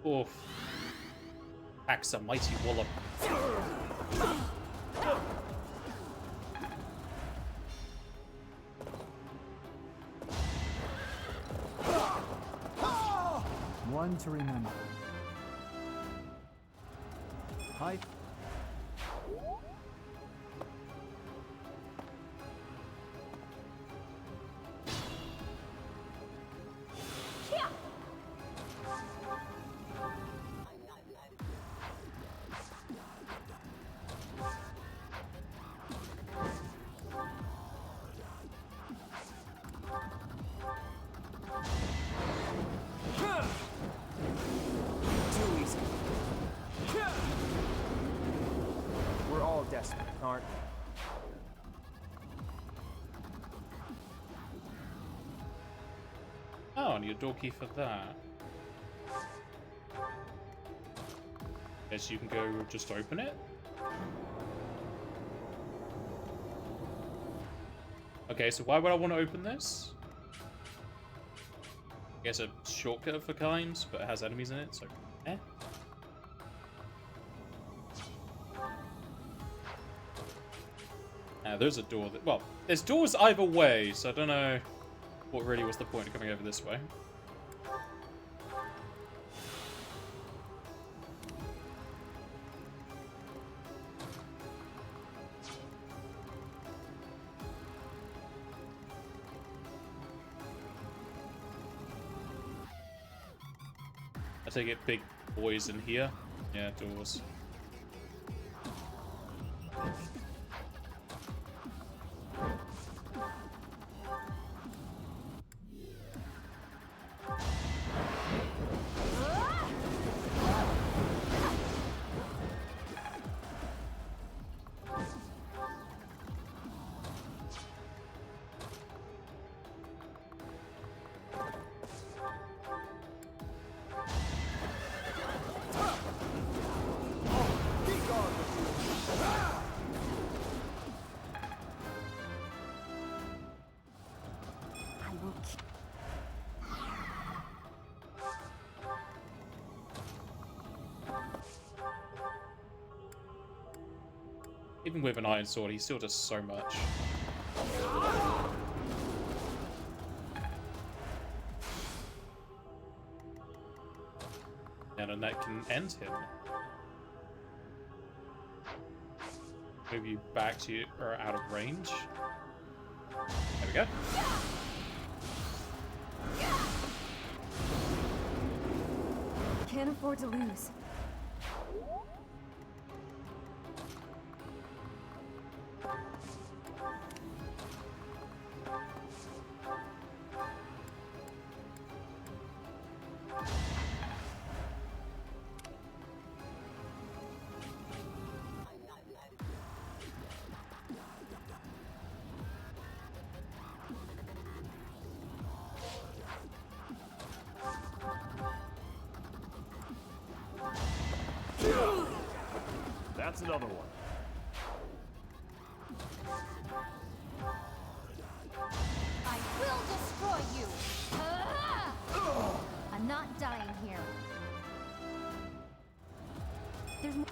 Oof. Axe a mighty wallop. One to remember. Hype. Too easy. We're all desperate, aren't we? Oh, I need a door key for that. Guess you can go just open it. Okay, so why would I want to open this? I guess a shortcut of a kind, but it has enemies in it, so eh. There's a door that, well, there's doors either way, so I don't know what really was the point of coming over this way. I take it big boys in here. Yeah, doors. Even with an iron sword, he still does so much. And that can end him. Move you back to or out of range. There we go. Can't afford to lose. That's another one. I will destroy you! I'm not dying here. There's more.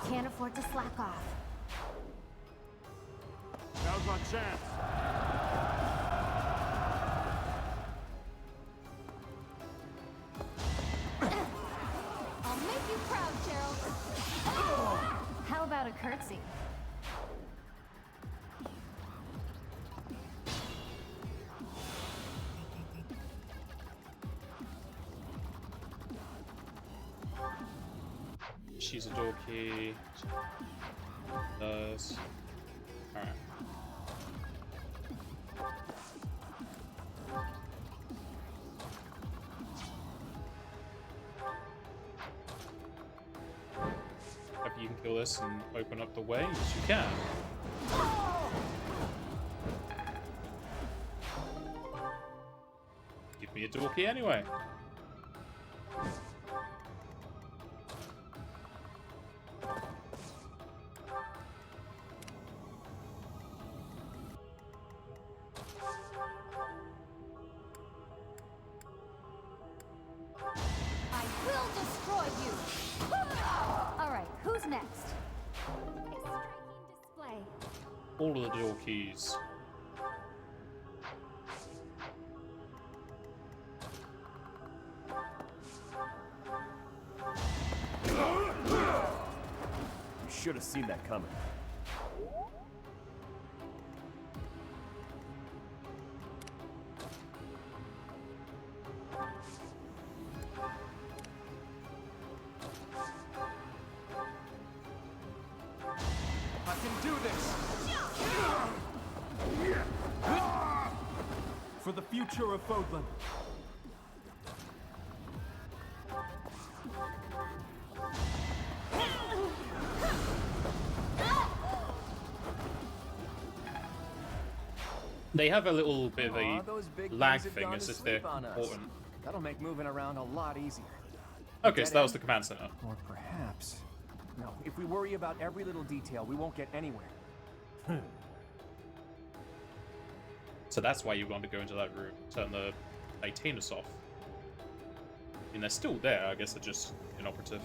Can't afford to slack off. Now's my chance. I'll make you proud, Gerald. How about a curtsy? She's a door key. Does. Alright. Have you can kill this and open up the way. Yes, you can. Give me a door key anyway. I will destroy you! Alright, who's next? A striking display. All of the door keys. You should have seen that coming. I can do this! For the future of Fodlan. They have a little bit of Aw, a those big lag guys have thing gone as to if they're sleep on us. important. That'll make moving around a lot easier. Okay, so that was the command center. Or perhaps... No, if we worry about every little detail, we won't get anywhere. So that's why you want to go into that room, turn the Titanus off. I mean, they're still there, I guess they're just inoperative.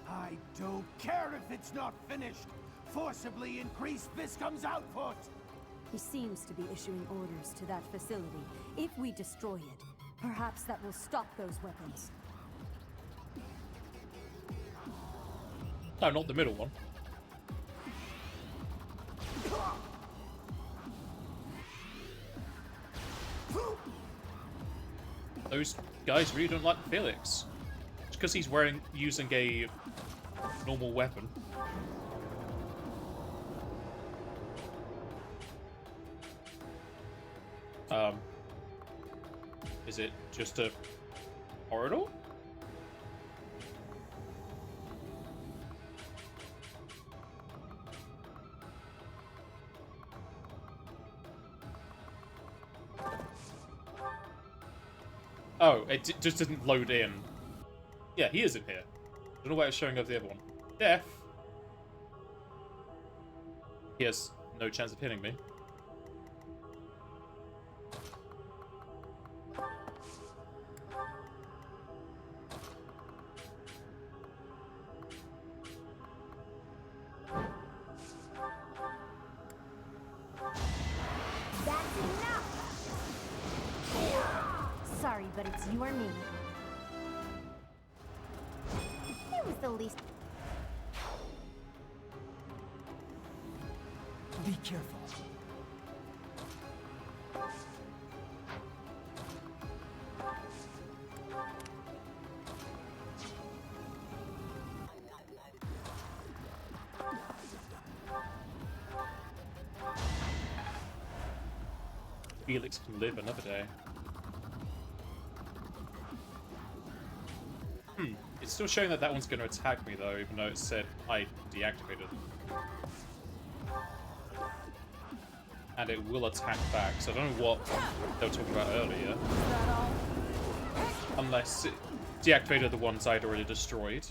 I don't care if it's not finished. Forcibly increase Viscum's output. He seems to be issuing orders to that facility. If we destroy it, perhaps that will stop those weapons. No, not the middle one. Those guys really don't like Felix. It's because he's using a normal weapon. Is it just a corridor? Oh, it just didn't load in. Yeah, he is in here. I don't know why it's showing up the other one. Death. He has no chance of hitting me. That's enough! Sorry, but it's you or me. It was the least... Be careful. Felix can live another day. It's still showing that that one's going to attack me though, even though it said I deactivated it. And it will attack back, so I don't know what they were talking about earlier. Unless it deactivated the ones I'd already destroyed.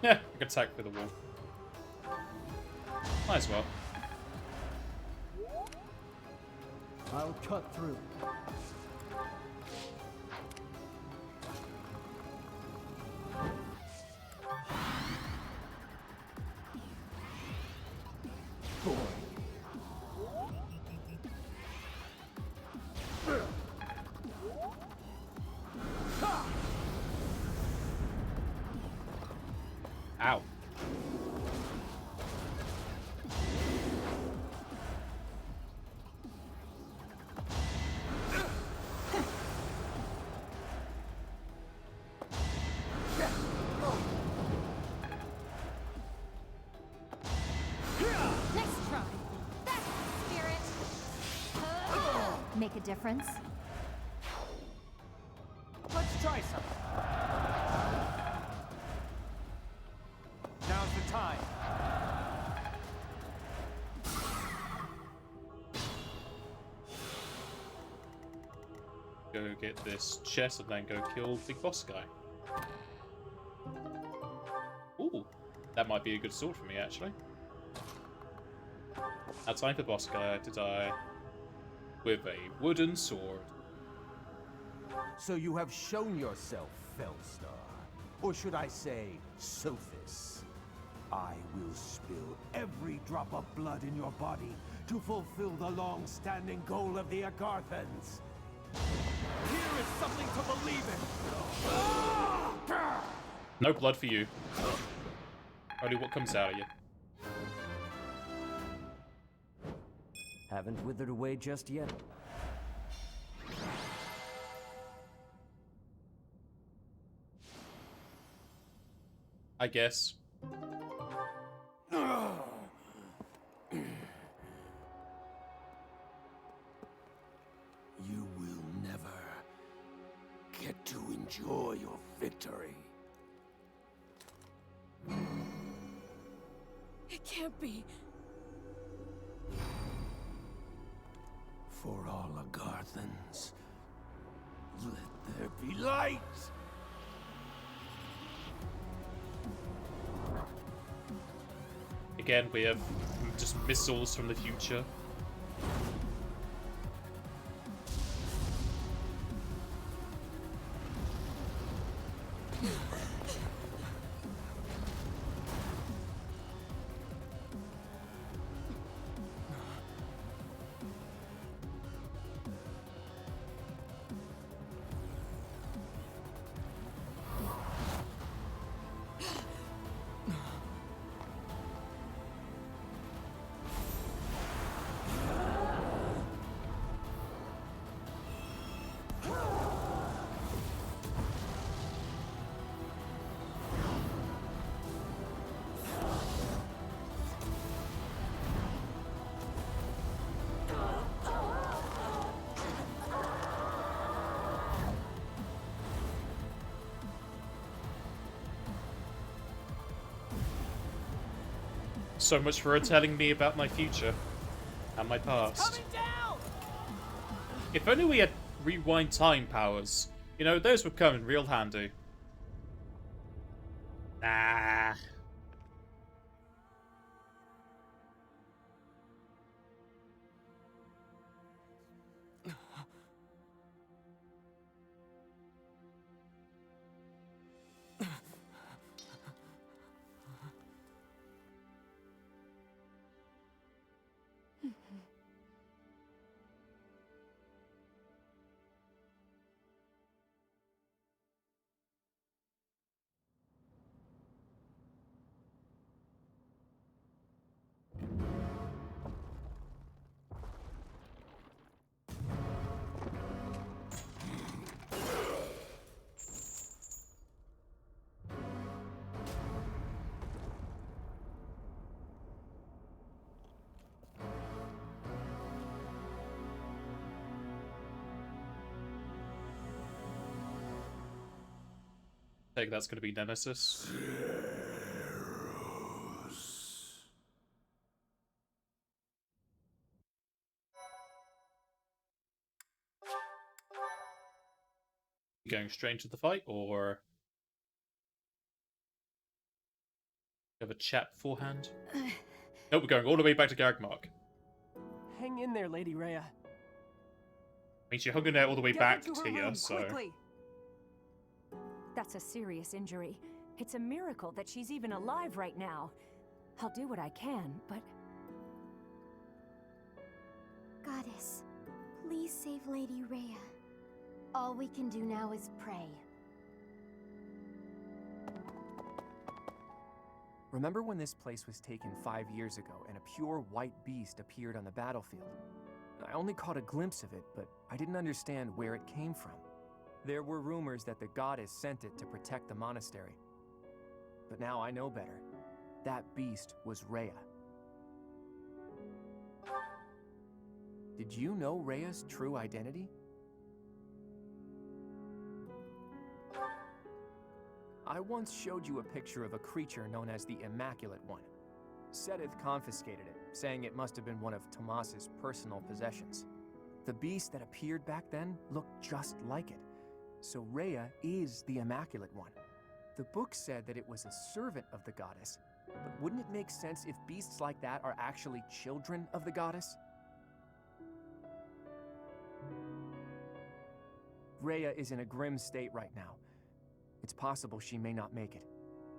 Yeah, I can attack with the wall. Might as well. I'll cut through. Ow. Nice try. That's the spirit. Make a difference? Let's try something. Now's the time. Go get this chest and then go kill Big Boss guy. Ooh, that might be a good sword for me, actually. Now time for Boss guy to die with a wooden sword. So you have shown yourself, Felstar. Or should I say, Sophis. I will spill every drop of blood in your body to fulfill the long-standing goal of the Agarthans. Here is something to believe in! No blood for you. Only what comes out of you. Haven't withered away just yet. I guess. You will never get to enjoy your victory. It can't be. For all Agarthans, let there be light! Again, we have just missiles from the future. So much for her telling me about my future and my past. If only we had rewind time powers. You know, those would come in real handy. Nah. I think that's going to be Nemesis. Going straight into the fight, or have a chat beforehand? Nope, we're going all the way back to Garagmark. Hang in there, Lady Rhea. mean, she hung in there all the way Get back her to her to here, room, so... quickly. That's a serious injury. It's a miracle that she's even alive right now. I'll do what I can, but... Goddess, please save Lady Rhea. All we can do now is pray. Remember when this place was taken 5 years ago and a pure white beast appeared on the battlefield? I only caught a glimpse of it, but I didn't understand where it came from. There were rumors that the goddess sent it to protect the monastery. But now I know better. That beast was Rhea. Did you know Rhea's true identity? I once showed you a picture of a creature known as the Immaculate One. Sedith confiscated it, saying it must have been one of Tomas's personal possessions. The beast that appeared back then looked just like it. So Rhea is the Immaculate One. The book said that it was a servant of the goddess, but wouldn't it make sense if beasts like that are actually children of the goddess? Rhea is in a grim state right now. It's possible she may not make it,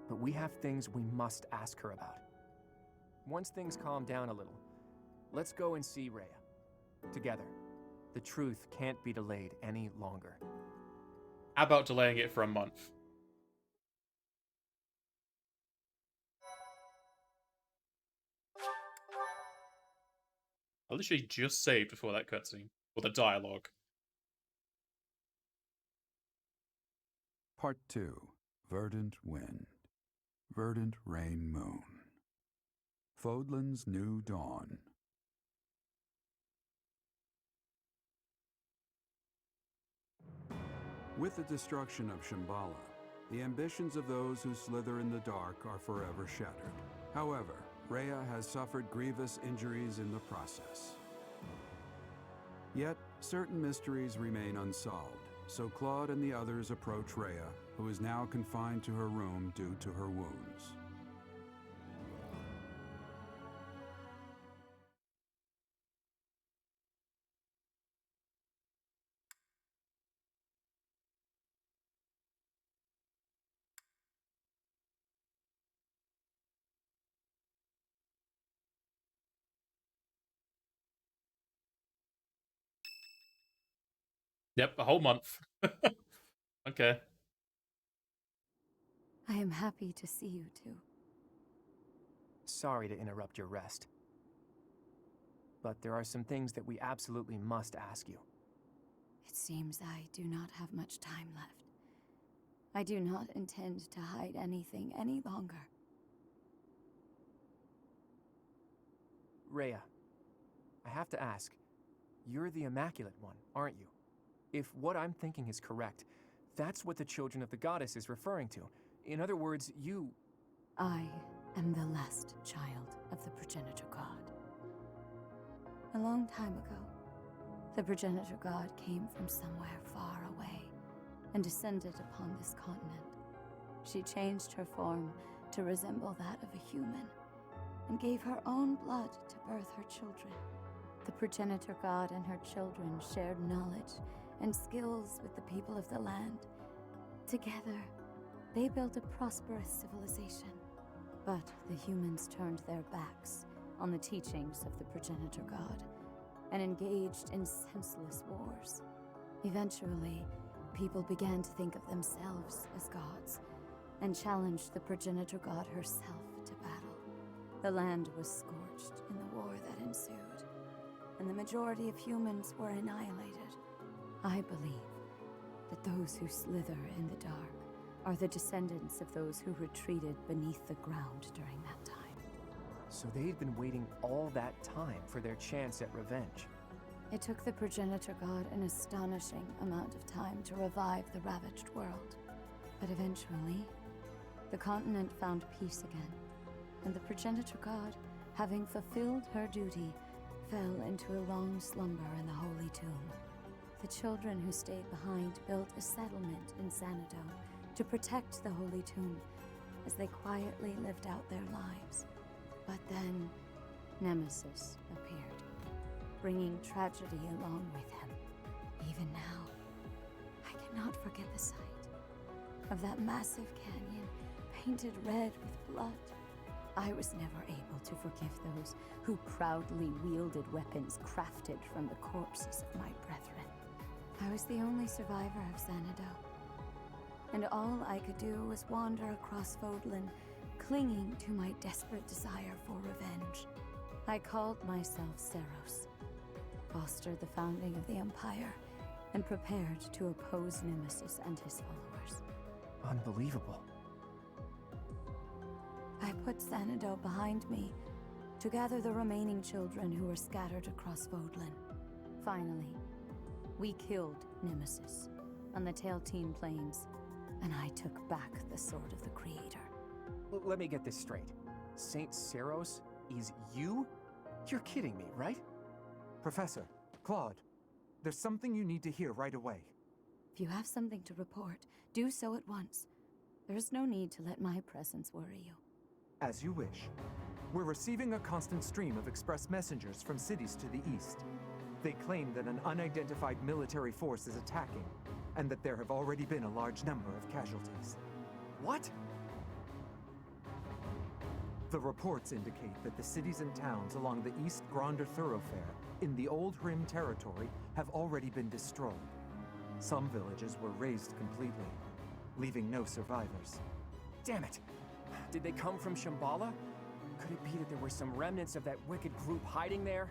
but we have things we must ask her about. Once things calm down a little, let's go and see Rhea. Together. The truth can't be delayed any longer. How about delaying it for a month? I literally just saved before that cutscene. Or the dialogue. Part 2. Verdant Wind. Verdant Rain Moon. Fodlan's New Dawn. With the destruction of Shambhala, the ambitions of those who slither in the dark are forever shattered. However, Rhea has suffered grievous injuries in the process. Yet, certain mysteries remain unsolved, so Claude and the others approach Rhea, who is now confined to her room due to her wounds. Yep, a whole month. Okay. I am happy to see you two. Sorry to interrupt your rest. But there are some things that we absolutely must ask you. It seems I do not have much time left. I do not intend to hide anything any longer. Rhea, I have to ask, you're the Immaculate One, aren't you? If what I'm thinking is correct, that's what the Children of the Goddess is referring to. In other words, you... I am the last child of the progenitor god. A long time ago, the progenitor god came from somewhere far away and descended upon this continent. She changed her form to resemble that of a human and gave her own blood to birth her children. The progenitor god and her children shared knowledge and skills with the people of the land. Together, they built a prosperous civilization. But the humans turned their backs on the teachings of the progenitor god and engaged in senseless wars. Eventually, people began to think of themselves as gods and challenged the progenitor god herself to battle. The land was scorched in the war that ensued, and the majority of humans were annihilated. I believe that those who slither in the dark are the descendants of those who retreated beneath the ground during that time. So they'd been waiting all that time for their chance at revenge. It took the progenitor god an astonishing amount of time to revive the ravaged world. But eventually, the continent found peace again, and the progenitor god, having fulfilled her duty, fell into a long slumber in the Holy Tomb. The children who stayed behind built a settlement in Xanadu to protect the Holy Tomb as they quietly lived out their lives. But then, Nemesis appeared, bringing tragedy along with him. Even now, I cannot forget the sight of that massive canyon painted red with blood. I was never able to forgive those who proudly wielded weapons crafted from the corpses of my brethren. I was the only survivor of Xanadu, and all I could do was wander across Fodlan, clinging to my desperate desire for revenge. I called myself Seros, fostered the founding of the Empire, and prepared to oppose Nemesis and his followers. Unbelievable. I put Xanadu behind me to gather the remaining children who were scattered across Fodlan. Finally, we killed Nemesis on the Tailtean Plains, and I took back the Sword of the Creator. Let me get this straight. Saint Seros is you? You're kidding me, right? Professor, Claude, there's something you need to hear right away. If you have something to report, do so at once. There is no need to let my presence worry you. As you wish. We're receiving a constant stream of express messengers from cities to the east. They claim that an unidentified military force is attacking, and that there have already been a large number of casualties. What? The reports indicate that the cities and towns along the East Gronder thoroughfare in the Old Rim territory have already been destroyed. Some villages were razed completely, leaving no survivors. Damn it! Did they come from Shambhala? Could it be that there were some remnants of that wicked group hiding there?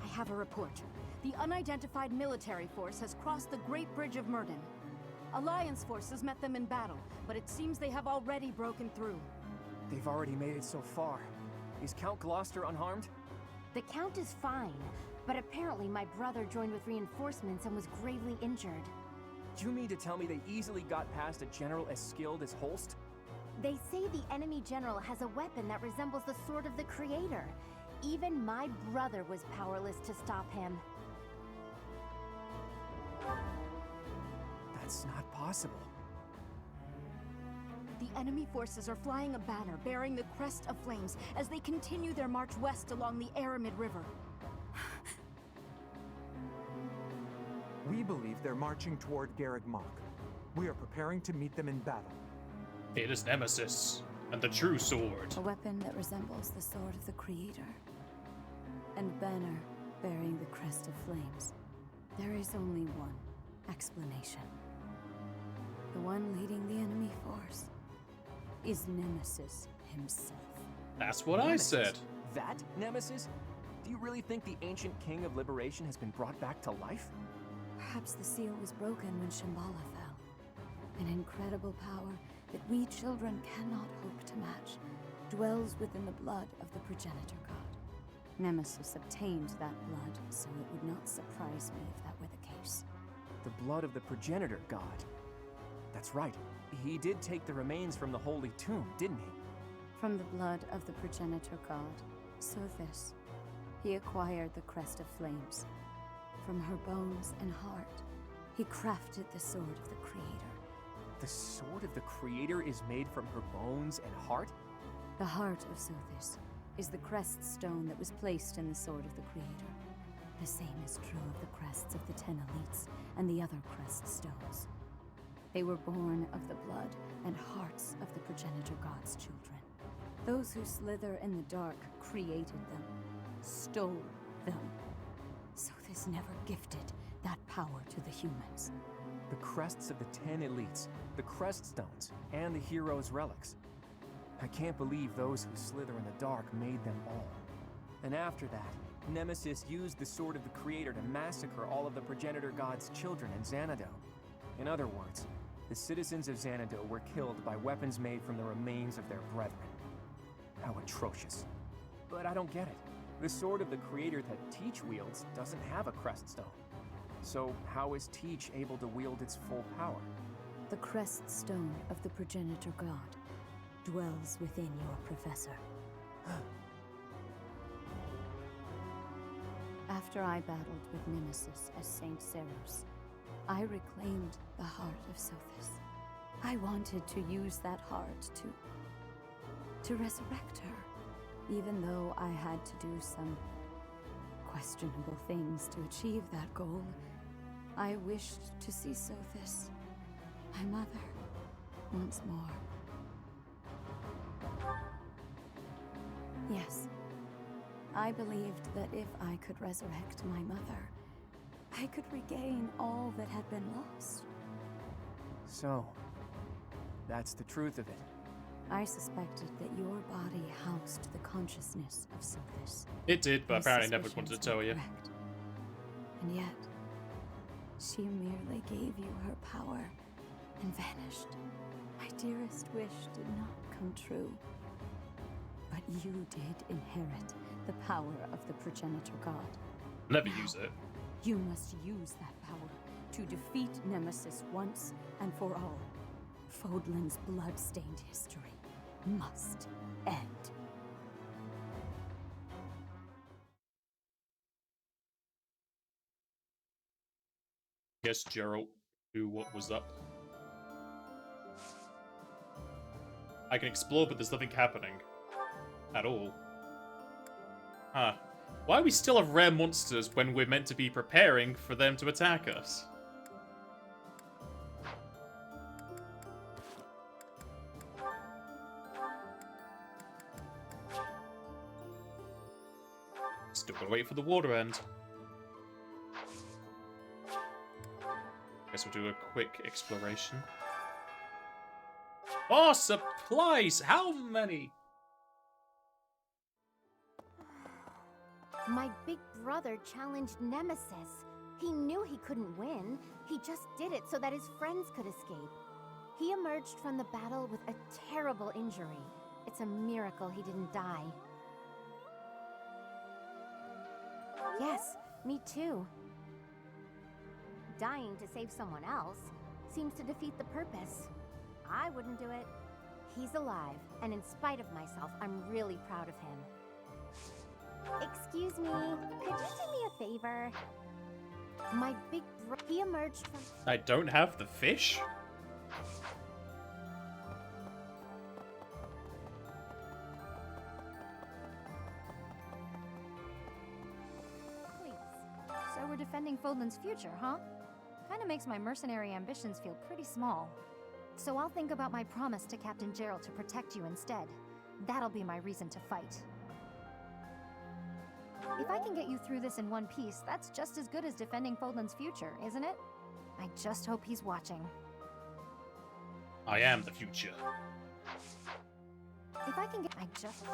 I have a report. The unidentified military force has crossed the Great Bridge of Murden. Alliance forces met them in battle, but it seems they have already broken through. They've already made it so far. Is Count Gloucester unharmed? The Count is fine, but apparently my brother joined with reinforcements and was gravely injured. Do you mean to tell me they easily got past a general as skilled as Holst? They say the enemy general has a weapon that resembles the Sword of the Creator. Even my brother was powerless to stop him. That's not possible. The enemy forces are flying a banner bearing the Crest of Flames as they continue their march west along the Aramid River. We believe they're marching toward Garreg Mach. We are preparing to meet them in battle. It is Nemesis, and the true sword. A weapon that resembles the Sword of the Creator. And banner bearing the Crest of Flames. There is only one explanation. The one leading the enemy force is Nemesis himself. That's what Nemesis? I said. That Nemesis? Do you really think the ancient King of Liberation has been brought back to life? Perhaps the seal was broken when Shambhala fell. An incredible power that we children cannot hope to match dwells within the blood of the progenitor god. Nemesis obtained that blood, so it would not surprise me if that were the case. The blood of the progenitor god. That's right. He did take the remains from the Holy Tomb, didn't he? From the blood of the progenitor god, Sothis, he acquired the Crest of Flames. From her bones and heart, he crafted the Sword of the Creator. The Sword of the Creator is made from her bones and heart? The heart of Sothis is the crest stone that was placed in the Sword of the Creator. The same is true of the crests of the 10 elites and the other crest stones. They were born of the blood and hearts of the progenitor god's children. Those who slither in the dark created them, stole them. Sothis never gifted that power to the humans. The crests of the 10 elites, the crest stones, and the heroes' relics. I can't believe those who slither in the dark made them all. And after that, Nemesis used the Sword of the Creator to massacre all of the progenitor god's children in Xanadu. In other words, the citizens of Xanadu were killed by weapons made from the remains of their brethren. How atrocious. But I don't get it. The Sword of the Creator that Teach wields doesn't have a crest stone. So how is Teach able to wield its full power? The crest stone of the progenitor god dwells within your professor. After I battled with Nemesis as Saint Seros, I reclaimed the heart of Sothis. I wanted to use that heart to resurrect her, even though I had to do some questionable things to achieve that goal. I wished to see Sothis, my mother, once more. Yes, I believed that if I could resurrect my mother, I could regain all that had been lost. So, that's the truth of it. I suspected that your body housed the consciousness of Sothis. It did, but My apparently never wanted to suspicions tell were you. correct. And yet, she merely gave you her power and vanished. My dearest wish did not come true. But you did inherit the power of the progenitor god. Never use it. You must use that power to defeat Nemesis once and for all. Fodlan's blood-stained history must end. Guess Geralt knew what was up. I can explore, but there's nothing happening. At all. Huh. Why do we still have rare monsters when we're meant to be preparing for them to attack us? Still gotta wait for the water end. Guess we'll do a quick exploration. Oh, supplies! How many? My big brother challenged Nemesis. He knew he couldn't win. He just did it so that his friends could escape. He emerged from the battle with a terrible injury. It's a miracle he didn't die. Yes, me too. Dying to save someone else seems to defeat the purpose. I wouldn't do it. He's alive, and in spite of myself, I'm really proud of him. Excuse me, could you do me a favor? My big he emerged from— I don't have the fish? Please. So we're defending Fodlan's future, huh? Kinda makes my mercenary ambitions feel pretty small. So I'll think about my promise to Captain Gerald to protect you instead. That'll be my reason to fight. If I can get you through this in one piece, that's just as good as defending Fodlan's future, isn't it? I just hope he's watching. I am the future. If I can get— I just—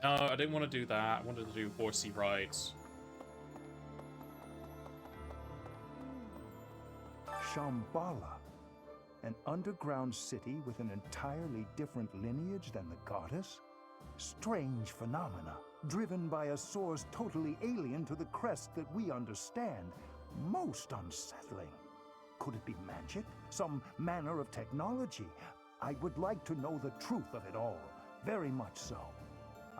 No, I didn't want to do that. I wanted to do horsey rides. Shambhala. An underground city with an entirely different lineage than the goddess? Strange phenomena, driven by a source totally alien to the crest that we understand. Most unsettling. Could it be magic? Some manner of technology? I would like to know the truth of it all. Very much so.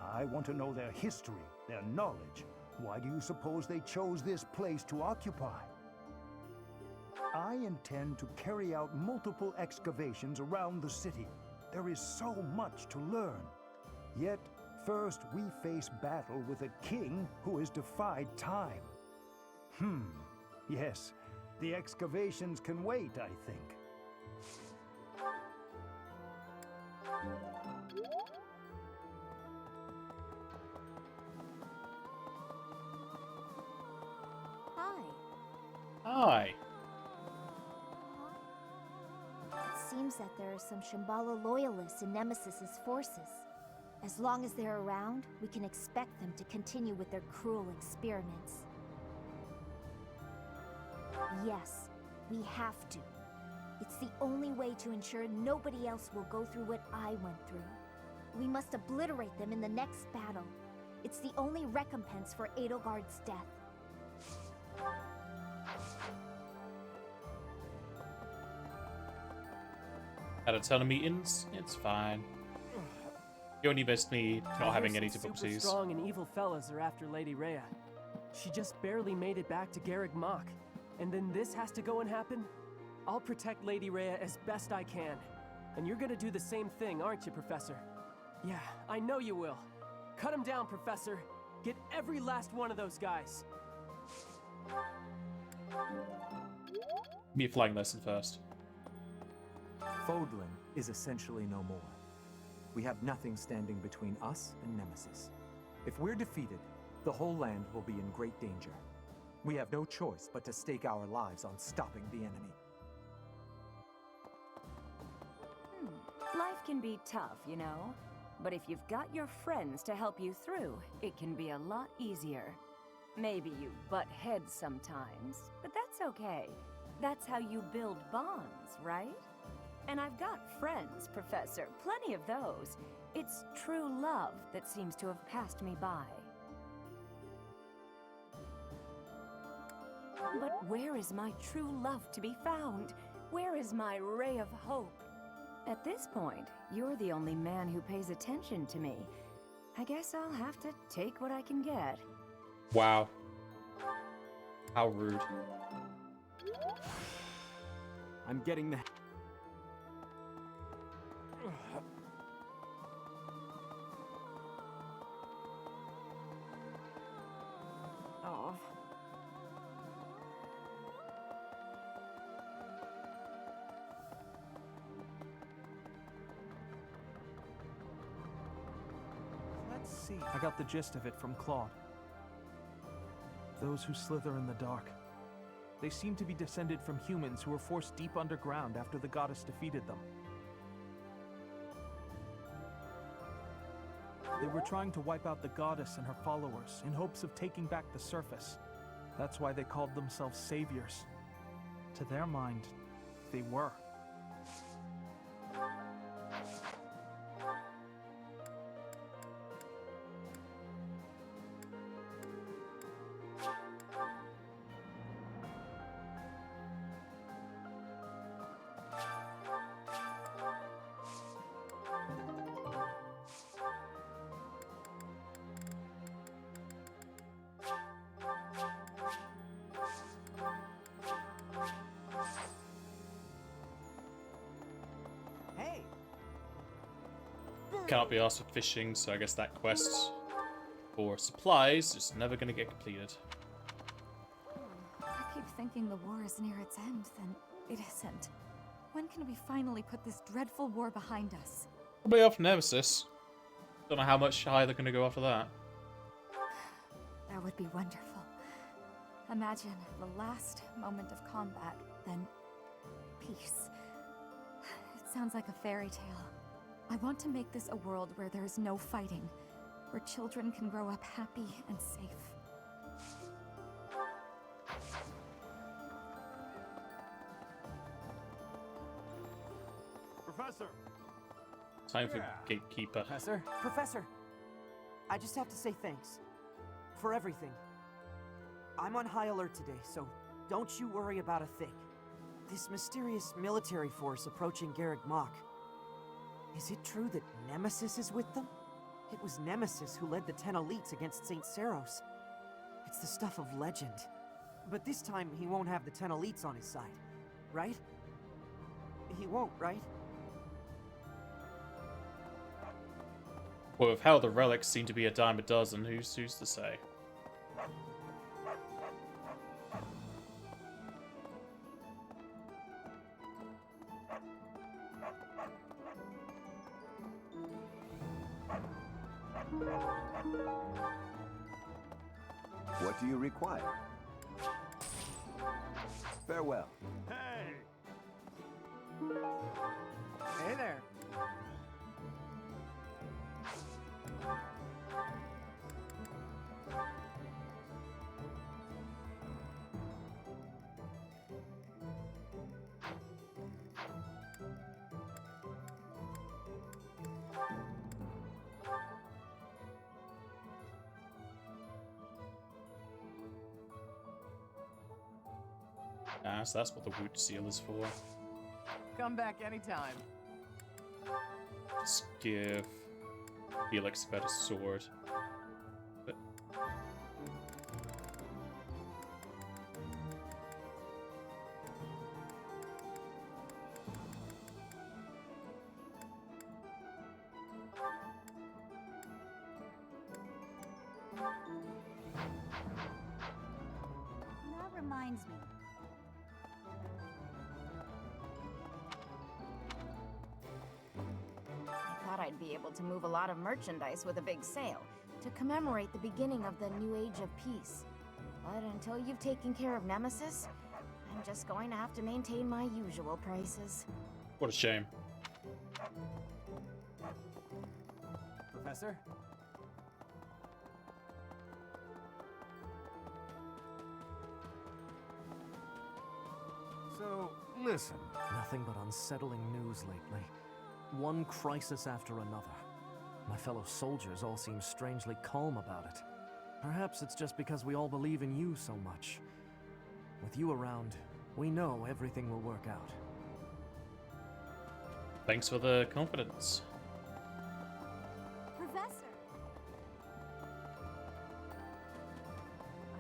I want to know their history, their knowledge. Why do you suppose they chose this place to occupy? I intend to carry out multiple excavations around the city. There is so much to learn. Yet, first we face battle with a king who has defied time. Yes, the excavations can wait, I think. Hi. Hi. It seems that there are some Shambhala loyalists in Nemesis's forces. As long as they're around, we can expect them to continue with their cruel experiments. Yes, we have to. It's the only way to ensure nobody else will go through what I went through. We must obliterate them in the next battle. It's the only recompense for Edelgard's death. Had a ton of meetings. It's fine. You only missed me not having any Super difficulties. strong and evil fellas are after Lady Rhea. She just barely made it back to Garreg Mach. And then this has to go and happen? I'll protect Lady Rhea as best I can. And you're gonna do the same thing, aren't you, Professor? Yeah, I know you will. Cut him down, Professor. Get every last one of those guys. Be a flying lesson first. Fodlan is essentially no more. We have nothing standing between us and Nemesis. If we're defeated, the whole land will be in great danger. We have no choice but to stake our lives on stopping the enemy. Life can be tough, you know. But if you've got your friends to help you through, it can be a lot easier. Maybe you butt heads sometimes, but that's okay. That's how you build bonds, right? And I've got friends, Professor, plenty of those. It's true love that seems to have passed me by. But where is my true love to be found? Where is my ray of hope? At this point, you're the only man who pays attention to me. I guess I'll have to take what I can get. Wow. How rude. I'm getting the... Oh. Let's see. I got the gist of it from Claude. Those who slither in the dark. They seem to be descended from humans who were forced deep underground after the goddess defeated them. They were trying to wipe out the goddess and her followers in hopes of taking back the surface. That's why they called themselves saviors. To their mind, they were. Cannot be asked for fishing, so I guess that quest for supplies is never going to get completed. I keep thinking the war is near its end, then it isn't. When can we finally put this dreadful war behind us? Probably off Nemesis. Don't know how much higher they're going to go after that. That would be wonderful. Imagine the last moment of combat, then peace. It sounds like a fairy tale. I want to make this a world where there is no fighting, where children can grow up happy and safe. Professor! Time for Gatekeeper. Professor, I just have to say thanks. For everything. I'm on high alert today, so don't you worry about a thing. This mysterious military force approaching Garreg Mach. Is it true that Nemesis is with them? It was Nemesis who led the 10 elites against St. Saros. It's the stuff of legend. But this time, he won't have the 10 elites on his side, right? He won't, right? Well, with how the relics seem to be a dime a dozen, who's to say? What do you require? Farewell. Hey! Hey there. Ah, so that's what the wood seal is for. Come back anytime. Just give Felix a better sword. But That reminds me. I thought I'd be able to move a lot of merchandise with a big sale to commemorate the beginning of the new age of peace. But until you've taken care of Nemesis, I'm just going to have to maintain my usual prices. What a shame. Professor? So, listen. Nothing but unsettling news lately. One crisis after another. My fellow soldiers all seem strangely calm about it. Perhaps it's just because we all believe in you so much. With you around, we know everything will work out. Thanks for the confidence. Professor!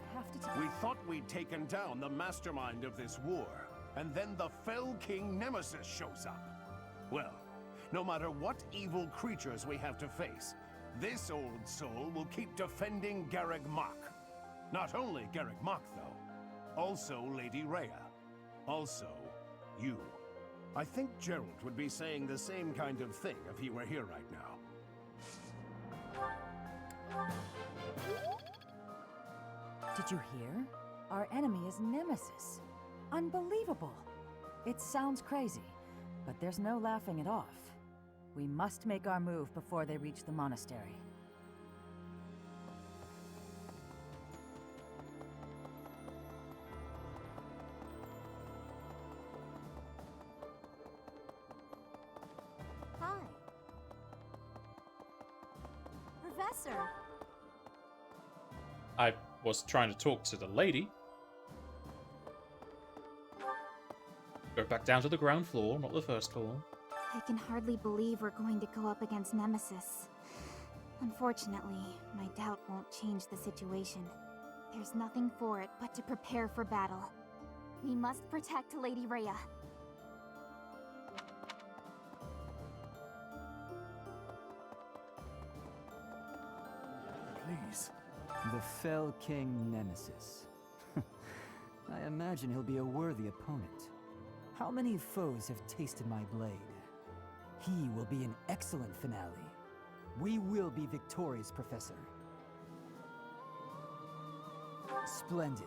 I have to We thought we'd taken down the mastermind of this war, and then the Fell King Nemesis shows up. Well, no matter what evil creatures we have to face, this old soul will keep defending Garreg Mach. Not only Garreg Mach, though. Also Lady Rhea. Also, you. I think Gerald would be saying the same kind of thing if he were here right now. Did you hear? Our enemy is Nemesis. Unbelievable. It sounds crazy, but there's no laughing it off. We must make our move before they reach the monastery. Hi. Professor! I was trying to talk to the lady. Go back down to the ground floor, not the first floor. I can hardly believe we're going to go up against Nemesis. Unfortunately, my doubt won't change the situation. There's nothing for it but to prepare for battle. We must protect Lady Rhea. Please. The Fell King Nemesis. I imagine he'll be a worthy opponent. How many foes have tasted my blade? He will be an excellent finale. We will be victorious, Professor. Splendid.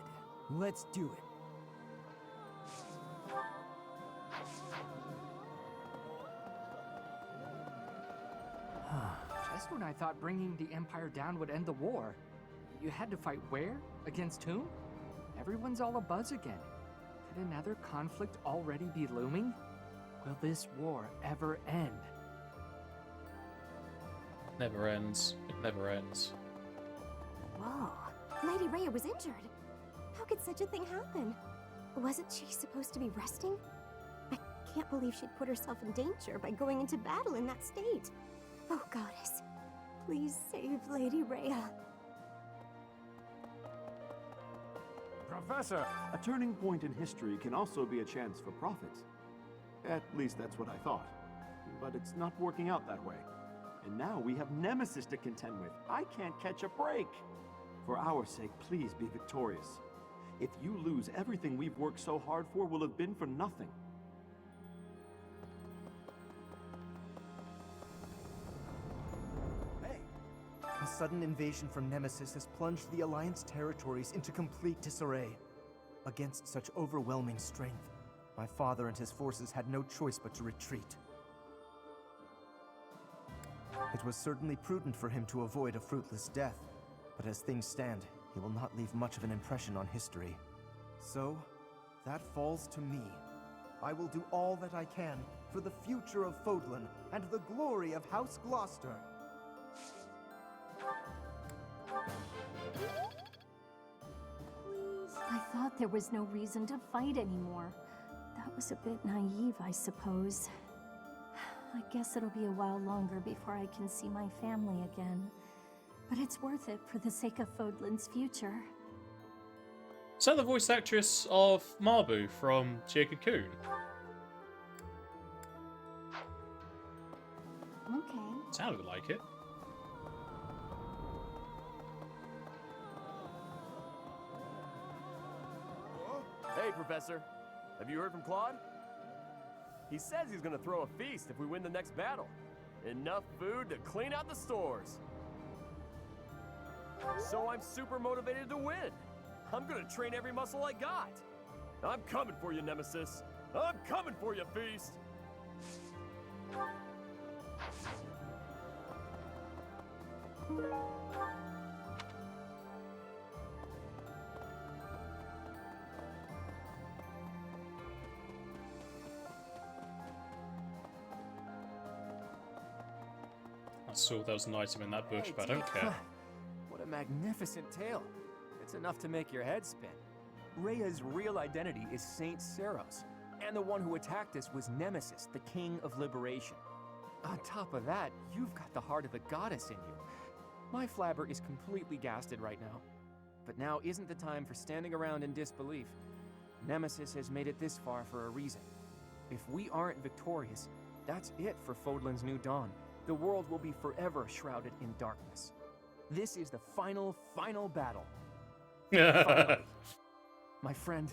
Let's do it. Just when I thought bringing the Empire down would end the war, you had to fight where? Against whom? Everyone's all abuzz again. Could another conflict already be looming? Will this war ever end? Never ends. It never ends. Whoa. Lady Rhea was injured. How could such a thing happen? Wasn't she supposed to be resting? I can't believe she'd put herself in danger by going into battle in that state. Oh, Goddess. Please save Lady Rhea. Professor! A turning point in history can also be a chance for profit. At least that's what I thought. But it's not working out that way. And now we have Nemesis to contend with. I can't catch a break. For our sake, please be victorious. If you lose, everything we've worked so hard for will have been for nothing. A sudden invasion from Nemesis has plunged the Alliance territories into complete disarray. Against such overwhelming strength, my father and his forces had no choice but to retreat. It was certainly prudent for him to avoid a fruitless death, but as things stand, he will not leave much of an impression on history. So, that falls to me. I will do all that I can for the future of Fodlan and the glory of House Gloucester. I thought there was no reason to fight anymore. That was a bit naive, I suppose. I guess it'll be a while longer before I can see my family again. But it's worth it for the sake of Fodlan's future. Is that the voice actress of Marbu from Jia-Cocoon? Okay. Sounded like it. Professor. Have you heard from Claude? He says he's gonna throw a feast if we win the next battle. Enough food to clean out the stores. So I'm super motivated to win. I'm gonna train every muscle I got. I'm coming for you, Nemesis. I'm coming for you, Feast. I saw there was an item in that bush, Hey, but I don't Deke. care. What a magnificent tale. It's enough to make your head spin. Rhea's real identity is Saint Seros, and the one who attacked us was Nemesis, the King of Liberation. On top of that, you've got the heart of the goddess in you. My flabber is completely gasted right now. But now isn't the time for standing around in disbelief. Nemesis has made it this far for a reason. If we aren't victorious, that's it for Fodlan's New Dawn. The world will be forever shrouded in darkness. This is the final battle. Finally. My friend,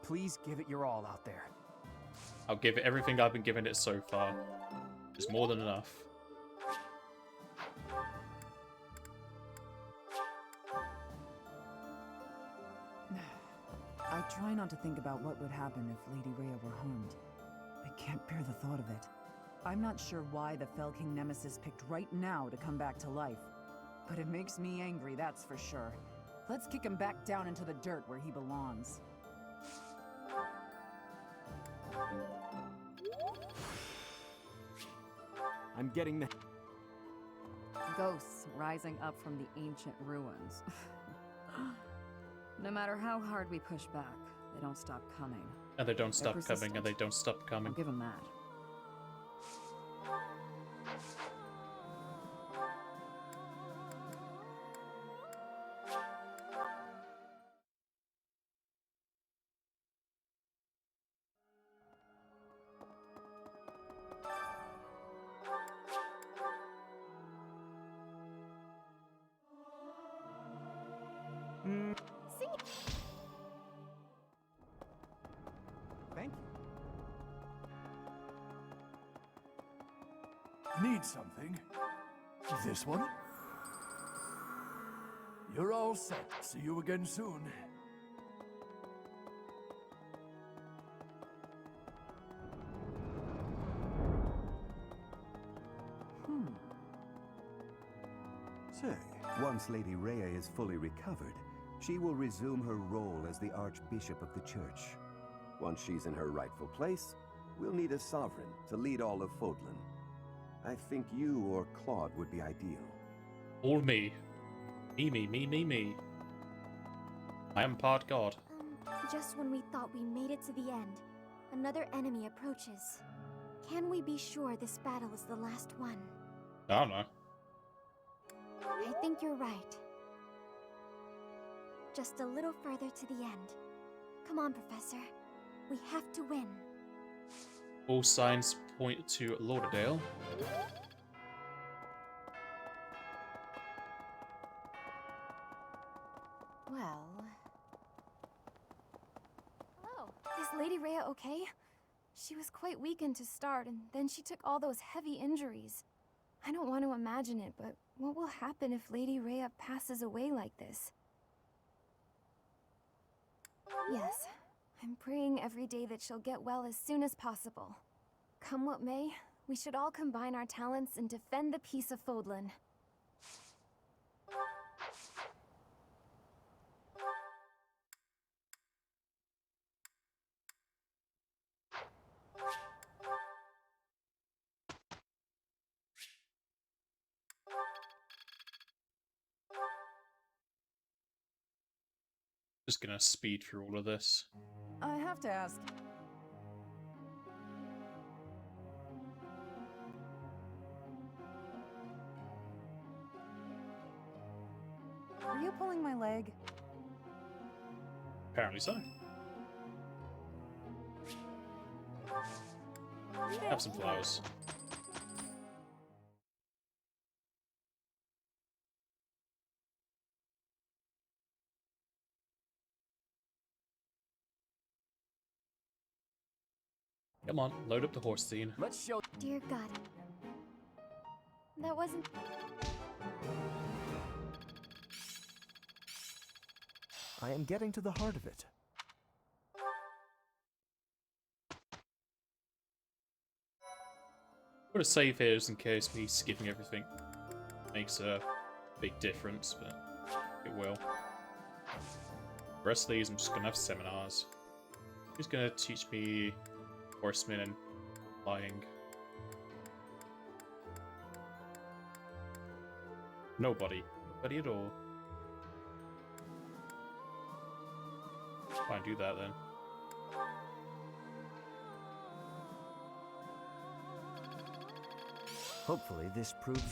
please give it your all out there. I'll give it everything I've been giving it so far. It's more than enough. I try not to think about what would happen if Lady Rhea were harmed. I can't bear the thought of it. I'm not sure why the Fell King Nemesis picked right now to come back to life. But it makes me angry, that's for sure. Let's kick him back down into the dirt where he belongs. I'm getting the... Ghosts rising up from the ancient ruins. No matter how hard we push back, they don't stop coming. And they don't They're stop coming, and they don't stop coming. I'll give them that. Thank you. Need something? This one? You're all set. See you again soon. Say, once Lady Rhea is fully recovered, she will resume her role as the Archbishop of the Church. Once she's in her rightful place, we'll need a sovereign to lead all of Fodlan. I think you or Claude would be ideal. All me. Me. I am part god. Just when we thought we made it to the end, another enemy approaches. Can we be sure this battle is the last one? I don't know. I think you're right. Just a little further to the end. Come on, Professor. We have to win. All signs point to Lauderdale. Well... Hello. Is Lady Rhea okay? She was quite weakened to start, and then she took all those heavy injuries. I don't want to imagine it, but what will happen if Lady Rhea passes away like this? Yes, I'm praying every day that she'll get well as soon as possible. Come what may, we should all combine our talents and defend the peace of Fodlan. Just gonna speed through all of this. I have to ask. Are you pulling my leg? Apparently so. Have some flowers. Come on, load up the horse scene. Let's show. Dear God. That wasn't... I am getting to the heart of it. Put a save here just in case me skipping everything makes a big difference, but it will. The rest of these I'm just gonna have seminars. Who's gonna teach me horsemen and flying? Nobody. Nobody at all. Try and do that then. Hopefully this proves...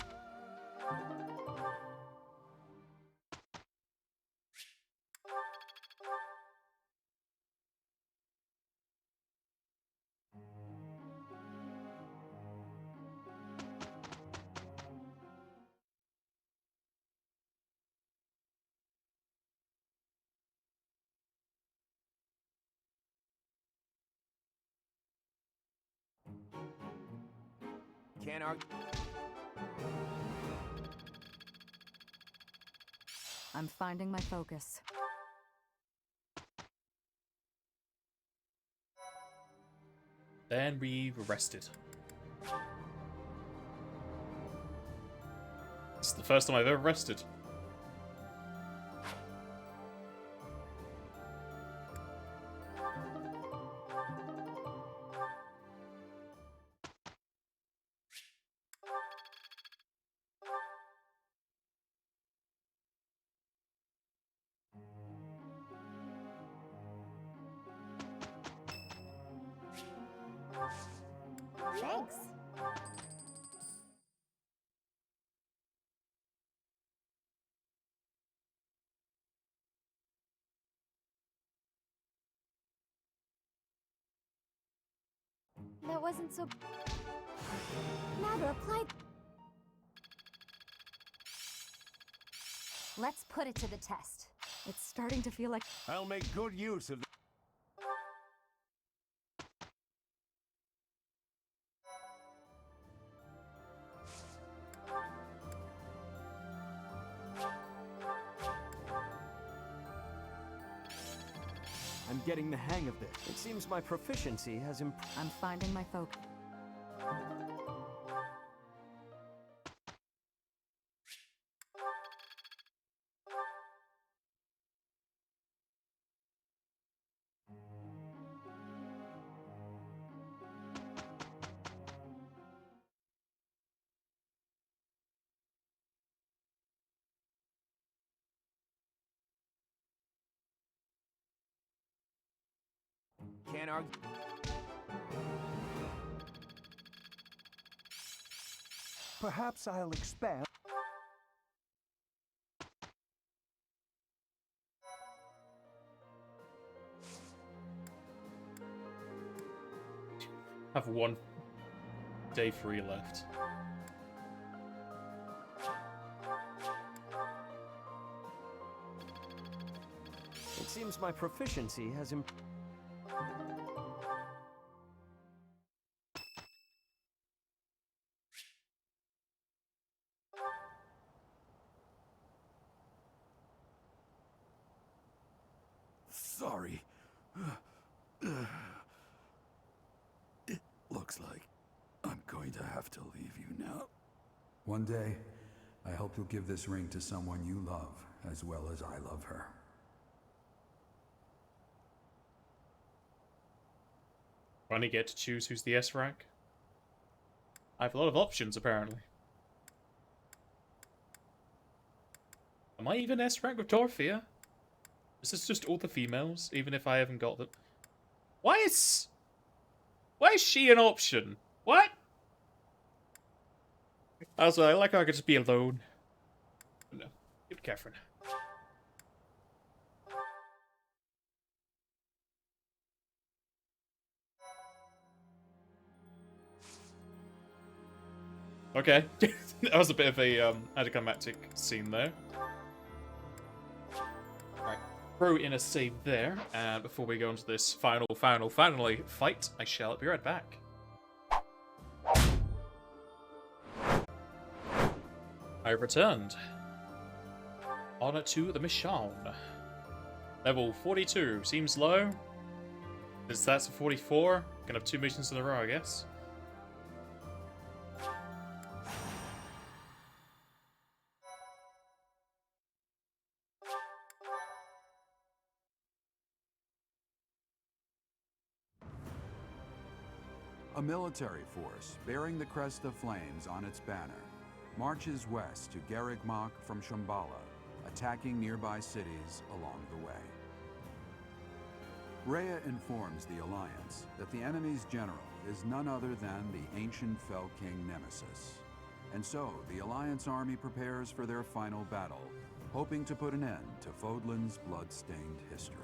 Can't argue. I'm finding my focus. Then we rested. It's the first time I've ever rested. Thanks. That wasn't so... Matter applied... Let's put it to the test. It's starting to feel like... I'll make good use of. I'm getting the hang of this. It seems my proficiency has improved. I'm finding my focus. Can't argue. Perhaps I'll expand. Have 1 day free left. It seems my proficiency has improved. Sorry. It looks like I'm going to have to leave you now. One day, I hope you'll give this ring to someone you love as well as I love her. Finally get to choose who's the S rank. I have a lot of options apparently. Am I even S rank with Dorothea? Is this just all the females, even if I haven't got them? Why is she an option? What? I was like I could just be alone. But no, give it to Catherine. Okay, that was a bit of a anticlimactic scene there. Right, throw in a save there, and before we go into this finally fight, I shall be right back. I've returned. On to the mission. Level 42 seems low. Since that's a 44, gonna have 2 missions in a row, I guess. A military force bearing the crest of flames on its banner marches west to Garrigmach from Shambhala, attacking nearby cities along the way. Rhea informs the Alliance that the enemy's general is none other than the ancient Fell King Nemesis, and so the Alliance army prepares for their final battle, hoping to put an end to Fodlan's blood-stained history.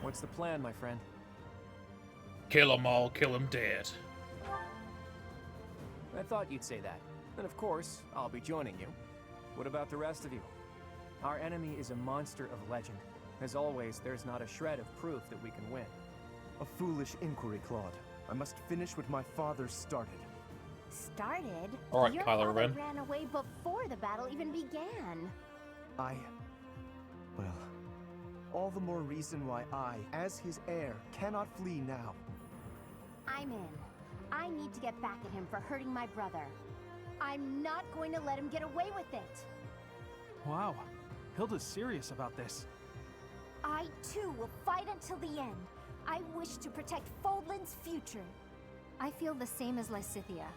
What's the plan, my friend? Kill 'em all, kill 'em dead. I thought you'd say that. And of course, I'll be joining you. What about the rest of you? Our enemy is a monster of legend. As always, there's not a shred of proof that we can win. A foolish inquiry, Claude. I must finish what my father started. Started? All right, Your Kylo father Ren. ran away before the battle even began. Well, all the more reason why I, as his heir, cannot flee now. I'm in. I need to get back at him for hurting my brother. I'm not going to let him get away with it. Wow, Hilda's serious about this. I, too, will fight until the end. I wish to protect Fodlan's future. I feel the same as Lysithea.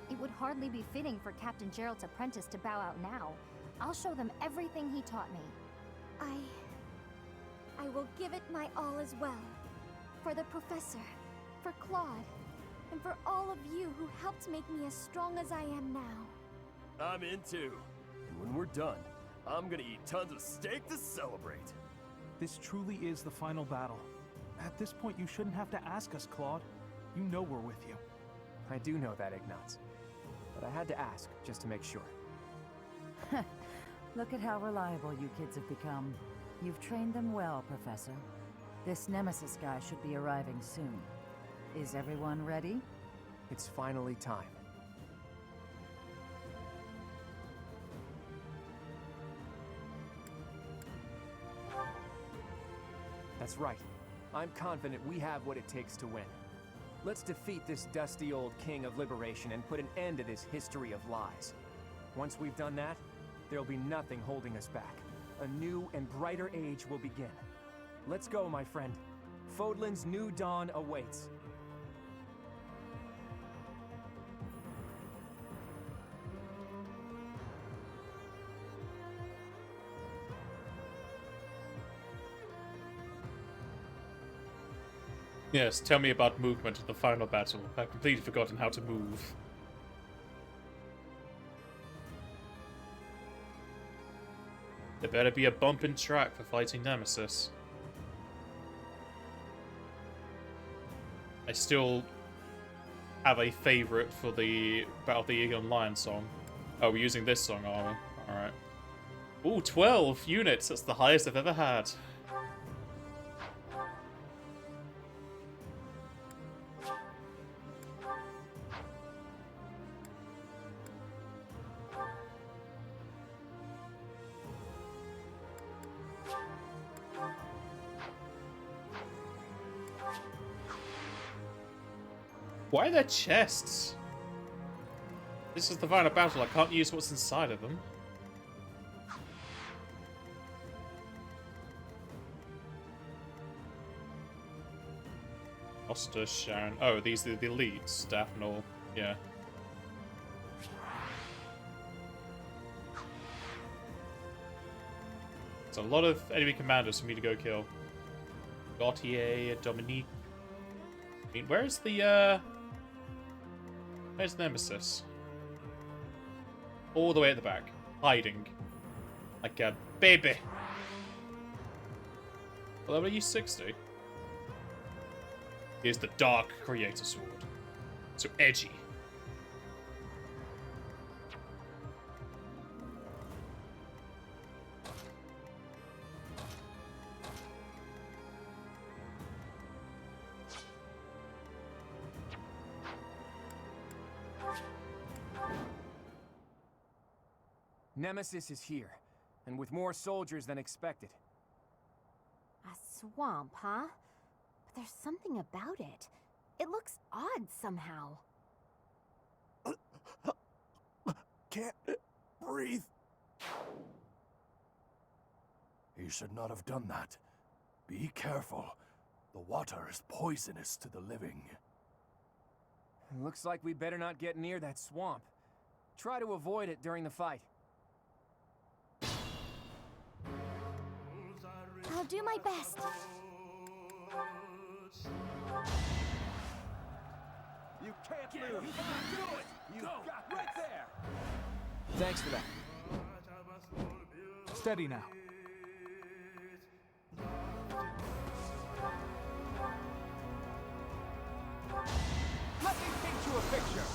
It would hardly be fitting for Captain Gerald's apprentice to bow out now. I'll show them everything he taught me. I will give it my all as well. For the Professor, for Claude, and for all of you who helped make me as strong as I am now. I'm in too. And when we're done, I'm gonna eat tons of steak to celebrate. This truly is the final battle. At this point, you shouldn't have to ask us, Claude. You know we're with you. I do know that, Ignatz. But I had to ask, just to make sure. Look at how reliable you kids have become. You've trained them well, Professor. This Nemesis guy should be arriving soon. Is everyone ready? It's finally time. That's right. I'm confident we have what it takes to win. Let's defeat this dusty old king of liberation and put an end to this history of lies. Once we've done that, there'll be nothing holding us back. A new and brighter age will begin. Let's go, my friend. Fodlan's new dawn awaits. Yes, tell me about movement in the final battle. I've completely forgotten how to move. There better be a bump in track for fighting Nemesis. I still have a favourite for the Battle of the Eagle Lion song. Oh, we're using this song, are we? Alright. Ooh, 12 units! That's the highest I've ever had. Why are there chests? This is the final battle. I can't use what's inside of them. Oster, Sharon. Oh, these are the elites. Daphne, yeah. It's a lot of enemy commanders for me to go kill. Gautier, Dominique. I mean, where's the, Where's Nemesis? All the way at the back. Hiding. Like a baby. Well, level use 60. Here's the Dark Creator Sword. So edgy. Nemesis is here, and with more soldiers than expected. A swamp, huh? But there's something about it. It looks odd somehow. Can't breathe. He should not have done that. Be careful. The water is poisonous to the living. Looks like we better not get near that swamp. Try to avoid it during the fight. I'll do my best. You can't lose. Do it. You got right there. Thanks for that. Steady now. Let me paint you a picture.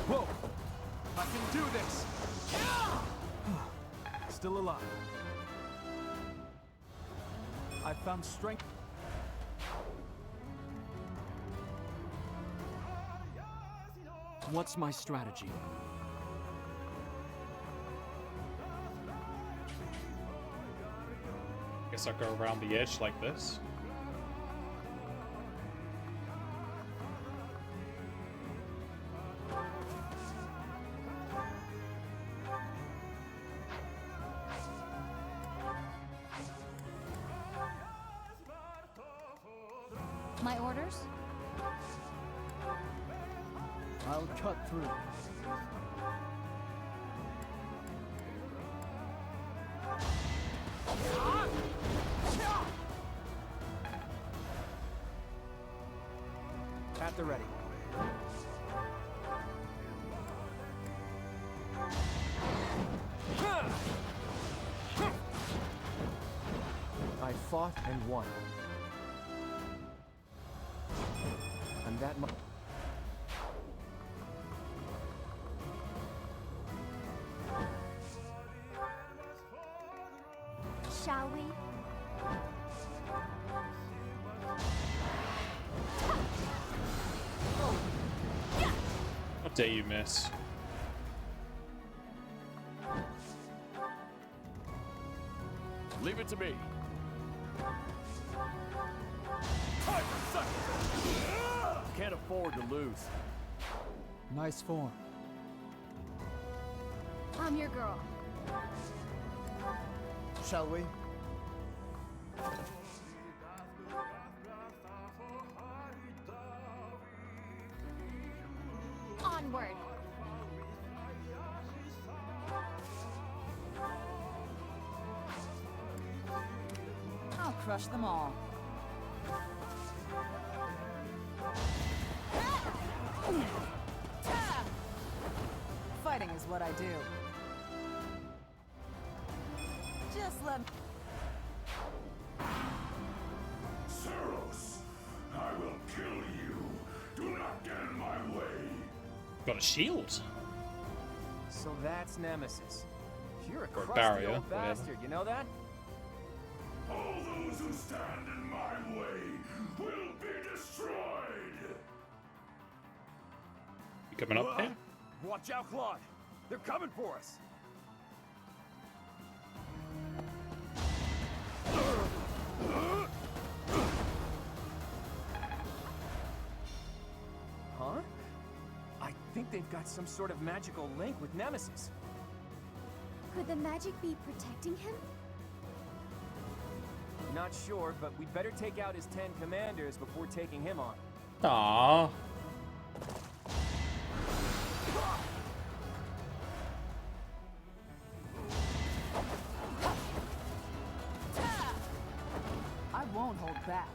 Whoa! I can do this! Still alive. I found strength. What's my strategy? Guess I'll go around the edge like this. My orders? I'll cut through. At the ready. I fought and won. And that Shall we? How dare you miss? Leave it to me. Time for second. Can't afford to lose. Nice form. I'm your girl. Shall we? Onward. I'll crush them all. Fighting is what I do. Just let me... Saros, I will kill you. Do not get in my way. Got a shield. So that's Nemesis. You're a Or crusty barrier, old whatever. bastard, you know that? All those who stand in my way will be destroyed. You coming up here? Watch out, Claude. They're coming for us. Huh? I think they've got some sort of magical link with Nemesis. Could the magic be protecting him? Not sure, but we'd better take out his 10 commanders before taking him on. Aww. I won't hold back.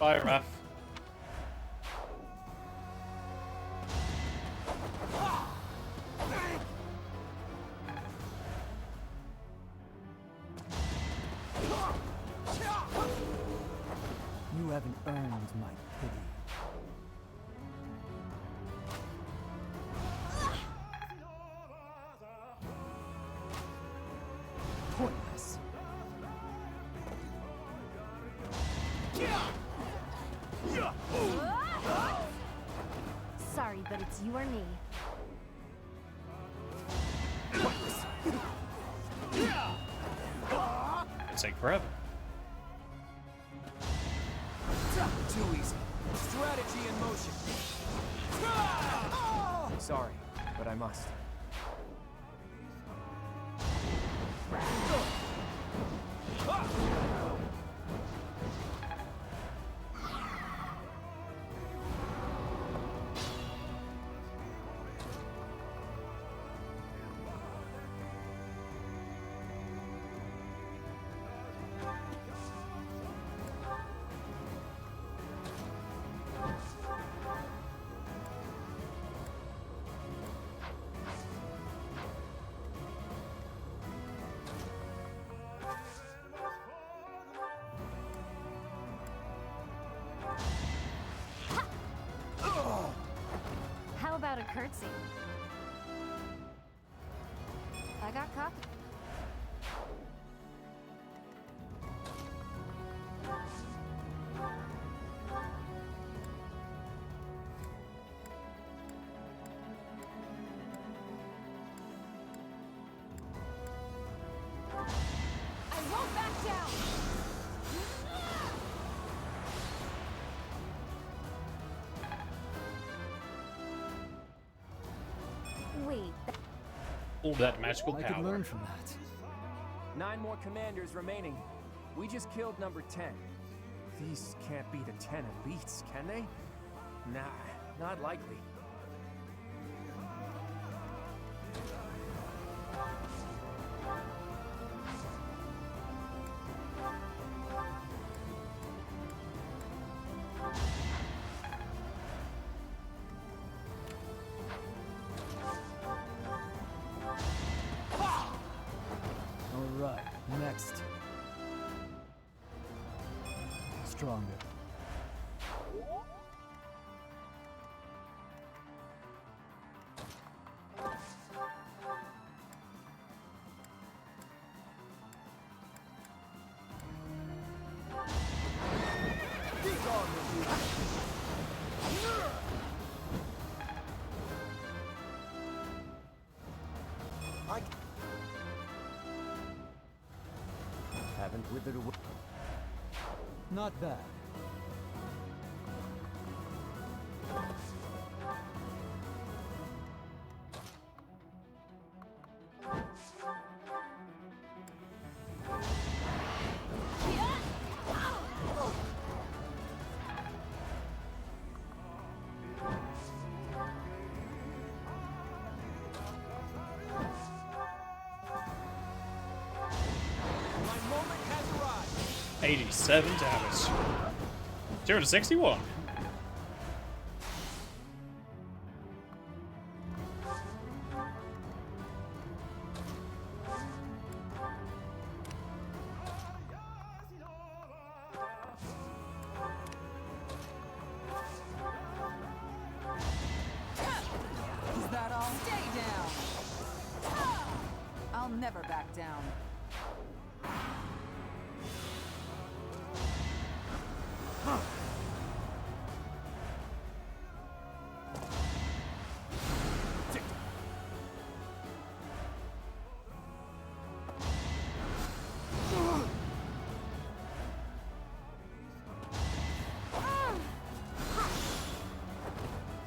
Bye, Raph. You haven't earned my pity. Pointless. Sorry, but it's you or me. It'll take forever. Too easy. Strategy in motion. Sorry, but I must. How about a curtsy? I got coffee. I won't back down! Wait, All that magical I power. could learn from that. 9 more commanders remaining. We just killed number 10. These can't be the 10 elites, can they? Nah, not likely. All right, next. Stronger. Haven't withered away. Not bad. My moment has arrived. 87 damage. 261. Is that all? Stay down! I'll never back down.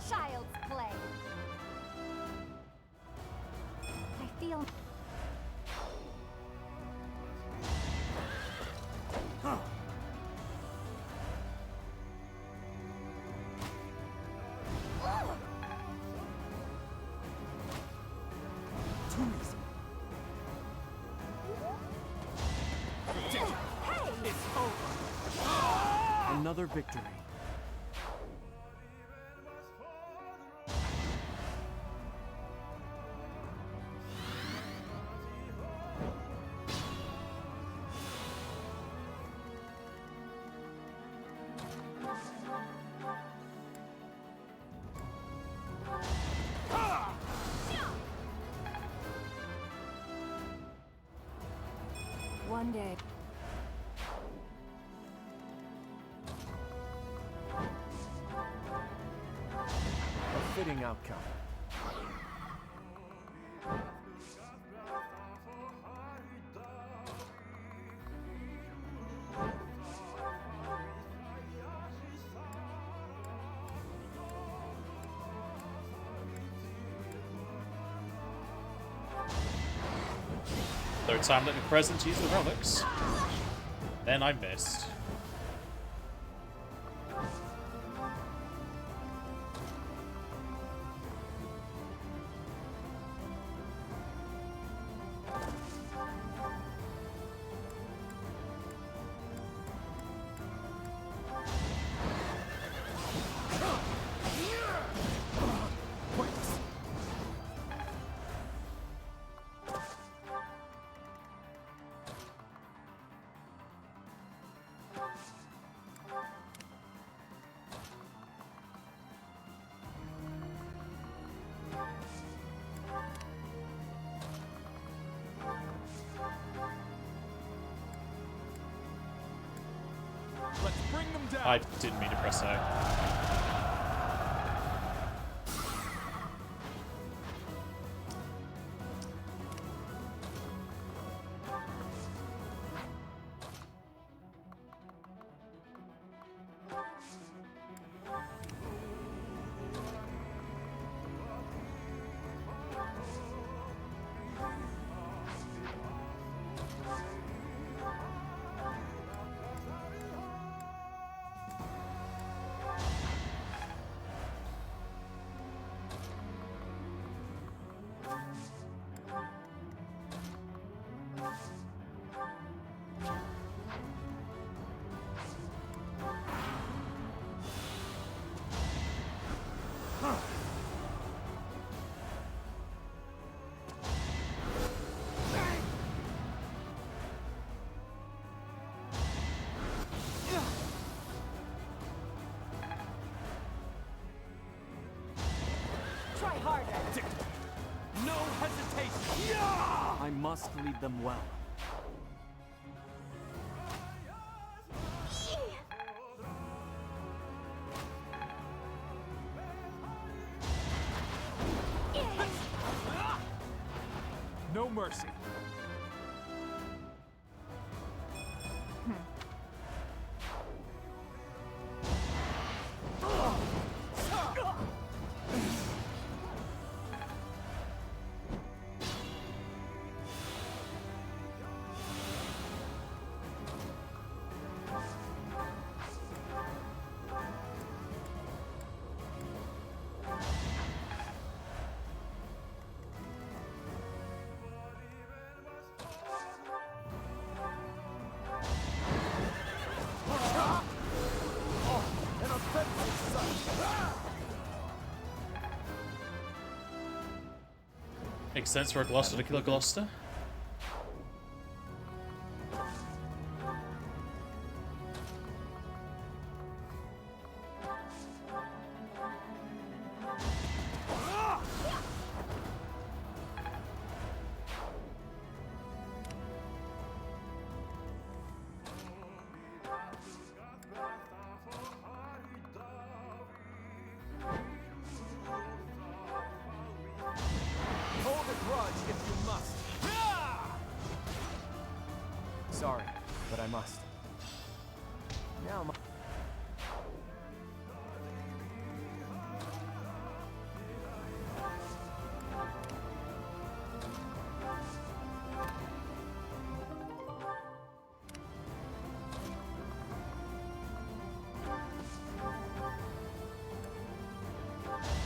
child's play. I feel... Another victory. Monday. A fitting outcome. Third time letting the present use the relics. Then I missed. Let's bring them down. I didn't mean to press A. Try harder. No hesitation. I must lead them well. No mercy. Makes sense for a Gloucester to kill a Gloucester. Hold a grudge if you must. Sorry, but I must. Now my...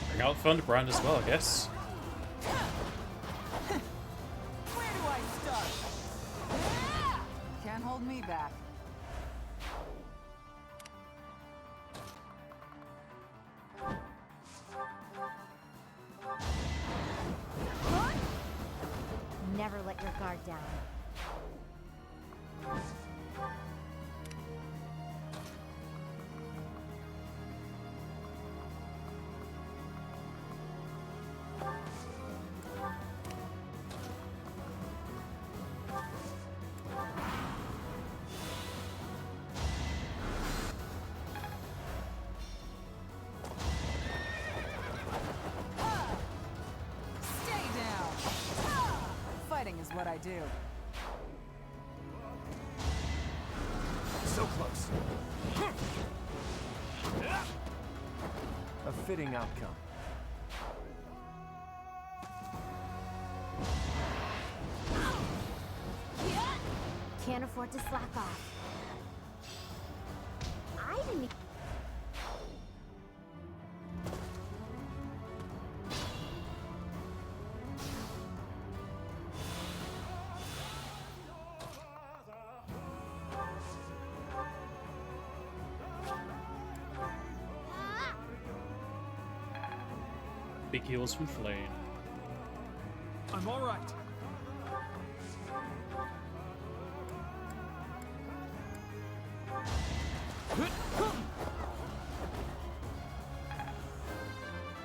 Bring out Thunderbrand as well, I guess. Where do I start? Can't hold me back. Never let your guard down. what I do. So close. A fitting outcome. Can't afford to slack off. I didn't. Big heals from Flame. I'm all right.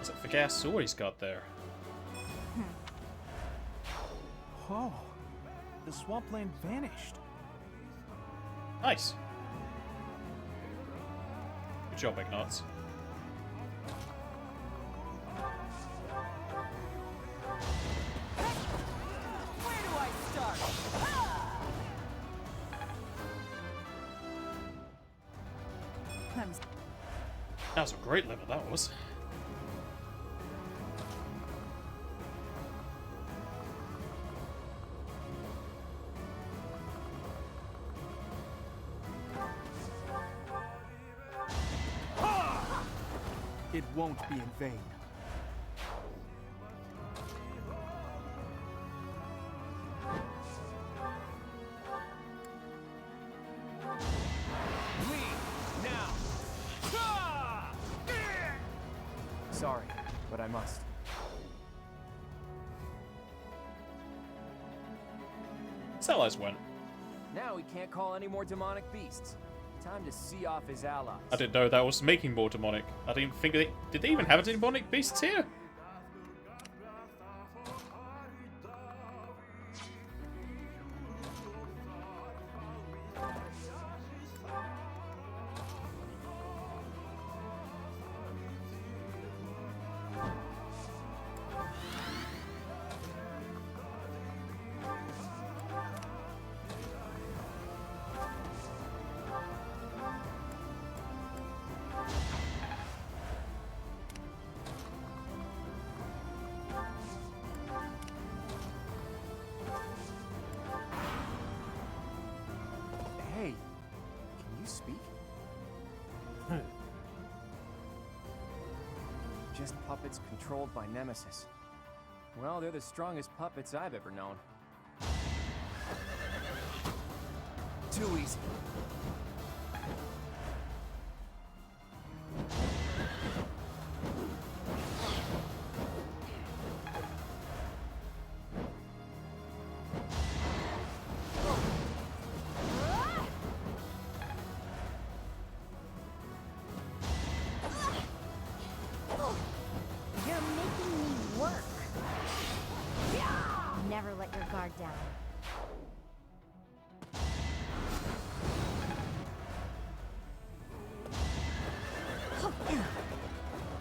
Is it forget sword he's got there? Oh, the swampland vanished. Nice. Good job, Ignots. Where do I start? That was a great level, that was. It won't be in vain. Sorry, but I must. Allies went. Now he can't call any more demonic beasts. Time to see off his allies. I didn't know that was making more demonic. I didn't think they... Did they even have demonic beasts here? Hey, can you speak? Just puppets controlled by Nemesis. Well, they're the strongest puppets I've ever known. Too easy. You're making me work. Never let your guard down.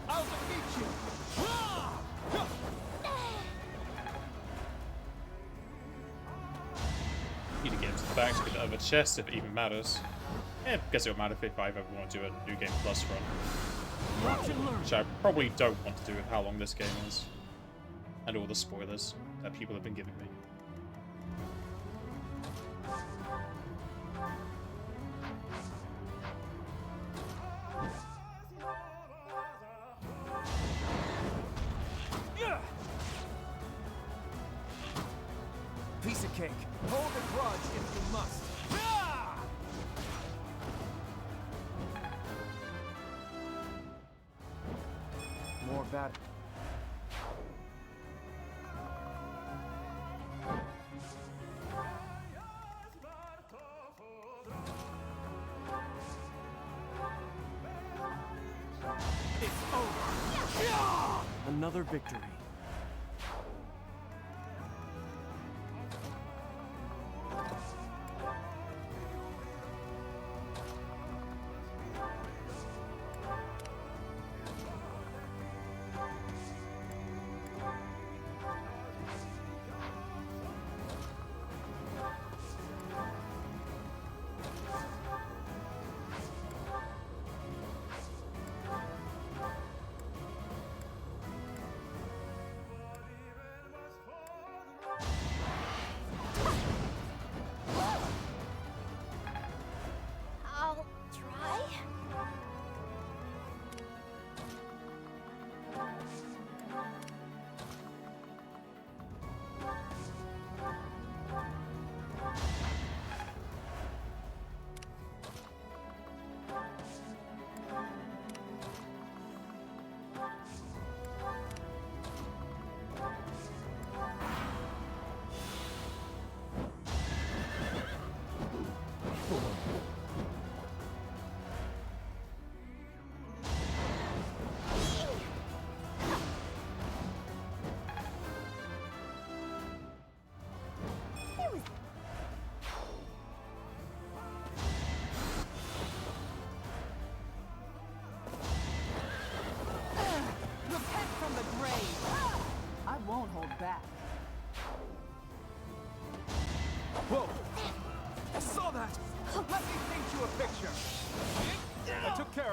I'll defeat you! Need to get him to the back to get the other chest if it even matters. Eh, guess it won't matter if I ever want to do a New Game Plus run. Which I probably don't want to do with how long this game is. And all the spoilers that people have been giving me. Piece of cake. Hold a grudge if you must. More bad. It's over. Another victory.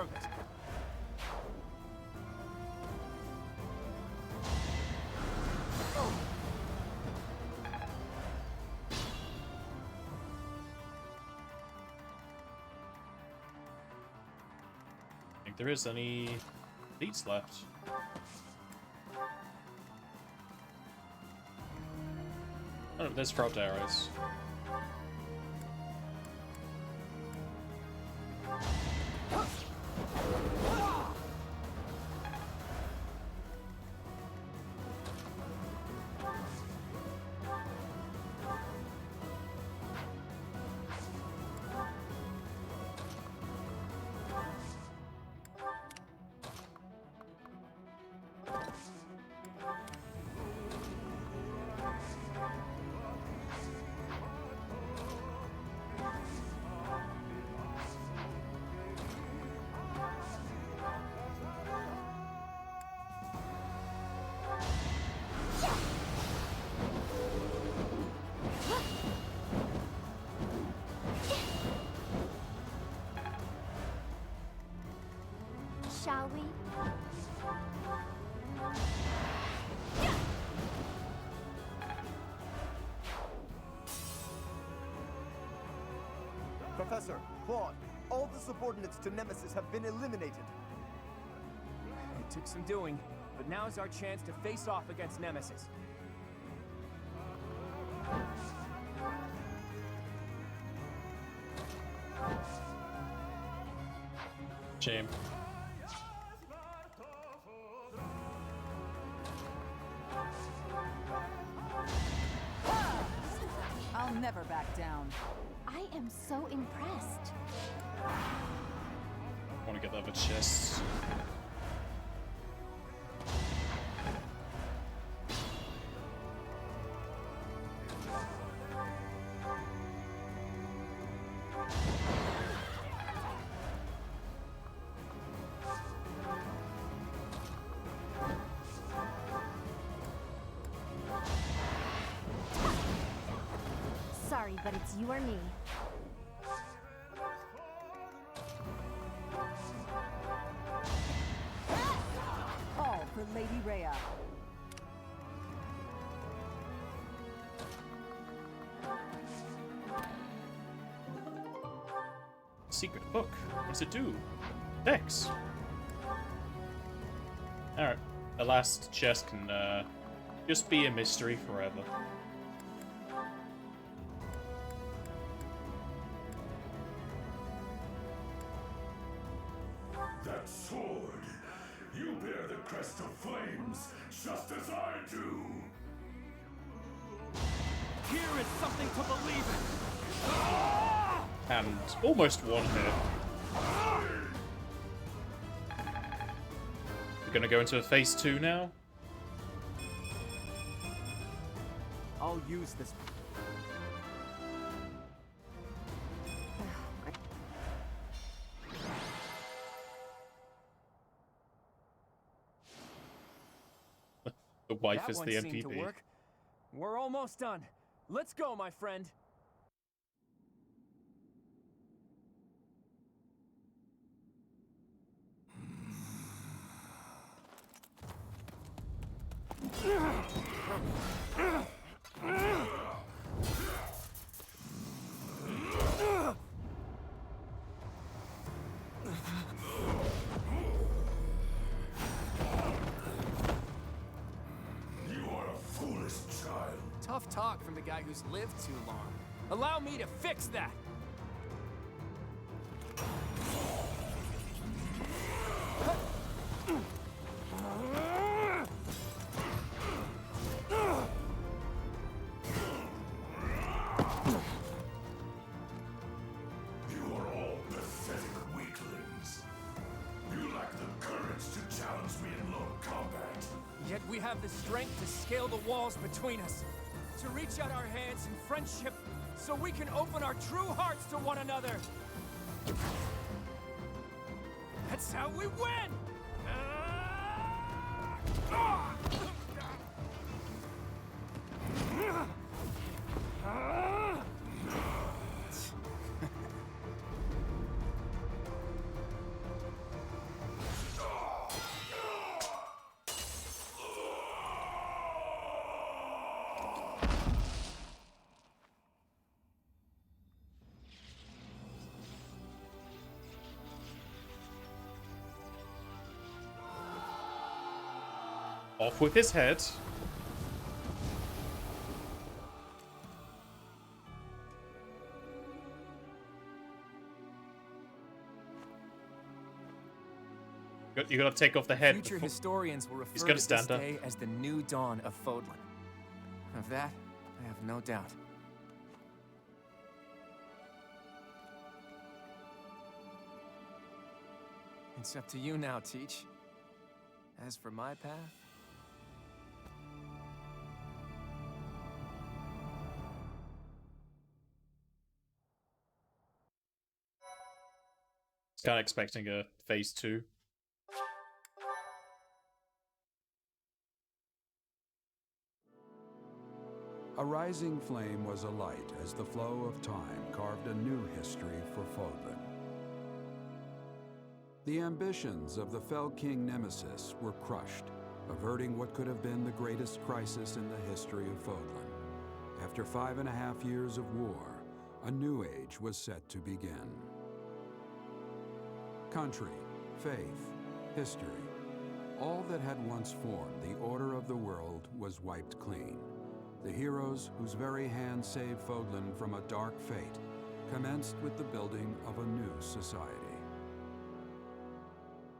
of it. I think there is any leads left. Oh, there's frog arrows. Shall we? Professor, Claude, all the subordinates to Nemesis have been eliminated. It took some doing, but now's our chance to face off against Nemesis. Shame. I'll never back down. I am so impressed. I want to get the other chest. Sorry, but it's you or me. All for Lady Rhea. Secret book. What's it do? Dex. Alright. The last chest can just be a mystery forever. That sword! You bear the crest of flames, just as I do! Here is something to believe in! And almost one hit. We're gonna go into a phase 2 now. I'll use this. The wife That is one the seemed to MVP. work. We're almost done. Let's go, my friend. You are a foolish child. Tough talk from the guy who's lived too long. Allow me to fix that. You are all pathetic weaklings. You lack the courage to challenge me in low combat. Yet we have the strength to scale the walls between us, to reach out our hands in friendship so we can open our true hearts to one another. That's how we win! Off with his head. You gotta take off the head. Future historians will refer gonna to stand this up. day as the new dawn of Fodlan. Of that, I have no doubt. It's up to you now, Teach. As for my path... It's kind of expecting a phase 2. A rising flame was alight as the flow of time carved a new history for Fodlan. The ambitions of the Fell King Nemesis were crushed, averting what could have been the greatest crisis in the history of Fodlan. After 5.5 years of war, a new age was set to begin. Country, faith, history, all that had once formed the order of the world was wiped clean. The heroes whose very hand saved Fodlan from a dark fate commenced with the building of a new society.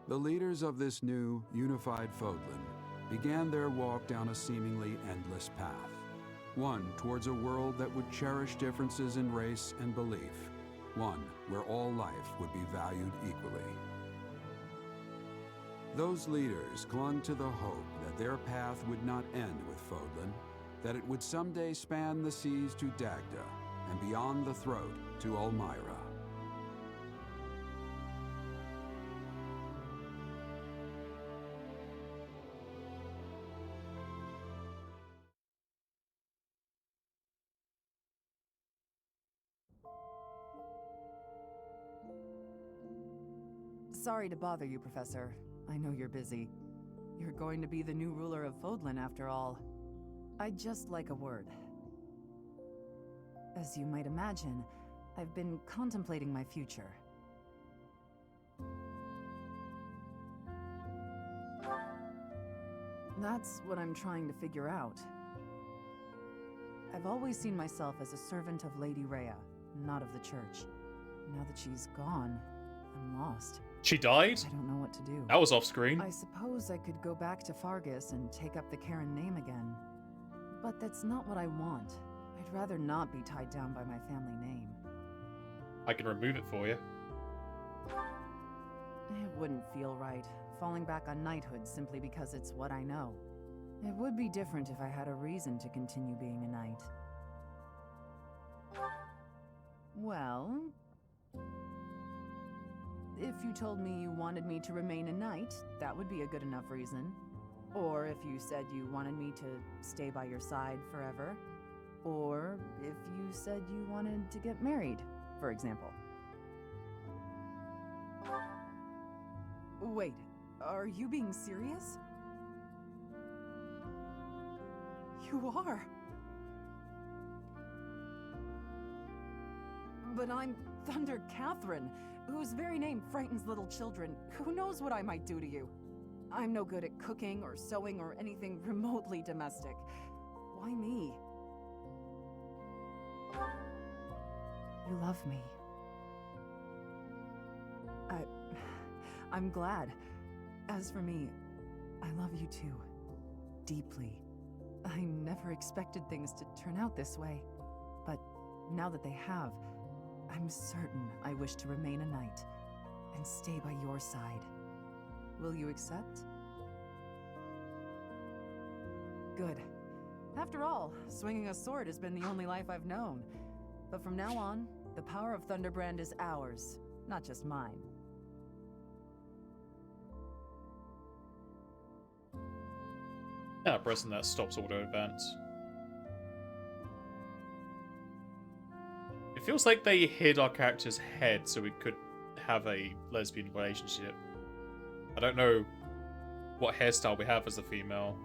The leaders of this new, unified Fodlan began their walk down a seemingly endless path, one towards a world that would cherish differences in race and belief, one where all life would be valued equally. Those leaders clung to the hope that their path would not end with Fodlan, that it would someday span the seas to Dagda and beyond the throat to Ulmyra. Sorry to bother you, Professor. I know you're busy. You're going to be the new ruler of Fodlan, after all. I'd just like a word. As you might imagine, I've been contemplating my future. That's what I'm trying to figure out. I've always seen myself as a servant of Lady Rhea, not of the church. Now that she's gone, I'm lost. She died? I don't know what to do. That was off screen. I suppose I could go back to Fargus and take up the Karen name again. But that's not what I want. I'd rather not be tied down by my family name. I can remove it for you. It wouldn't feel right, falling back on knighthood simply because it's what I know. It would be different if I had a reason to continue being a knight. Well... if you told me you wanted me to remain a knight, that would be a good enough reason. Or if you said you wanted me to stay by your side forever. Or if you said you wanted to get married, for example. Wait, are you being serious? You are. But I'm Thunder Catherine, whose very name frightens little children. Who knows what I might do to you? I'm no good at cooking or sewing or anything remotely domestic. Why me? You love me. I'm glad. As for me, I love you too. Deeply. I never expected things to turn out this way. But now that they have, I'm certain I wish to remain a knight and stay by your side. Will you accept? Good. After all, swinging a sword has been the only life I've known. But from now on, the power of Thunderbrand is ours, not just mine. Yeah, pressing that stops auto advance. It feels like they hid our character's head so we could have a lesbian relationship. I don't know what hairstyle we have as a female.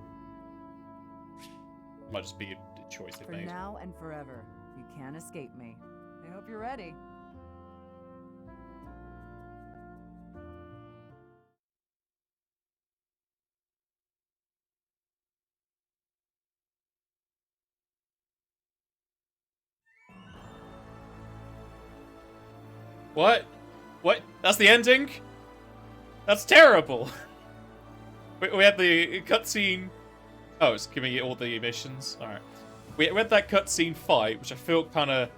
It might just be a choice they've For made. now and forever, you can't escape me. I hope you're ready. What? What? That's the ending? That's terrible. We had the cutscene. Oh, it's giving you all the missions. All right. We had that cutscene fight, which I felt kind of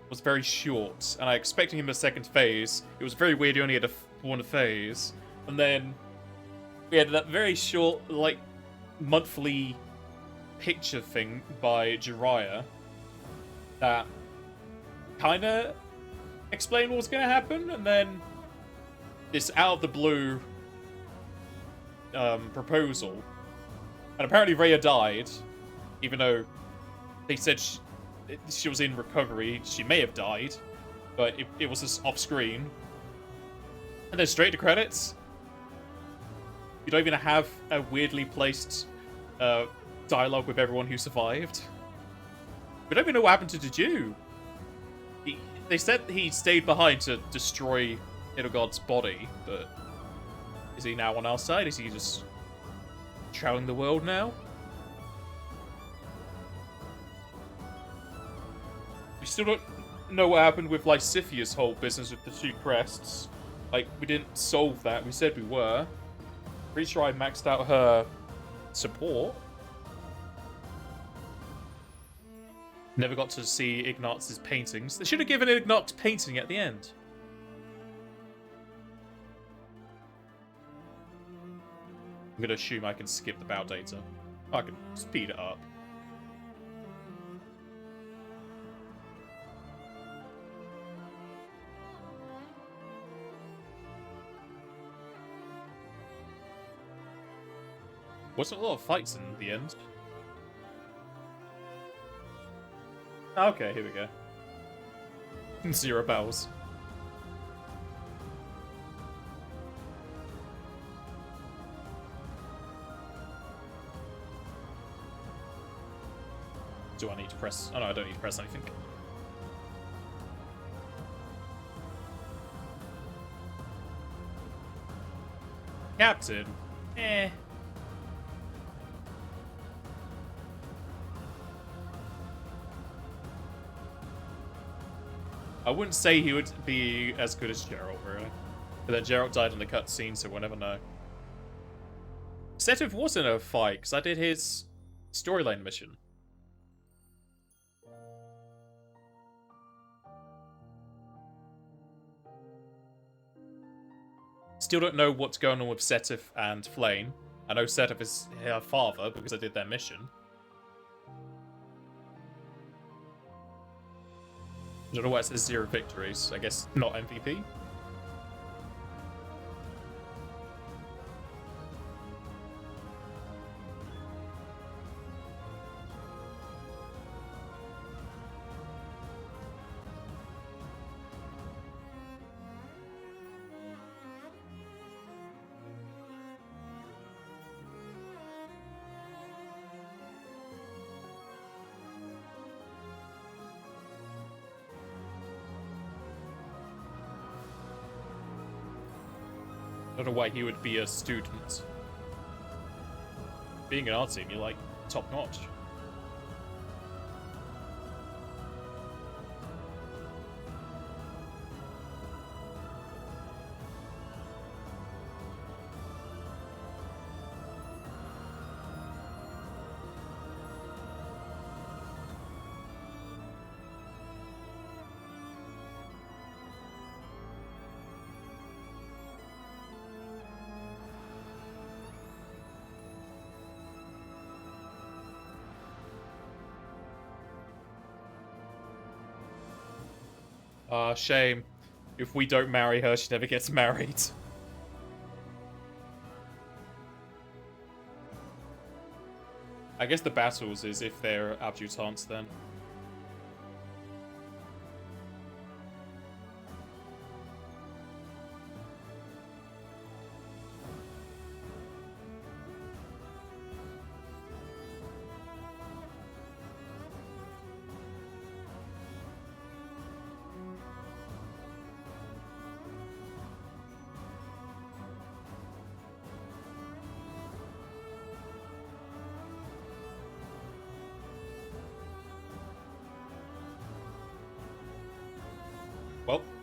was very short, and I expected him a second phase. It was very weird. He only had one phase, and then we had that very short, like, monthly picture thing by Jiraiya that kind of explained what was going to happen, and then this out of the blue proposal. And apparently Rhea died, even though they said she was in recovery. She may have died, but it was just off screen. And then straight to credits. You don't even have a weirdly placed dialogue with everyone who survived. We don't even know what happened to the Jew. They said he stayed behind to destroy Edelgard's body, but is he now on our side? Is he just traveling the world now? We still don't know what happened with Lysithia's whole business with the two crests. Like, we didn't solve that. We said we were. Pretty sure I maxed out her support. Never got to see Ignaz's paintings. They should have given Ignaz painting at the end. I'm gonna assume I can skip the bow data. I can speed it up. Wasn't a lot of fights in the end. Okay, here we go. 0 bells. Do I need to press? Oh no, I don't need to press anything. Captain? Eh. I wouldn't say he would be as good as Geralt, really. But then Geralt died in the cutscene, so we'll never know. Setiv was in a fight, because I did his storyline mission. Still don't know what's going on with Setiv and Flame. I know Setiv is her father, because I did their mission. I don't know why it says 0 victories. I guess not MVP. I don't know why he would be a student. Being an art team, you're like top notch. Shame. If we don't marry her, she never gets married. I guess the battles is if they're adjutants then.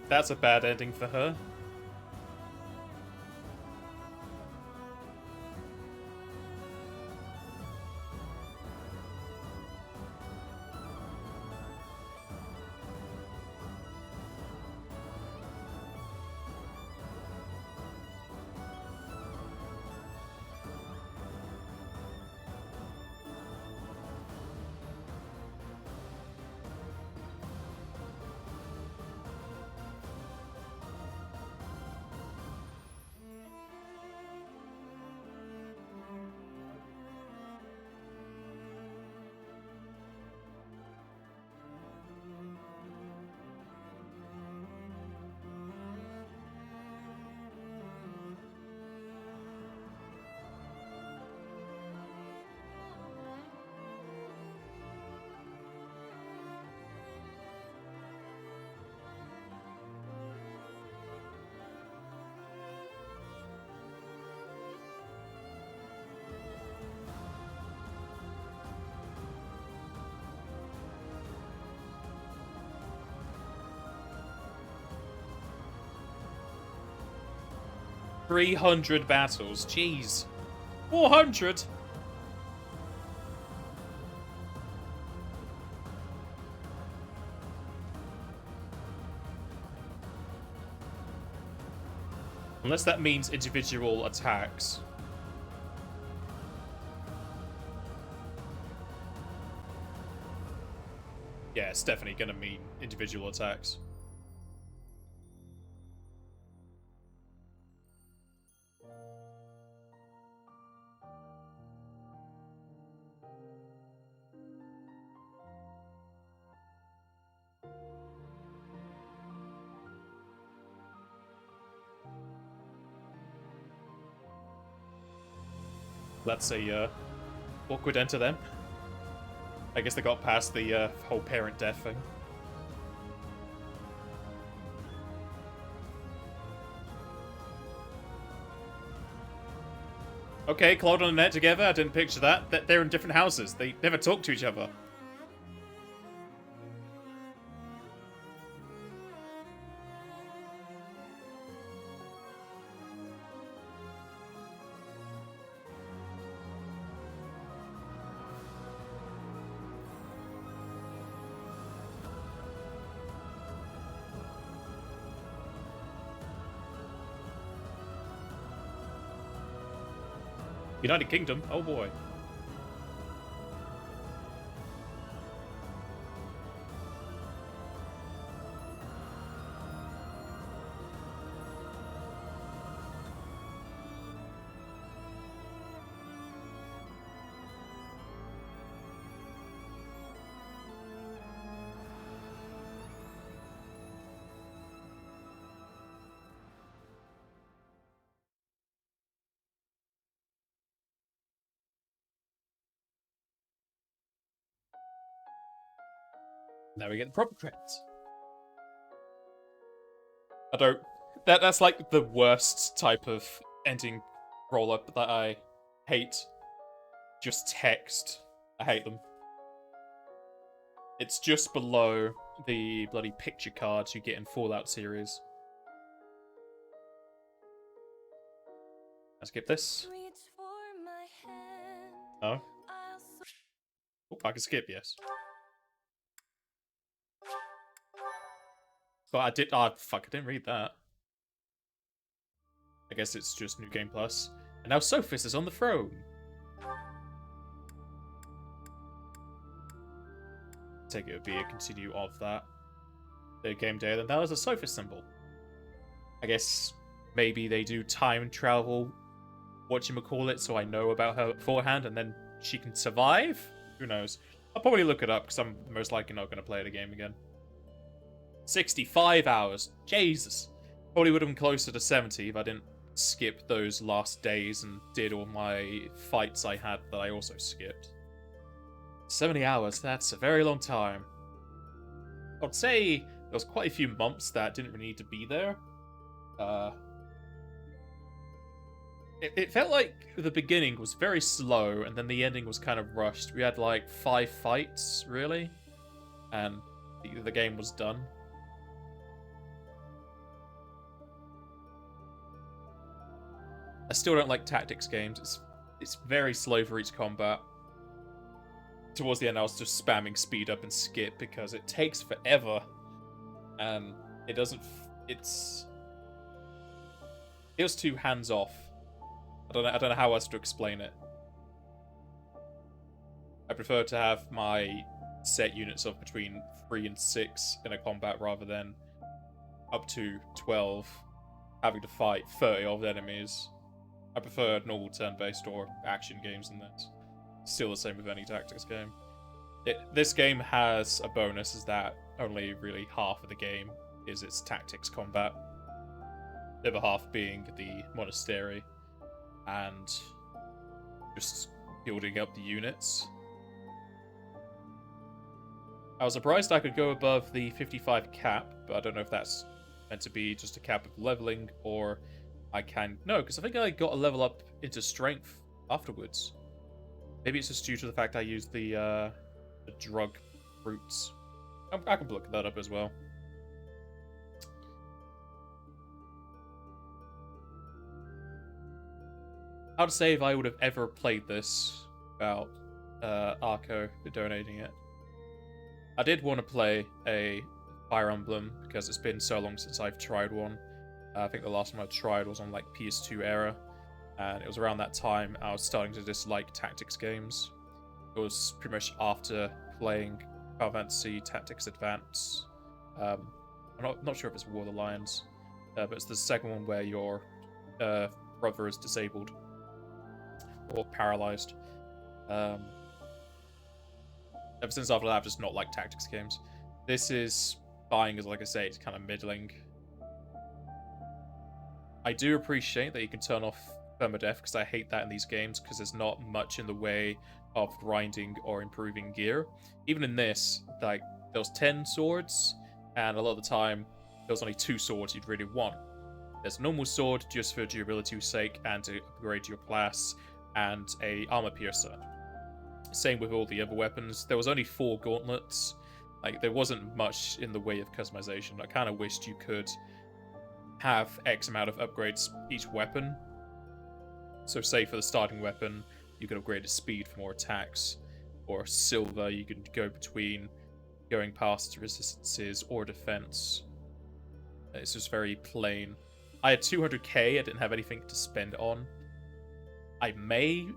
That's a bad ending for her. $300 battles. Jeez. 400? Unless that means individual attacks. Yeah, it's definitely gonna mean individual attacks. That's a awkward end to them. I guess they got past the whole parent death thing. Okay, Claude and Annette together. I didn't picture that. They're in different houses. They never talk to each other. United Kingdom? Oh boy. Now we get the proper credits. I don't... That's like the worst type of ending roll-up that I hate. Just text. I hate them. It's just below the bloody picture cards you get in Fallout series. I'll skip this. Oh. Oh, I can skip, yes. But I did. Oh, fuck, I didn't read that. I guess it's just New Game Plus. And now Sophis is on the throne. I take it would be a continue of that. The game day, then that was a Sophis symbol. I guess maybe they do time travel, whatchamacallit, so I know about her beforehand and then she can survive? Who knows? I'll probably look it up because I'm most likely not going to play the game again. 65 hours. Jesus. Probably would have been closer to 70 if I didn't skip those last days and did all my fights I had that I also skipped. 70 hours, that's a very long time. I'd say there was quite a few months that didn't really need to be there. It felt like the beginning was very slow and then the ending was kind of rushed. We had like 5 fights, really, and the game was done. I still don't like tactics games. It's very slow for each combat. Towards the end, I was just spamming speed up and skip because it takes forever, and it doesn't. It feels too hands off. I don't know how else to explain it. I prefer to have my set units of between 3 and 6 in a combat rather than up to 12 having to fight 30 of enemies. I prefer normal turn-based or action games than that. Still the same with any tactics game. This game has a bonus, is that only really half of the game is its tactics combat. The other half being the monastery and just building up the units. I was surprised I could go above the 55 cap, but I don't know if that's meant to be just a cap of leveling, or I can... No, because I think I got a level up into strength afterwards. Maybe it's just due to the fact I used the drug fruits. I can look that up as well. Hard to say if I would have ever played this without Arco donating it. I did want to play a Fire Emblem because it's been so long since I've tried one. I think the last one I tried was on like PS2 era, and it was around that time I was starting to dislike tactics games. It was pretty much after playing Final Fantasy Tactics Advance. I'm not sure if it's War of the Lions, but it's the second one where your brother is disabled or paralyzed. Ever since after that, I've just not liked tactics games. This is fine, as like I say, it's kind of middling. I do appreciate that you can turn off permadeath, because I hate that in these games, because there's not much in the way of grinding or improving gear. Even in this, like, there was 10 swords, and a lot of the time, there was only 2 swords you'd really want. There's a normal sword, just for durability's sake, and to upgrade your class, and a armor piercer. Same with all the other weapons. There was only 4 gauntlets. Like, there wasn't much in the way of customization. I kind of wished you could have X amount of upgrades each weapon. So say for the starting weapon, you could upgrade its speed for more attacks. Or silver, you could go between going past resistances or defense. It's just very plain. I had 200k, I didn't have anything to spend on. I may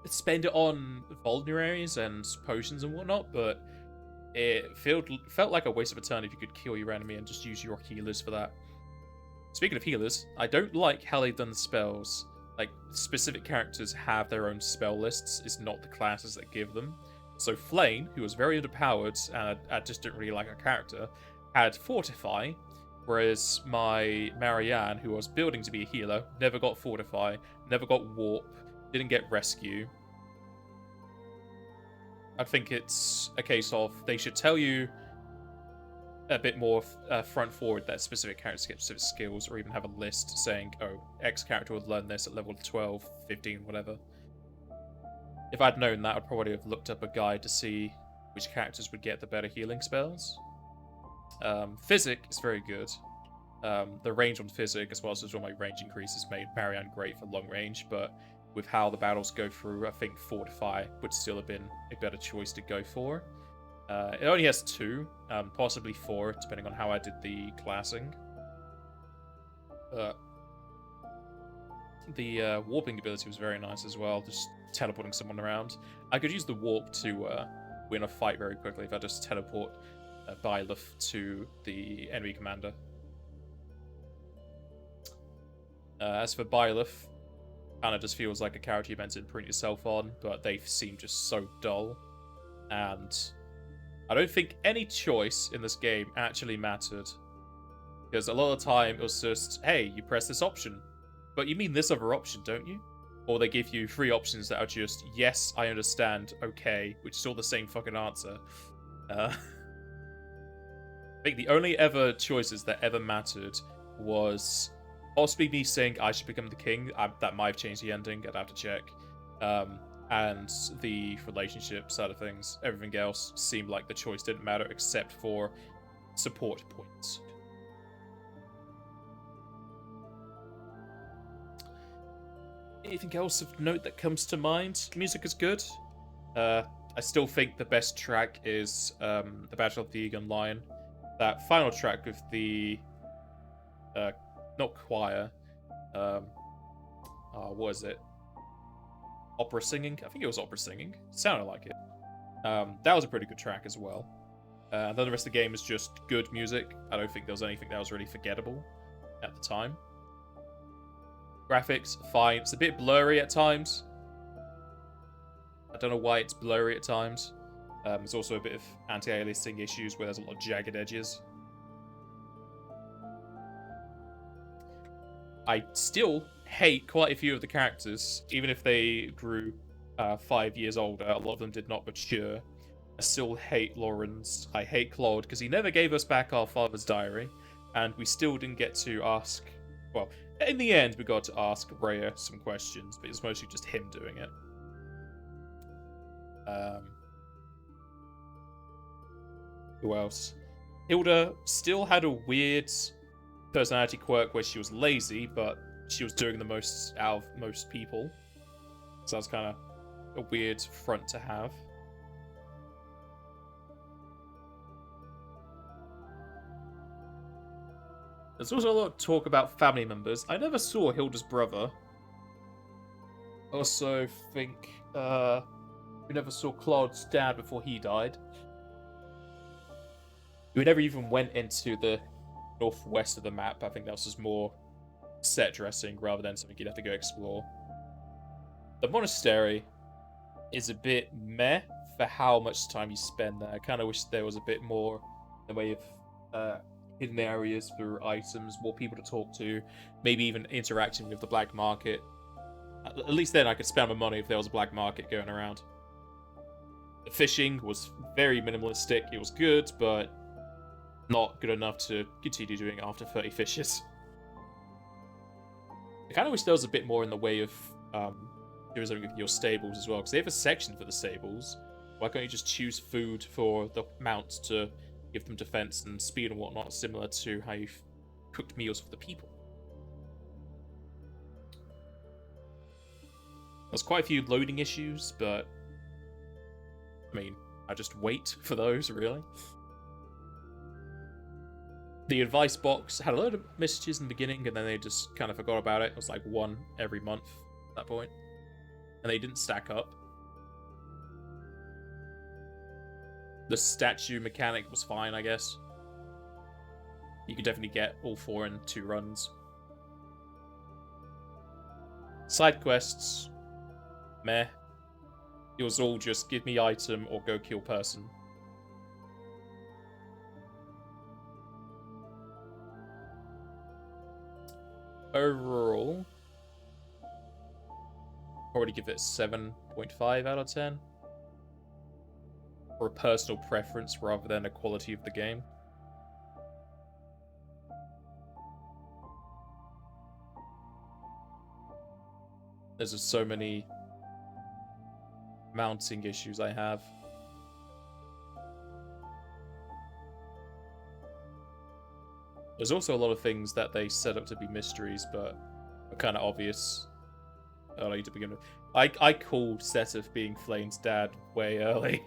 spend it on vulneraries and potions and whatnot, but it felt like a waste of a turn if you could kill your enemy and just use your healers for that. Speaking of healers, I don't like how they've done the spells. Like, specific characters have their own spell lists, it's not the classes that give them. So Flame, who was very underpowered, and I just didn't really like her character, had Fortify, whereas my Marianne, who was building to be a healer, never got Fortify, never got Warp, didn't get Rescue. I think it's a case of they should tell you a bit more front forward that specific characters get specific skills, or even have a list saying, oh, X character would learn this at level 12, 15, whatever. If I'd known that, I'd probably have looked up a guide to see which characters would get the better healing spells. Physic is very good. The range on Physic, as well as all my range increases, made Marianne great for long range, but with how the battles go through, I think Fortify would still have been a better choice to go for. It only has 2, possibly 4, depending on how I did the classing. The warping ability was very nice as well, just teleporting someone around. I could use the warp to win a fight very quickly if I just teleport Byleth to the enemy commander. As for Byleth, kind of just feels like a character you meant to imprint yourself on, but they seem just so dull. And I don't think any choice in this game actually mattered. Because a lot of the time it was just, hey, you press this option. But you mean this other option, don't you? Or they give you 3 options that are just, yes, I understand, okay, which is all the same fucking answer. I think the only ever choices that ever mattered was possibly me saying I should become the king. That might have changed the ending, I'd have to check. And the relationship side of things. Everything else seemed like the choice didn't matter except for support points. anything else of note that comes to mind? Music is good. I still think the best track is the Battle of the Eagle Lion. That final track with the not choir, what is it? Opera singing? I think it was opera singing. Sounded like it. That was a pretty good track as well. And then the rest of the game is just good music. I don't think there was anything that was really forgettable at the time. Graphics, fine. It's a bit blurry at times. I don't know why it's blurry at times. There's also a bit of anti-aliasing issues where there's a lot of jagged edges. I still hate quite a few of the characters, even if they grew 5 years older. A lot of them did not mature. I still hate Lawrence. I hate Claude because he never gave us back our father's diary, and we still didn't get to ask. Well, in the end, we got to ask Rhea some questions, but it's mostly just him doing it. Who else? Hilda still had a weird personality quirk where she was lazy, but she was doing the most out of most people. So that's kind of a weird front to have. There's also a lot of talk about family members. I never saw Hilda's brother. I also think we never saw Claude's dad before he died. We never even went into the northwest of the map. I think that was just more set dressing rather than something you'd have to go explore. The monastery is a bit meh for how much time you spend there. I kind of wish there was a bit more in the way of hidden areas for items, more people to talk to, maybe even interacting with the black market. At least then I could spend my money if there was a black market going around. The fishing was very minimalistic. It was good, but not good enough to continue doing after 30 fishes. I kind of wish there was a bit more in the way of doing something with your stables as well, because they have a section for the stables. Why can't you just choose food for the mounts to give them defense and speed and whatnot, similar to how you've cooked meals for the people? There's quite a few loading issues, but I mean, I just wait for those, really. The advice box had a load of messages in the beginning, and then they just kind of forgot about it. It was like one every month at that point. And they didn't stack up. The statue mechanic was fine, I guess. You could definitely get all 4 in 2 runs. Side quests, meh. It was all just give me item or go kill person. Overall, probably give it 7.5 out of 10. For a personal preference rather than a quality of the game. There's just so many mounting issues I have. There's also a lot of things that they set up to be mysteries, but are kind of obvious early to begin with. I called Seth being Flame's dad way early.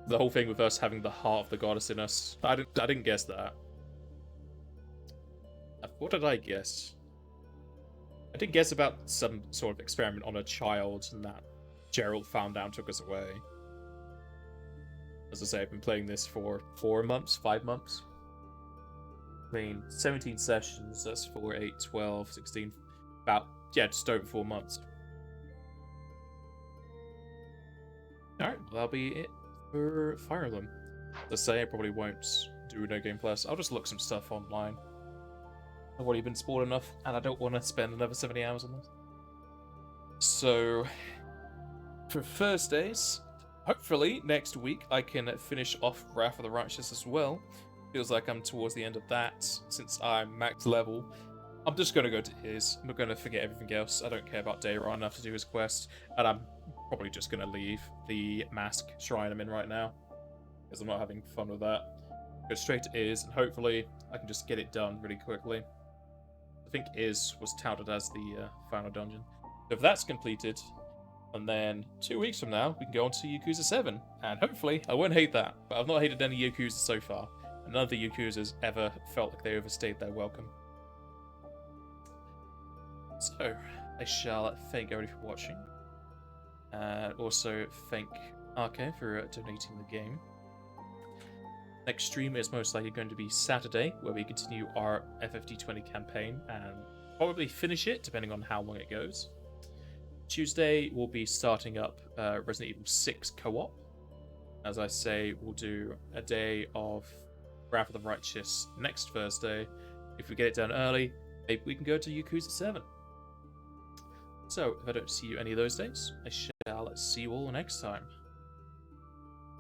The whole thing with us having the heart of the goddess in us. I didn't guess that. What did I guess? I did guess about some sort of experiment on a child and that Gerald found out and took us away. As I say, I've been playing this for 4 months, 5 months. I mean, 17 sessions, that's 4, 8, 12, 16, about, yeah, just over 4 months. Alright, well, that'll be it for Fire Emblem. As I say, I probably won't do No Game Plus. I'll just look some stuff online. I've already been spoiled enough, and I don't want to spend another 70 hours on this. So, for Thursdays, hopefully next week I can finish off Wrath of the Righteous as well. Feels like I'm towards the end of that, since I'm max level. I'm just going to go to his. I'm not going to forget everything else. I don't care about Dayron enough to do his quest, and I'm probably just going to leave the Mask Shrine I'm in right now, because I'm not having fun with that. Go straight to his, and hopefully I can just get it done really quickly. think was touted as the final dungeon. So if that's completed, and then 2 weeks from now, we can go on to Yakuza 7. And hopefully, I won't hate that. But I've not hated any Yakuza so far. And none of the Yakuzas ever felt like they overstayed their welcome. So, I shall thank everybody for watching. And also thank RK for donating the game. Next stream is most likely going to be Saturday, where we continue our FFD20 campaign and probably finish it, depending on how long it goes. Tuesday, we'll be starting up Resident Evil 6 co-op. As I say, we'll do a day of Wrath of the Righteous next Thursday. If we get it done early, maybe we can go to Yakuza 7. So, if I don't see you any of those days, I shall see you all next time.